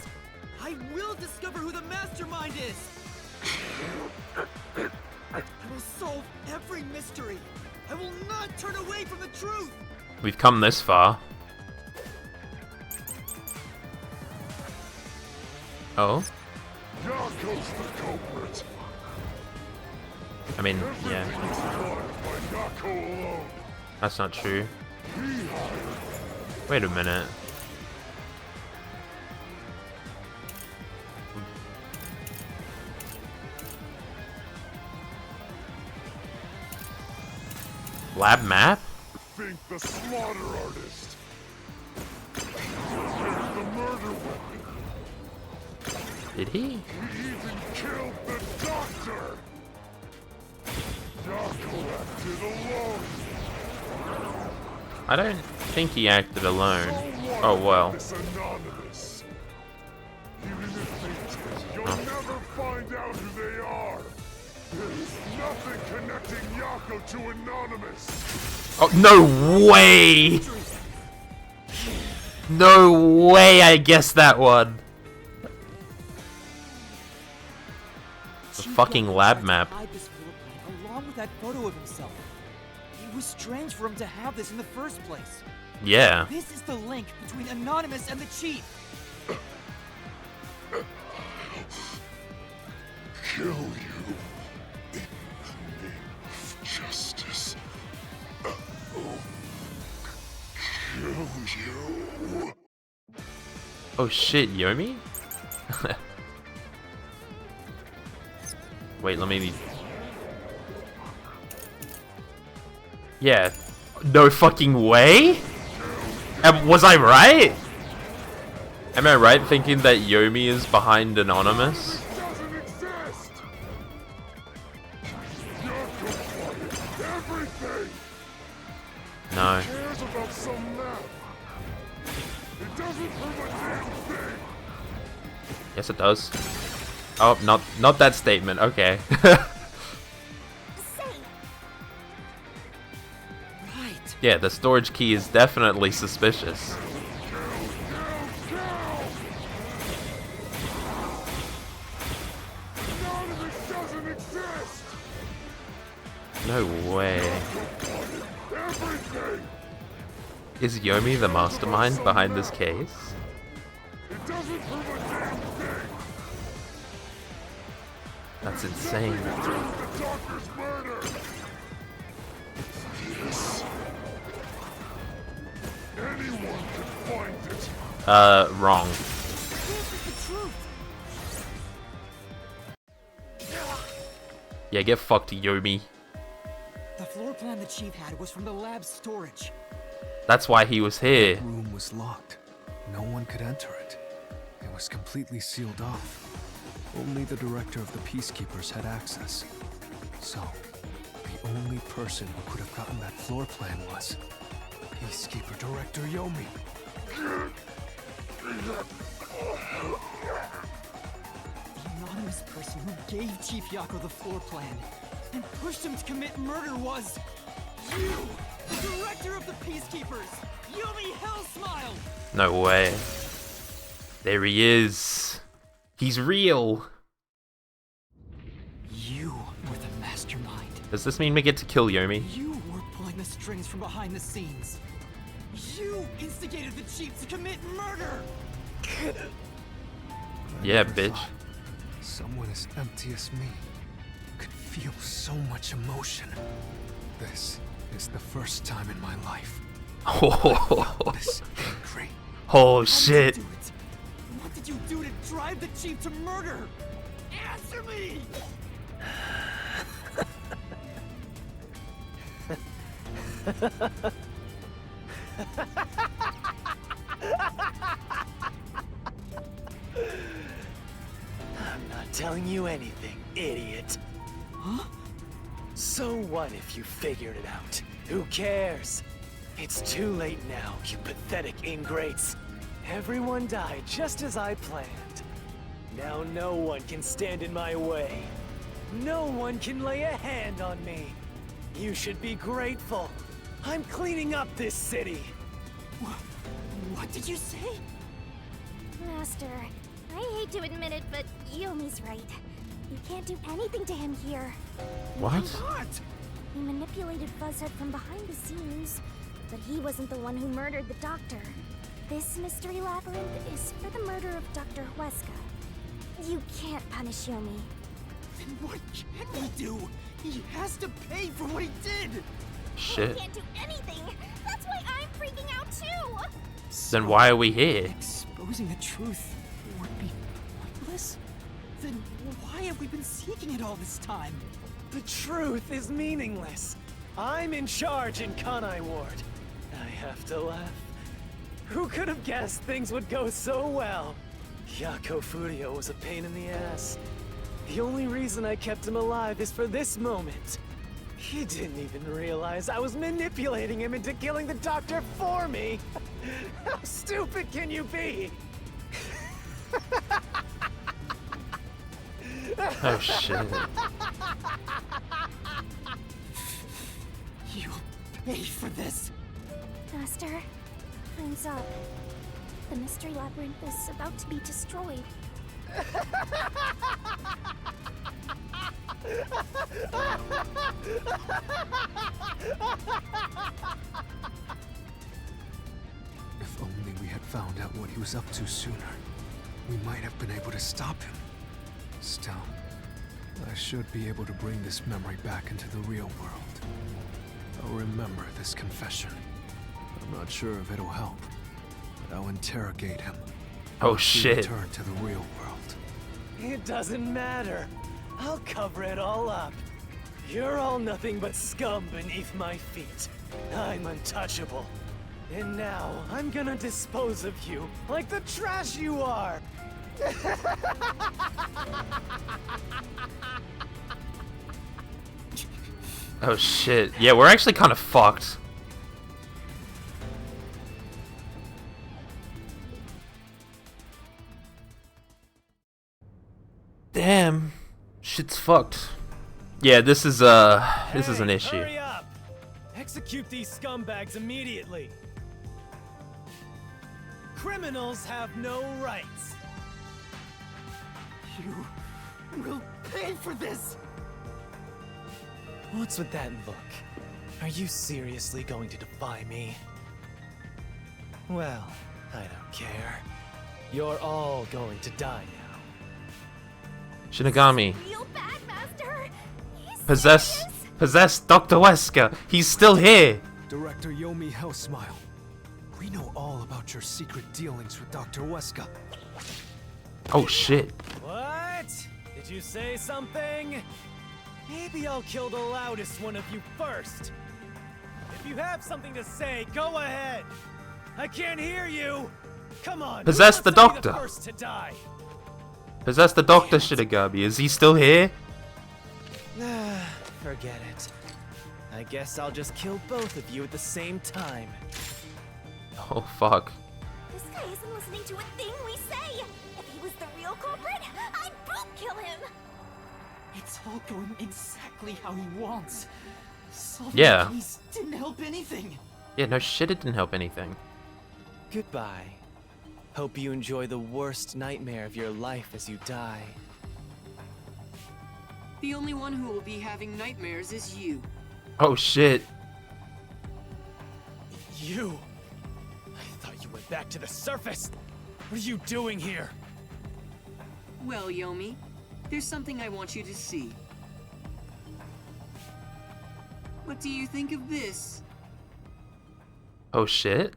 I will discover who the mastermind is. I will solve every mystery. I will not turn away from the truth. We've come this far. Oh? Yako's the culprit. I mean, yeah. Everything was caused by Yako alone. That's not true. He hired. Wait a minute. Lab map? Think the slaughter artist. There's the murder weapon. Did he? He even killed the doctor. Yako acted alone. I don't think he acted alone. So what Oh about well. this Anonymous? Even if they did, you'll never find out who they are. There's nothing connecting Yako to Anonymous. Oh, no way! No way I guessed that one. The Chief fucking Yako lab tried to map. hide this floor plan along with that photo of himself. It was strange for him to have this in the first place. Yeah. This is the link between Anonymous and the Chief. Kill you in the name of justice. Kill you. Oh shit, Yomi? Wait, let me... Yeah. No fucking way? Was I right? Am I right thinking that Yomi is behind Anonymous? Doesn't exist. Yako wanted everything. No. Cares about some map. It doesn't prove a damn thing. Yes, it does. Oh, not that statement. Okay. Say, Right. Yeah, the storage key is definitely suspicious. Anonymous doesn't exist. No way. Is Yomi the mastermind behind this case? That's insane. Wrong. Yeah, get fucked, Yomi. The floor plan the chief had was from the lab's storage. That's why he was here. The room was locked. No one could enter it. It was completely sealed off. Only the director of the Peacekeepers had access. So, the only person who could have gotten that floor plan was Peacekeeper Director Yomi. The anonymous person who gave Chief Yako the floor plan and pushed him to commit murder was you, the director of the Peacekeepers, Yomi Hellsmile. No way. There he is. He's real. You were the mastermind. Does this mean we get to kill Yomi? You were pulling the strings from behind the scenes. You instigated the chief to commit murder. Yeah, never bitch. thought someone as empty as me could feel so much emotion. This is the first time in my life. Oh, This angry. oh shit. How did you do it? What did you do to drive the chief to murder? Answer me! I'm not telling you anything, idiot. Huh? So what if you figured it out? Who cares? It's too late now, you pathetic ingrates. Everyone died just as I planned. Now no one can stand in my way. No one can lay a hand on me. You should be grateful. I'm cleaning up this city. What did you say? Master, I hate to admit it, but Yomi's right. You can't do anything to him here. What? What? He manipulated Fuzzhead from behind the scenes, but he wasn't the one who murdered the doctor. This mystery labyrinth is for the murder of Dr. Huesca. You can't punish Yomi. Then what can we do? He has to pay for what he did! Shit. I can't do anything! That's why I'm freaking out too! Then why are we here? Exposing the truth would be pointless? Then why have we been seeking it all this time? The truth is meaningless. I'm in charge in Kanai Ward. I have to laugh. Who could have guessed things would go so well? Yako Furio was a pain in the ass. The only reason I kept him alive is for this moment. He didn't even realize I was manipulating him into killing the doctor for me. How stupid can you be? Oh shit. You'll pay for this. Master, time's up. The mystery labyrinth is about to be destroyed. If only we had found out what he was up to sooner, we might have been able to stop him. Still, I should be able to bring this memory back into the real world. I'll remember this confession. I'm not sure if it'll help, but I'll interrogate him. Oh once we shit. return to the real world. It doesn't matter. I'll cover it all up. You're all nothing but scum beneath my feet. I'm untouchable. And now I'm gonna dispose of you like the trash you are. Oh shit. Yeah, we're actually kind of fucked. Damn. Shit's fucked. Yeah, this is an issue. Hurry up! Execute these scumbags immediately. Criminals have no rights. You will pay for this! What's with that look? Are you seriously going to defy me? Well, I don't care. You're all going to die now. Shinigami. Real bad, Master. He's Possess Dr. Wesker. He's still here. Director Yomi Hellsmile. We know all about your secret dealings with Dr. Wesker. Oh shit. What? Did you say something? Maybe I'll kill the loudest one of you first. If you have something to say, go ahead. I can't hear you. Come on. Possess the doctor. The first to die? Possess the Doctor, Shinigami. Is he still here? Forget it. I guess I'll just kill both of you at the same time. Oh fuck. This guy isn't listening to a thing we say. If he was the real culprit, I'd boot kill him. It's all going exactly how he wants. Solving Yeah. the case didn't help anything. Yeah, no shit, it didn't help anything. Goodbye. Hope you enjoy the worst nightmare of your life as you die. The only one who will be having nightmares is you. Oh shit. You! I thought you went back to the surface! What are you doing here? Well, Yomi, there's something I want you to see. What do you think of this? Oh shit.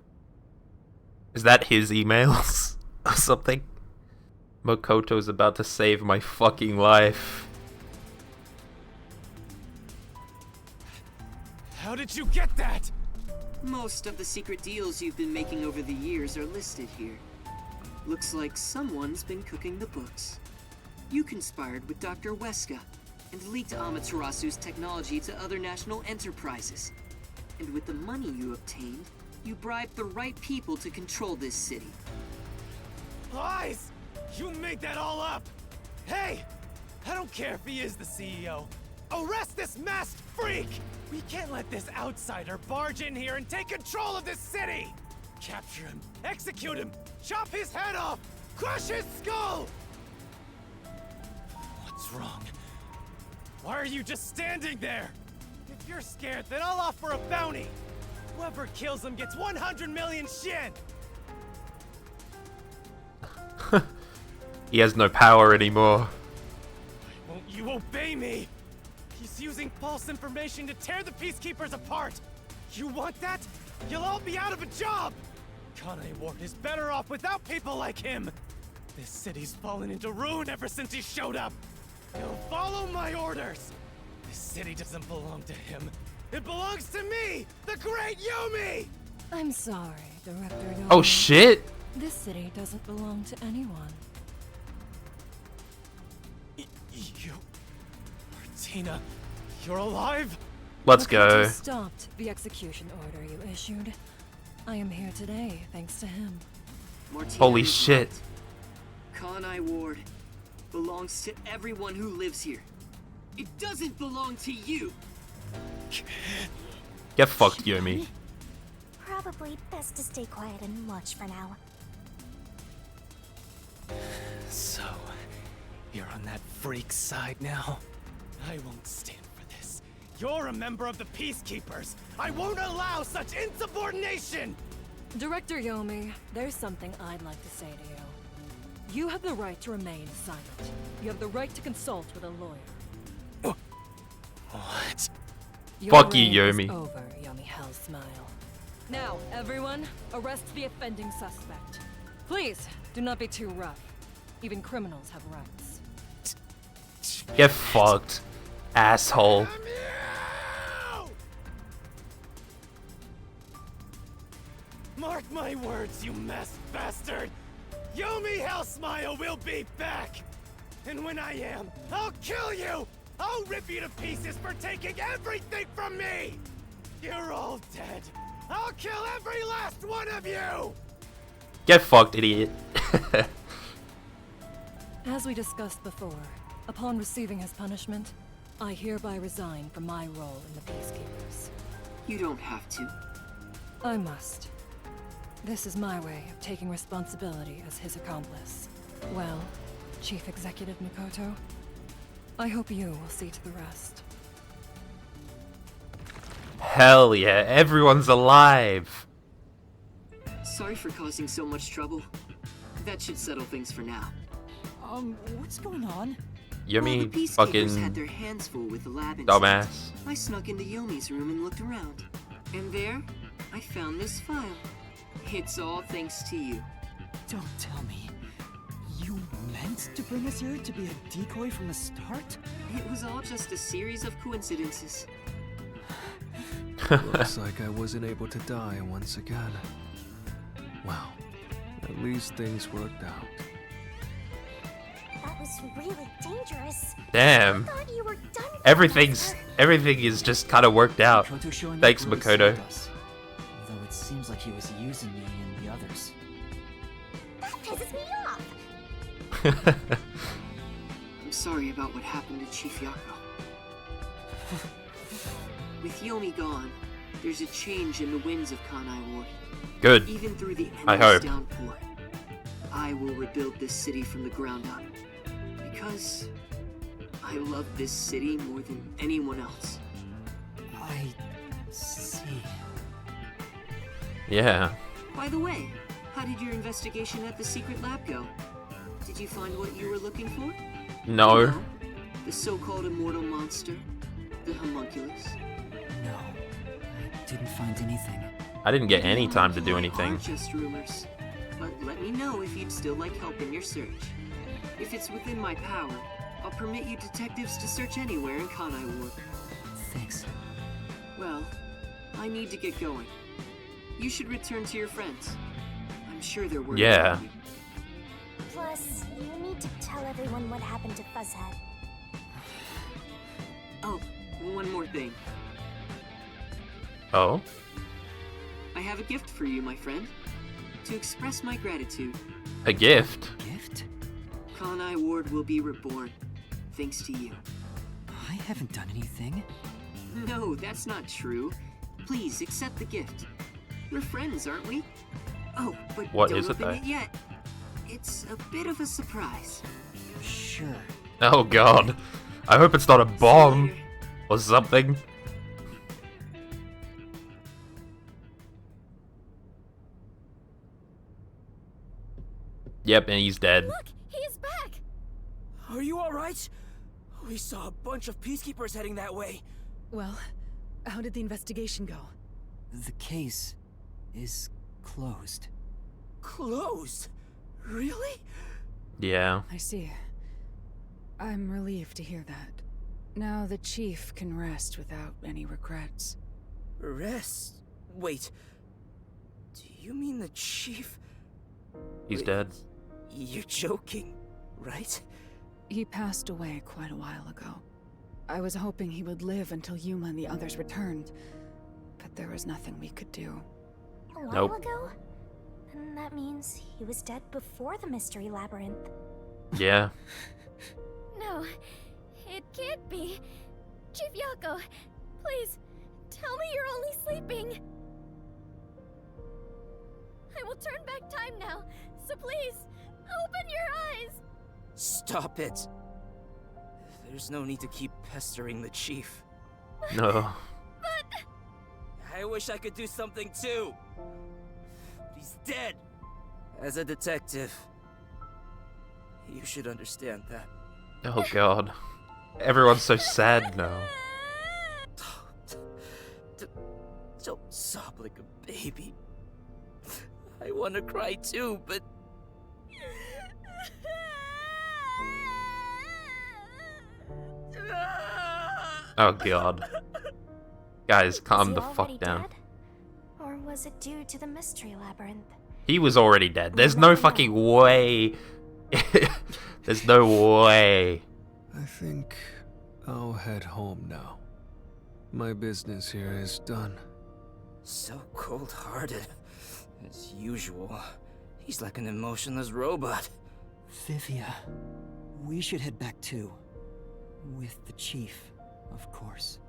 Is that his emails or something? Makoto's about to save my fucking life. How did you get that? Most of the secret deals you've been making over the years are listed here. Looks like someone's been cooking the books. You conspired with Dr. Wesker and leaked Amaterasu's technology to other national enterprises. And with the money you obtained, you bribed the right people to control this city. Lies! You made that all up! Hey! I don't care if he is the CEO. Arrest this masked freak! We can't let this outsider barge in here and take control of this city! Capture him, execute him, chop his head off, crush his skull! What's wrong? Why are you just standing there? If you're scared, then I'll offer a bounty! Whoever kills him gets 100 million shin! He has no power anymore. Won't you obey me? He's using false information to tear the Peacekeepers apart! You want that? You'll all be out of a job! Kanai Ward is better off without people like him! This city's fallen into ruin ever since he showed up! He'll follow my orders! This city doesn't belong to him. It belongs to me! The great Yomi! I'm sorry, Director Yomi. Oh shit! This city doesn't belong to anyone. You... Martina, you're alive? Let's Makoto go. stopped the execution order you issued. I am here today thanks to him. Martina Holy is shit. right. Kanai Ward belongs to everyone who lives here. It doesn't belong to you. Get fucked, Yomi. Probably best to stay quiet and watch for now. So, you're on that freak's side now? I won't stand for this. You're a member of the Peacekeepers! I won't allow such insubordination! Director Yomi, there's something I'd like to say to you. You have the right to remain silent. You have the right to consult with a lawyer. What? Your Fuck you, reign is Yomi. over, Yomi Hellsmile. Now, everyone, arrest the offending suspect. Please, do not be too rough. Even criminals have rights. Get fucked, asshole. Mark my words, you masked bastard! Yomi Hellsmile will be back! And when I am, I'll kill you! I'll rip you to pieces for taking everything from me! You're all dead! I'll kill every last one of you! Get fucked, idiot. As we discussed before, upon receiving his punishment, I hereby resign from my role in the Peacekeepers. You don't have to. I must. This is my way of taking responsibility as his accomplice. Well, Chief Executive Makoto, I hope you will see to the rest. Hell yeah, everyone's alive! Sorry for causing so much trouble. That should settle things for now. What's going on? Yummy While the peacekeepers fucking had their hands full with the lab dumbass. inside, I snuck into Yomi's room and looked around. And there, I found this file. It's all thanks to you. Don't tell me. You meant to bring us here to be a decoy from the start? It was all just a series of coincidences. Looks like I wasn't able to die once again. Well, at least things worked out. That was really dangerous. Damn. I thought you were done for, Everything is just kind of worked out. Makoto showing Thanks, up really Makoto. saved us. Though it seems like he was using me and the others. That pisses me off. I'm sorry about what happened to Chief Yako. With Yomi gone, there's a change in the winds of Kanai Ward. Good. Even through the I endless hope. downpour, I will rebuild this city from the ground up. Because I love this city more than anyone else. I see. Yeah. By the way, how did your investigation at the secret lab go? Did you find what you were looking for? No. No? The so-called immortal monster? The homunculus? No, I didn't find anything. I didn't get any time to do Are anything. just rumors. But let me know if you'd still like help in your search. If it's within my power, I'll permit you detectives to search anywhere in Kanai Ward. Thanks. Well, I need to get going. You should return to your friends. I'm sure they're worried Yeah. about you. Plus, you need to tell everyone what happened to Fuzzhead. Oh, one more thing. Oh? I have a gift for you, my friend. To express my gratitude, A gift? Gift? Kanai Ward will be reborn, thanks to you. I haven't done anything. No, that's not true. Please accept the gift. We're friends, aren't we? Oh, but What don't is it, open though? it yet. It's a bit of a surprise. Sure. Oh god. I hope it's not a bomb or something. Yep, and he's dead. Look, he is back. Are you alright? We saw a bunch of peacekeepers heading that way. Well, how did the investigation go? The case is closed. Closed? Really? Yeah. I see. I'm relieved to hear that. Now the chief can rest without any regrets. Rest? Wait. Do you mean the chief? He's dead. You're joking, right? He passed away quite a while ago. I was hoping he would live until Yuma and the others returned, but there was nothing we could do. A while Nope. ago? Then that means he was dead before the mystery labyrinth. Yeah. No, it can't be. Chief Yako, please, tell me you're only sleeping. I will turn back time now, so please, open your eyes. Stop it. There's no need to keep pestering the chief. No. But I wish I could do something too. But he's dead. As a detective, you should understand that. Oh god. Everyone's so sad now. Don't sob like a baby. I want to cry too, but Oh god. Guys, calm Was the he fuck already down. dead? Or was it due to the mystery labyrinth? He was already dead. There's no fucking way. There's no way. I think I'll head home now. My business here is done. so cold-hearted. As usual, he's like an emotionless robot. Vivia, we should head back too. With the chief, of course.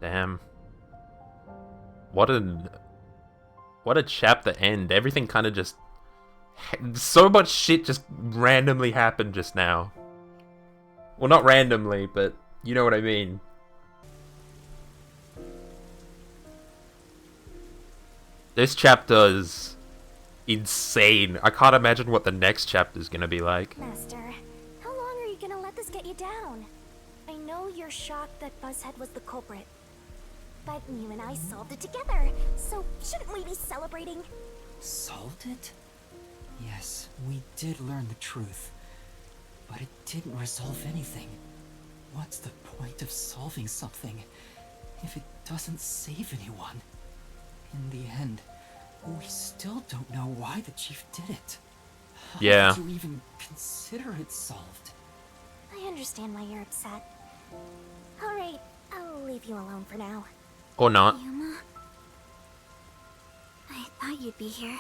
Damn. What a chapter end. Everything kind of just... So much shit just randomly happened just now. Well, not randomly, but you know what I mean. This chapter is insane. I can't imagine what the next chapter is gonna be like. Master, how long are you gonna let this get you down? I know you're shocked that Buzzhead was the culprit, but you and I solved it together, so shouldn't we be celebrating? Solved it? Yes, we did learn the truth. But it didn't resolve anything. What's the point of solving something if it doesn't save anyone? In the end, we still don't know why the chief did it. Yeah. How did you even consider it solved? I understand why you're upset. Alright, I'll leave you alone for now. Or not. Yuma, I thought you'd be here.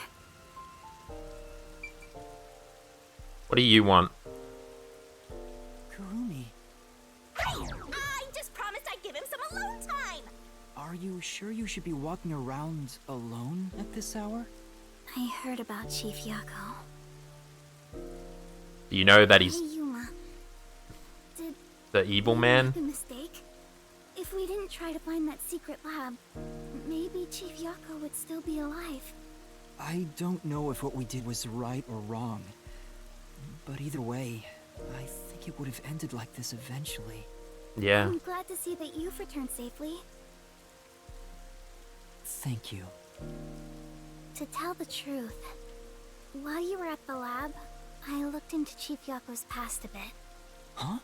What do you want? Kurumi, I just promised I'd give him some alone time! are you sure you should be walking around alone at this hour? I heard about Chief Yako. Do you know that he's Hey, Yuma. Did the evil we man? make a mistake? If we didn't try to find that secret lab, maybe Chief Yako would still be alive. I don't know if what we did was right or wrong. But either way, I think it would have ended like this eventually. Yeah. I'm glad to see that you've returned safely. Thank you. To tell the truth, while you were at the lab, I looked into Chief Yako's past a bit. Huh?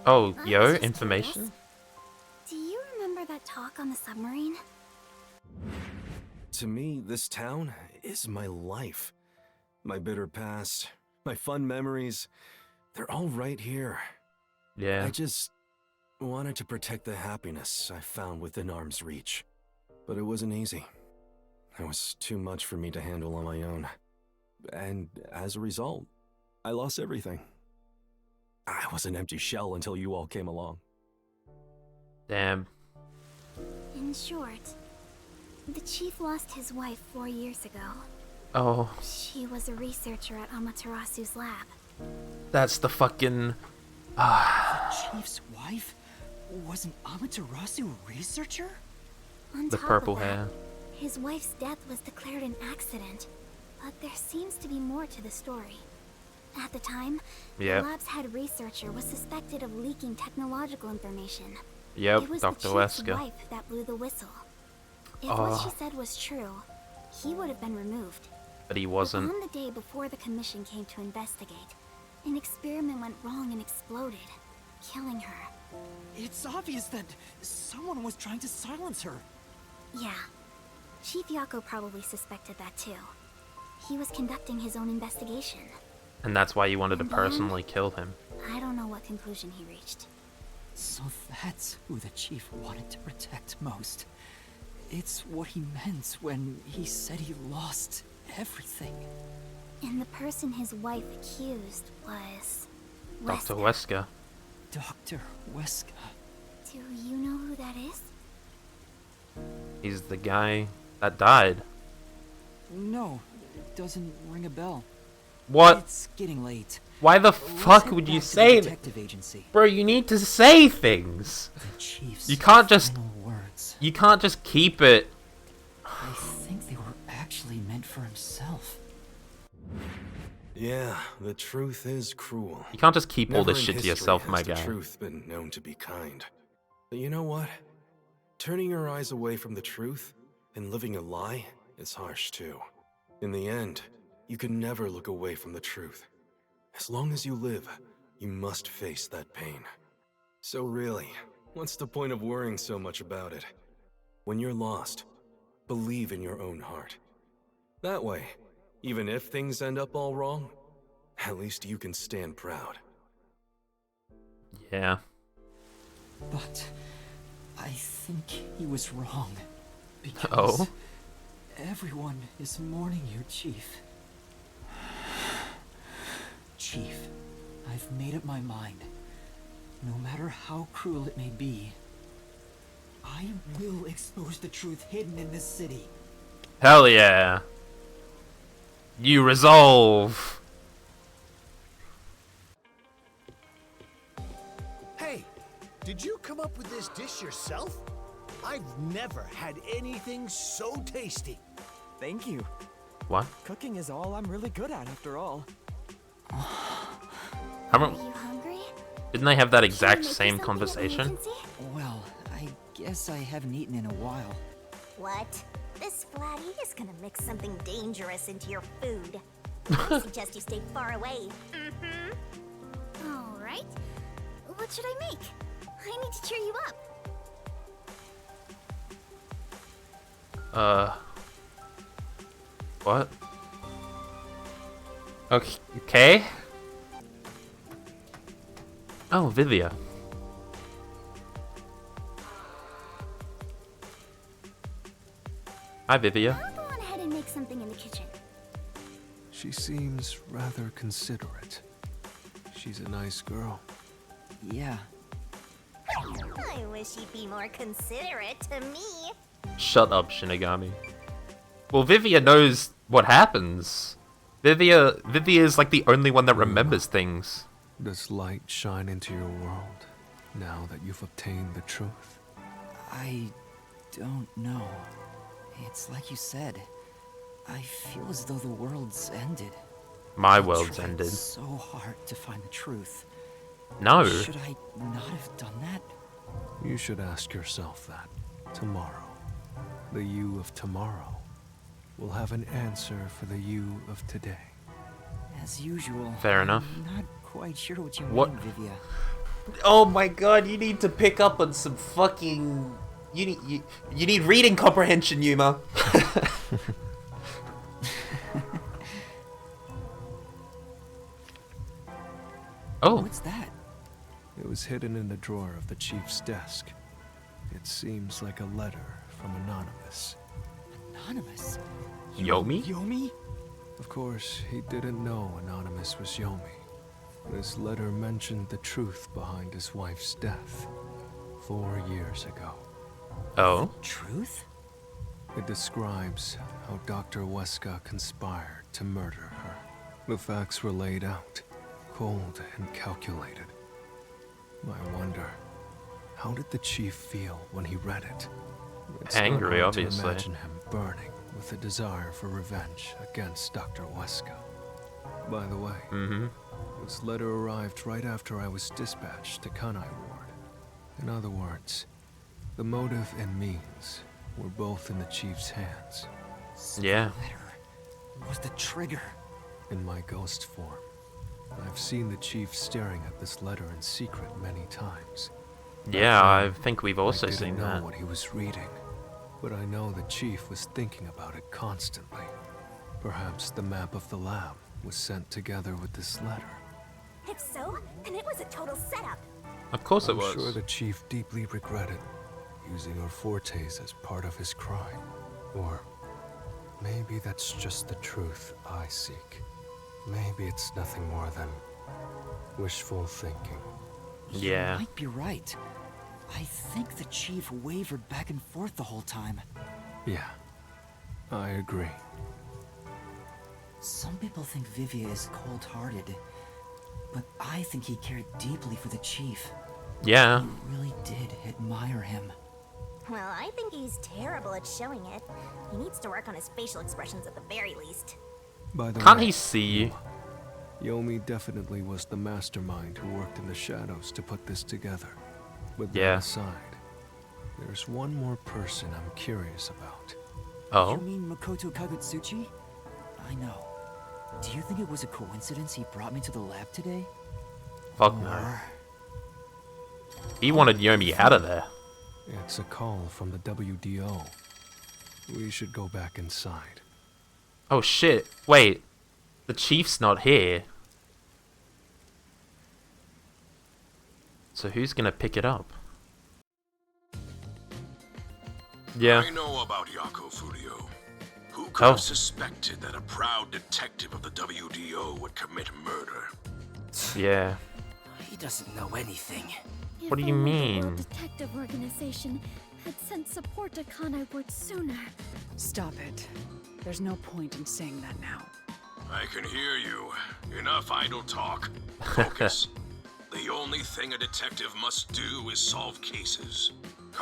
Oh, I yo, was just information? curious. Do you remember that talk on the submarine? To me, this town is my life. My bitter past, my fun memories, they're all right here. Yeah. I just wanted to protect the happiness I found within arm's reach. But it wasn't easy. It was too much for me to handle on my own. And as a result, I lost everything. I was an empty shell until you all came along. Damn. In short, the chief lost his wife 4 years ago. Oh, She was a researcher at Amaterasu's lab. that's the fucking... The chief's wife was an Amaterasu researcher? On the top purple of that, hair. his wife's death was declared an accident, but there seems to be more to the story. At the time, Yep. the lab's head researcher was suspected of leaking technological information. Yep, It was Dr. the chief's Wesker. wife that blew the whistle. If Oh. what she said was true, he would have been removed. But he But wasn't. on the day before the commission came to investigate, an experiment went wrong and exploded, killing her. It's obvious that someone was trying to silence her. Yeah, Chief Yako probably suspected that too. He was conducting his own investigation. And that's why you wanted to And then- personally kill him. I don't know what conclusion he reached. So that's who the chief wanted to protect most. It's what he meant when he said he lost everything. And the person his wife accused was... Dr. Wesker. Wesker. Dr. Wesker. Do you know who that is? He's the guy that died. No, it doesn't ring a bell. What? It's getting late. Why the Let's fuck head would you back to the say that? detective agency. Bro, you need to say things. The chief's You can't just... final words. You can't just keep it. I think they were actually meant for himself. Yeah, the truth is cruel. You can't just keep all Never this in shit to history yourself, has my the guy. truth been known to be kind. But you know what? Turning your eyes away from the truth and living a lie is harsh too. In the end, you can never look away from the truth. As long as you live, you must face that pain. So really, what's the point of worrying so much about it? When you're lost, believe in your own heart. That way, even if things end up all wrong, at least you can stand proud. Yeah. But I think he was wrong. Because Oh? everyone is mourning you, Chief. Chief, I've made up my mind. No matter how cruel it may be, I will expose the truth hidden in this city. Hell yeah. You resolve. Hey, did you come up with this dish yourself? I've never had anything so tasty. Thank you. What? Cooking is all I'm really good at, after all. Are you hungry? Didn't they have that Can exact I make you same something conversation? emergency? Well, I guess I haven't eaten in a while. What? This flatty is gonna mix something dangerous into your food. I suggest you stay far away. All right. What should I make? I need to cheer you up. What? Okay. Oh, Vivia. Hi, Vivia. I'll go on ahead and make something in the kitchen. She seems rather considerate. She's a nice girl. Yeah. I wish you'd be more considerate to me. Shut up, Shinigami. Well, Vivia knows what happens. Vivia is like the only one that remembers things. Does light shine into your world now that you've obtained the truth? I don't know. It's like you said. I feel as though the world's ended. My I world's tried ended. so hard to find the truth. No. Should I not have done that? You should ask yourself that tomorrow. The you of tomorrow will have an answer for the you of today. As usual. Fair enough. I'm not quite sure what you What? mean, Vivia. Oh my god, you need to pick up on some fucking... You need reading comprehension, Yuma. Oh. What's that? It was hidden in the drawer of the chief's desk. It seems like a letter from Anonymous. Anonymous? Yomi? Yomi? Of course, he didn't know Anonymous was Yomi. This letter mentioned the truth behind his wife's death 4 years ago. Oh? Truth? It describes how Dr. Weska conspired to murder her. The facts were laid out, cold and calculated. I wonder, how did the chief feel when he read it? It's not Angry, hard to obviously. imagine him burning with a desire for revenge against Dr. Weska. By the way, this letter arrived right after I was dispatched to Kanai Ward. In other words, the motive and means were both in the chief's hands. Yeah. The letter was the trigger. In my ghost form, I've seen the chief staring at this letter in secret many times. Yeah, I think we've also I didn't seen know that. what he was reading, but I know the chief was thinking about it constantly. Perhaps the map of the lab was sent together with this letter. If so, then it was a total setup. Of course it I'm was. sure the chief deeply regretted using our fortes as part of his crime. Or maybe that's just the truth I seek. Maybe it's nothing more than wishful thinking. Yeah. You might be right. I think the chief wavered back and forth the whole time. Yeah, I agree. Some people think Vivia is cold-hearted, but I think he cared deeply for the chief. Yeah. He really did admire him. Well, I think he's terrible at showing it. He needs to work on his facial expressions at the very least. By the Can't way, he see? Yomi definitely was the mastermind who worked in the shadows to put this together. But that Yeah. aside, there's one more person I'm curious about. Oh? You mean Makoto Kagutsuchi? I know. Do you think it was a coincidence he brought me to the lab today? Fuck no. He wanted Yomi out of there. It's a call from the WDO. We should go back inside. Oh shit. Wait. The chief's not here. So who's gonna pick it up? Yeah. I know about Yako Furio. Who could have suspected that a proud detective of the WDO would commit murder? Yeah. He doesn't know anything. What do you If only the mean? World Detective Organization had sent support to Kanai Ward sooner. Stop it. There's no point in saying that now. I can hear you. Enough idle talk. Focus. The only thing a detective must do is solve cases.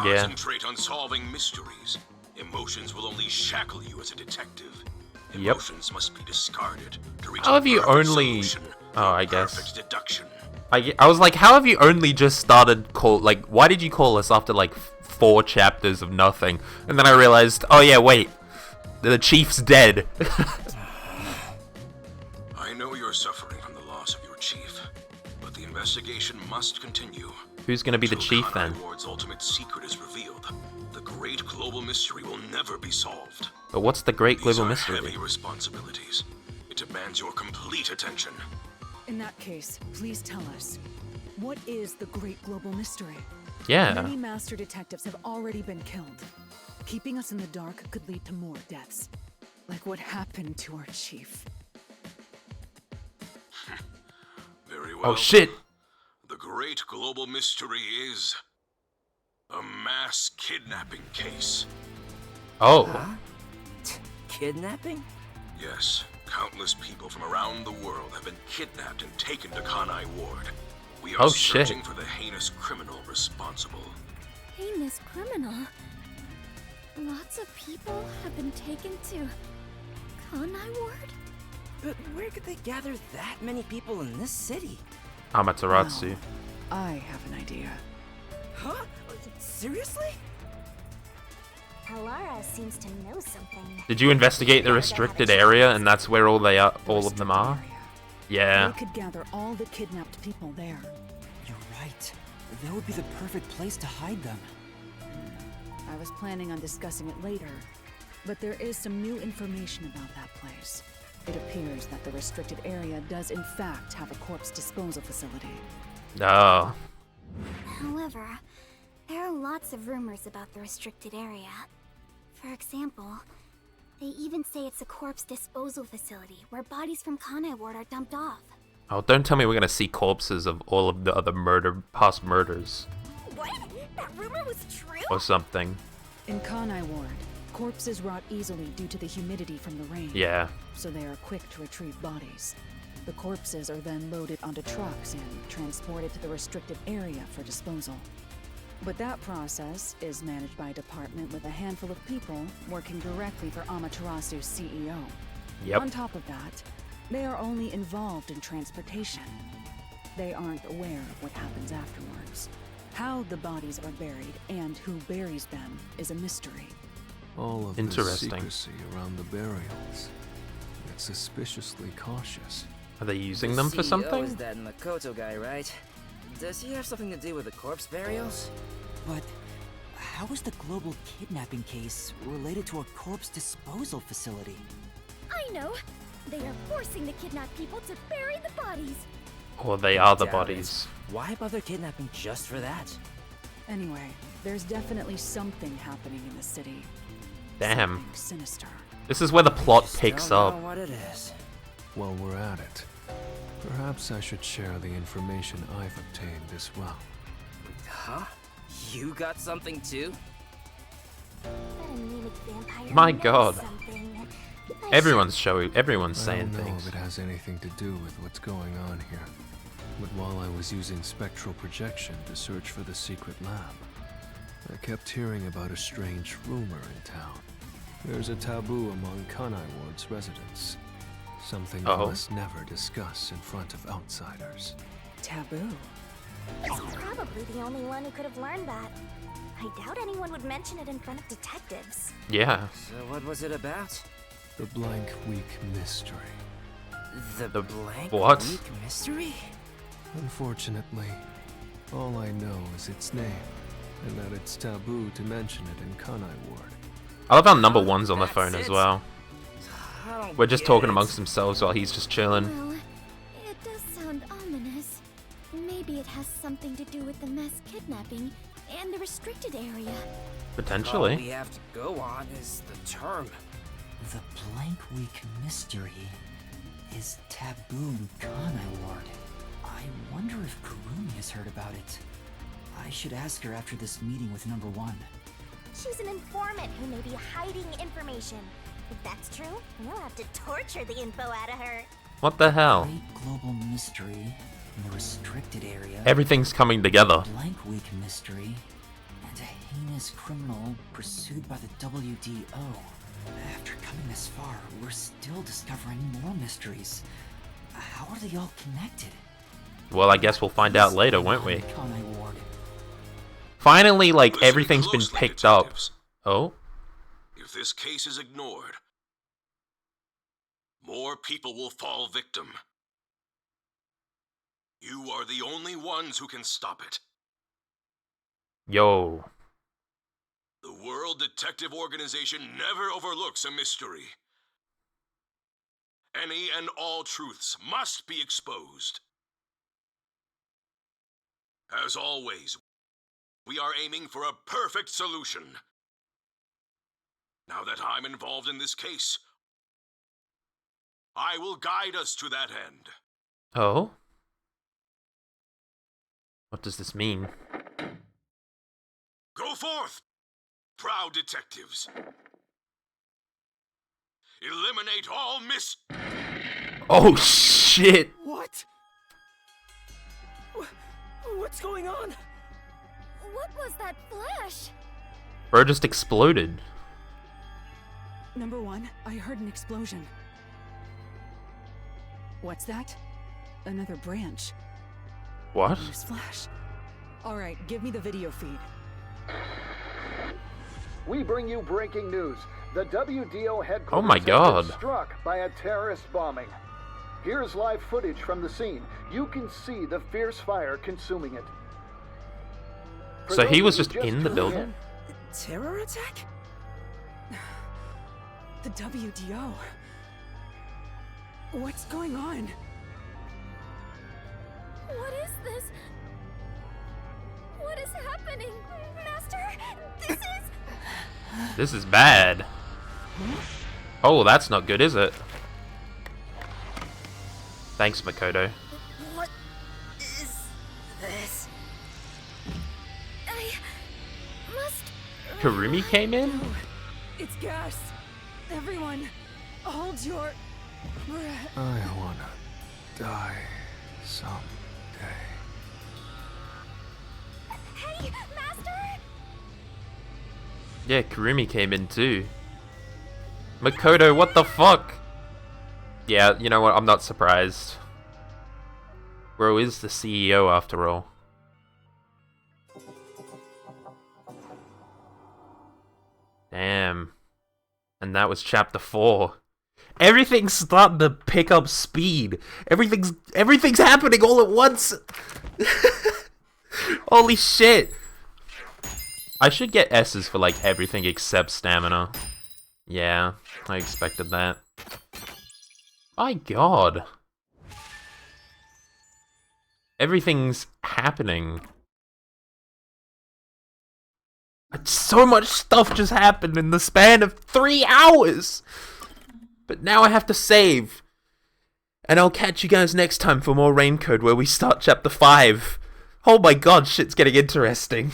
Yeah. Concentrate on solving mysteries. Emotions will only shackle you as a detective. Emotions must be discarded to reach How have you perfect only... solution, Oh, I perfect guess. deduction. I was like, how have you only just started like, why did you call us after like 4 chapters of nothing? And then I realized, oh yeah, wait. The chief's dead. I know you're suffering from the loss of your chief, but the investigation must continue. Who's gonna be the chief then? Kanai Ward's ultimate secret is revealed. The great global mystery will never be solved. But what's the great global These are mystery? heavy responsibilities. It demands your complete attention. In that case, please tell us, what is the great global mystery? Yeah. Many master detectives have already been killed. Keeping us in the dark could lead to more deaths. Like what happened to our chief. Very well. Oh shit! The great global mystery is a mass kidnapping case. Oh. Huh? Kidnapping? Yes, countless people from around the world have been kidnapped and taken to Kanai Ward. We are Oh, shit. searching for the heinous criminal responsible. Heinous criminal? Lots of people have been taken to Kanai Ward? But where could they gather that many people in this city? Amaterasu. I have an idea. Huh? Seriously? Alara seems to know something. Did you investigate the restricted area and that's where all of them are? Yeah. We could gather all the kidnapped people there. You're right. That would be the perfect place to hide them. I was planning on discussing it later, but there is some new information about that place. It appears that the restricted area does in fact have a corpse disposal facility. Oh. However, there are lots of rumors about the restricted area. For example, they even say it's a corpse disposal facility where bodies from Kanai Ward are dumped off. Oh, don't tell me we're gonna see corpses of all of the other past murders. What? That rumor was true? Or something. In Kanai Ward, corpses rot easily due to the humidity from the rain. Yeah. So they are quick to retrieve bodies. The corpses are then loaded onto trucks and transported to the restricted area for disposal. But that process is managed by a department with a handful of people working directly for Amaterasu's CEO. Yep. On top of that, they are only involved in transportation. They aren't aware of what happens afterwards. How the bodies are buried and who buries them is a mystery. All of Interesting. the secrecy around the burials. It's suspiciously cautious. Are they using them for CEO something? is that Makoto guy, right? Does he have something to do with the corpse burials? But how is the global kidnapping case related to a corpse disposal facility? I know! They are forcing the kidnapped people to bury the bodies! Or they are the Doubt bodies. it. Why bother kidnapping just for that? Anyway, there's definitely something happening in the city. Damn. Something sinister. This is where the plot Just picks don't up. know what it is. While we're at it, perhaps I should share the information I've obtained as well. Huh? You got something too? That anemic vampire My knows God. something. Everyone's saying I don't know things. if it has anything to do with what's going on here. But while I was using spectral projection to search for the secret lab, I kept hearing about a strange rumor in town. There's a taboo among Kanai Ward's residents. Something I must never discuss in front of outsiders. Taboo? He's probably the only one who could have learned that. I doubt anyone would mention it in front of detectives. Yeah. So what was it about? The Blank Week Mystery. The blank what? week mystery? Unfortunately, all I know is its name, and that it's taboo to mention it in Kanai Ward. I love how number one's on the phone That's as it. well. I don't We're just get talking it. amongst themselves while he's just chilling. Well, it does sound ominous. Maybe it has something to do with the mass kidnapping and the restricted area. All Potentially. we have to go on is the term. The Blank Week Mystery is taboo in Kanai Ward. I wonder if Kurumi has heard about it. I should ask her after this meeting with number one. She's an informant who may be hiding information. If that's true, we'll have to torture the info out of her. What the hell? Great global mystery in the restricted area. Everything's coming together. Blank Week Mystery and a heinous criminal pursued by the WDO. After coming this far, we're still discovering more mysteries. How are they all connected? Well, I guess we'll find out later, won't we? Connie Ward. Finally, like, Listen everything's been closely, picked up. detectives. Oh? If this case is ignored, more people will fall victim. You are the only ones who can stop it. Yo. The World Detective Organization never overlooks a mystery. Any and all truths must be exposed. As always, we are aiming for a perfect solution. Now that I'm involved in this case, I will guide us to that end. Oh? What does this mean? Go forth, proud detectives. Eliminate all Oh, shit! What? What's going on? What was that flash? Bro just exploded. Number one, I heard an explosion. What's that? Another branch. What? Newsflash. All right, give me the video feed. We bring you breaking news. The WDO headquarters Oh my God. has been struck by a terrorist bombing. Here's live footage from the scene. You can see the fierce fire consuming it. For So he those was who just in the tuned building? Terror attack? The WDO. What's going on? What is this? What is happening? Master, this is... This is bad. Oh, that's not good, is it? Thanks, Makoto. What is this? I must... Karumi came in? It's gas. Everyone, hold your breath. I wanna die someday. Hey, Master! Yeah, Karumi came in too. Makoto, what the fuck? Yeah, you know what? I'm not surprised. Bro is the CEO after all. Damn. And that was chapter 4. Everything's starting to pick up speed. Everything's happening all at once. Holy shit. I should get S's for like everything except stamina. Yeah, I expected that. My god. Everything's happening. So much stuff just happened in the span of 3 hours! But now I have to save. And I'll catch you guys next time for more Raincode where we start chapter 5. Oh my god, shit's getting interesting.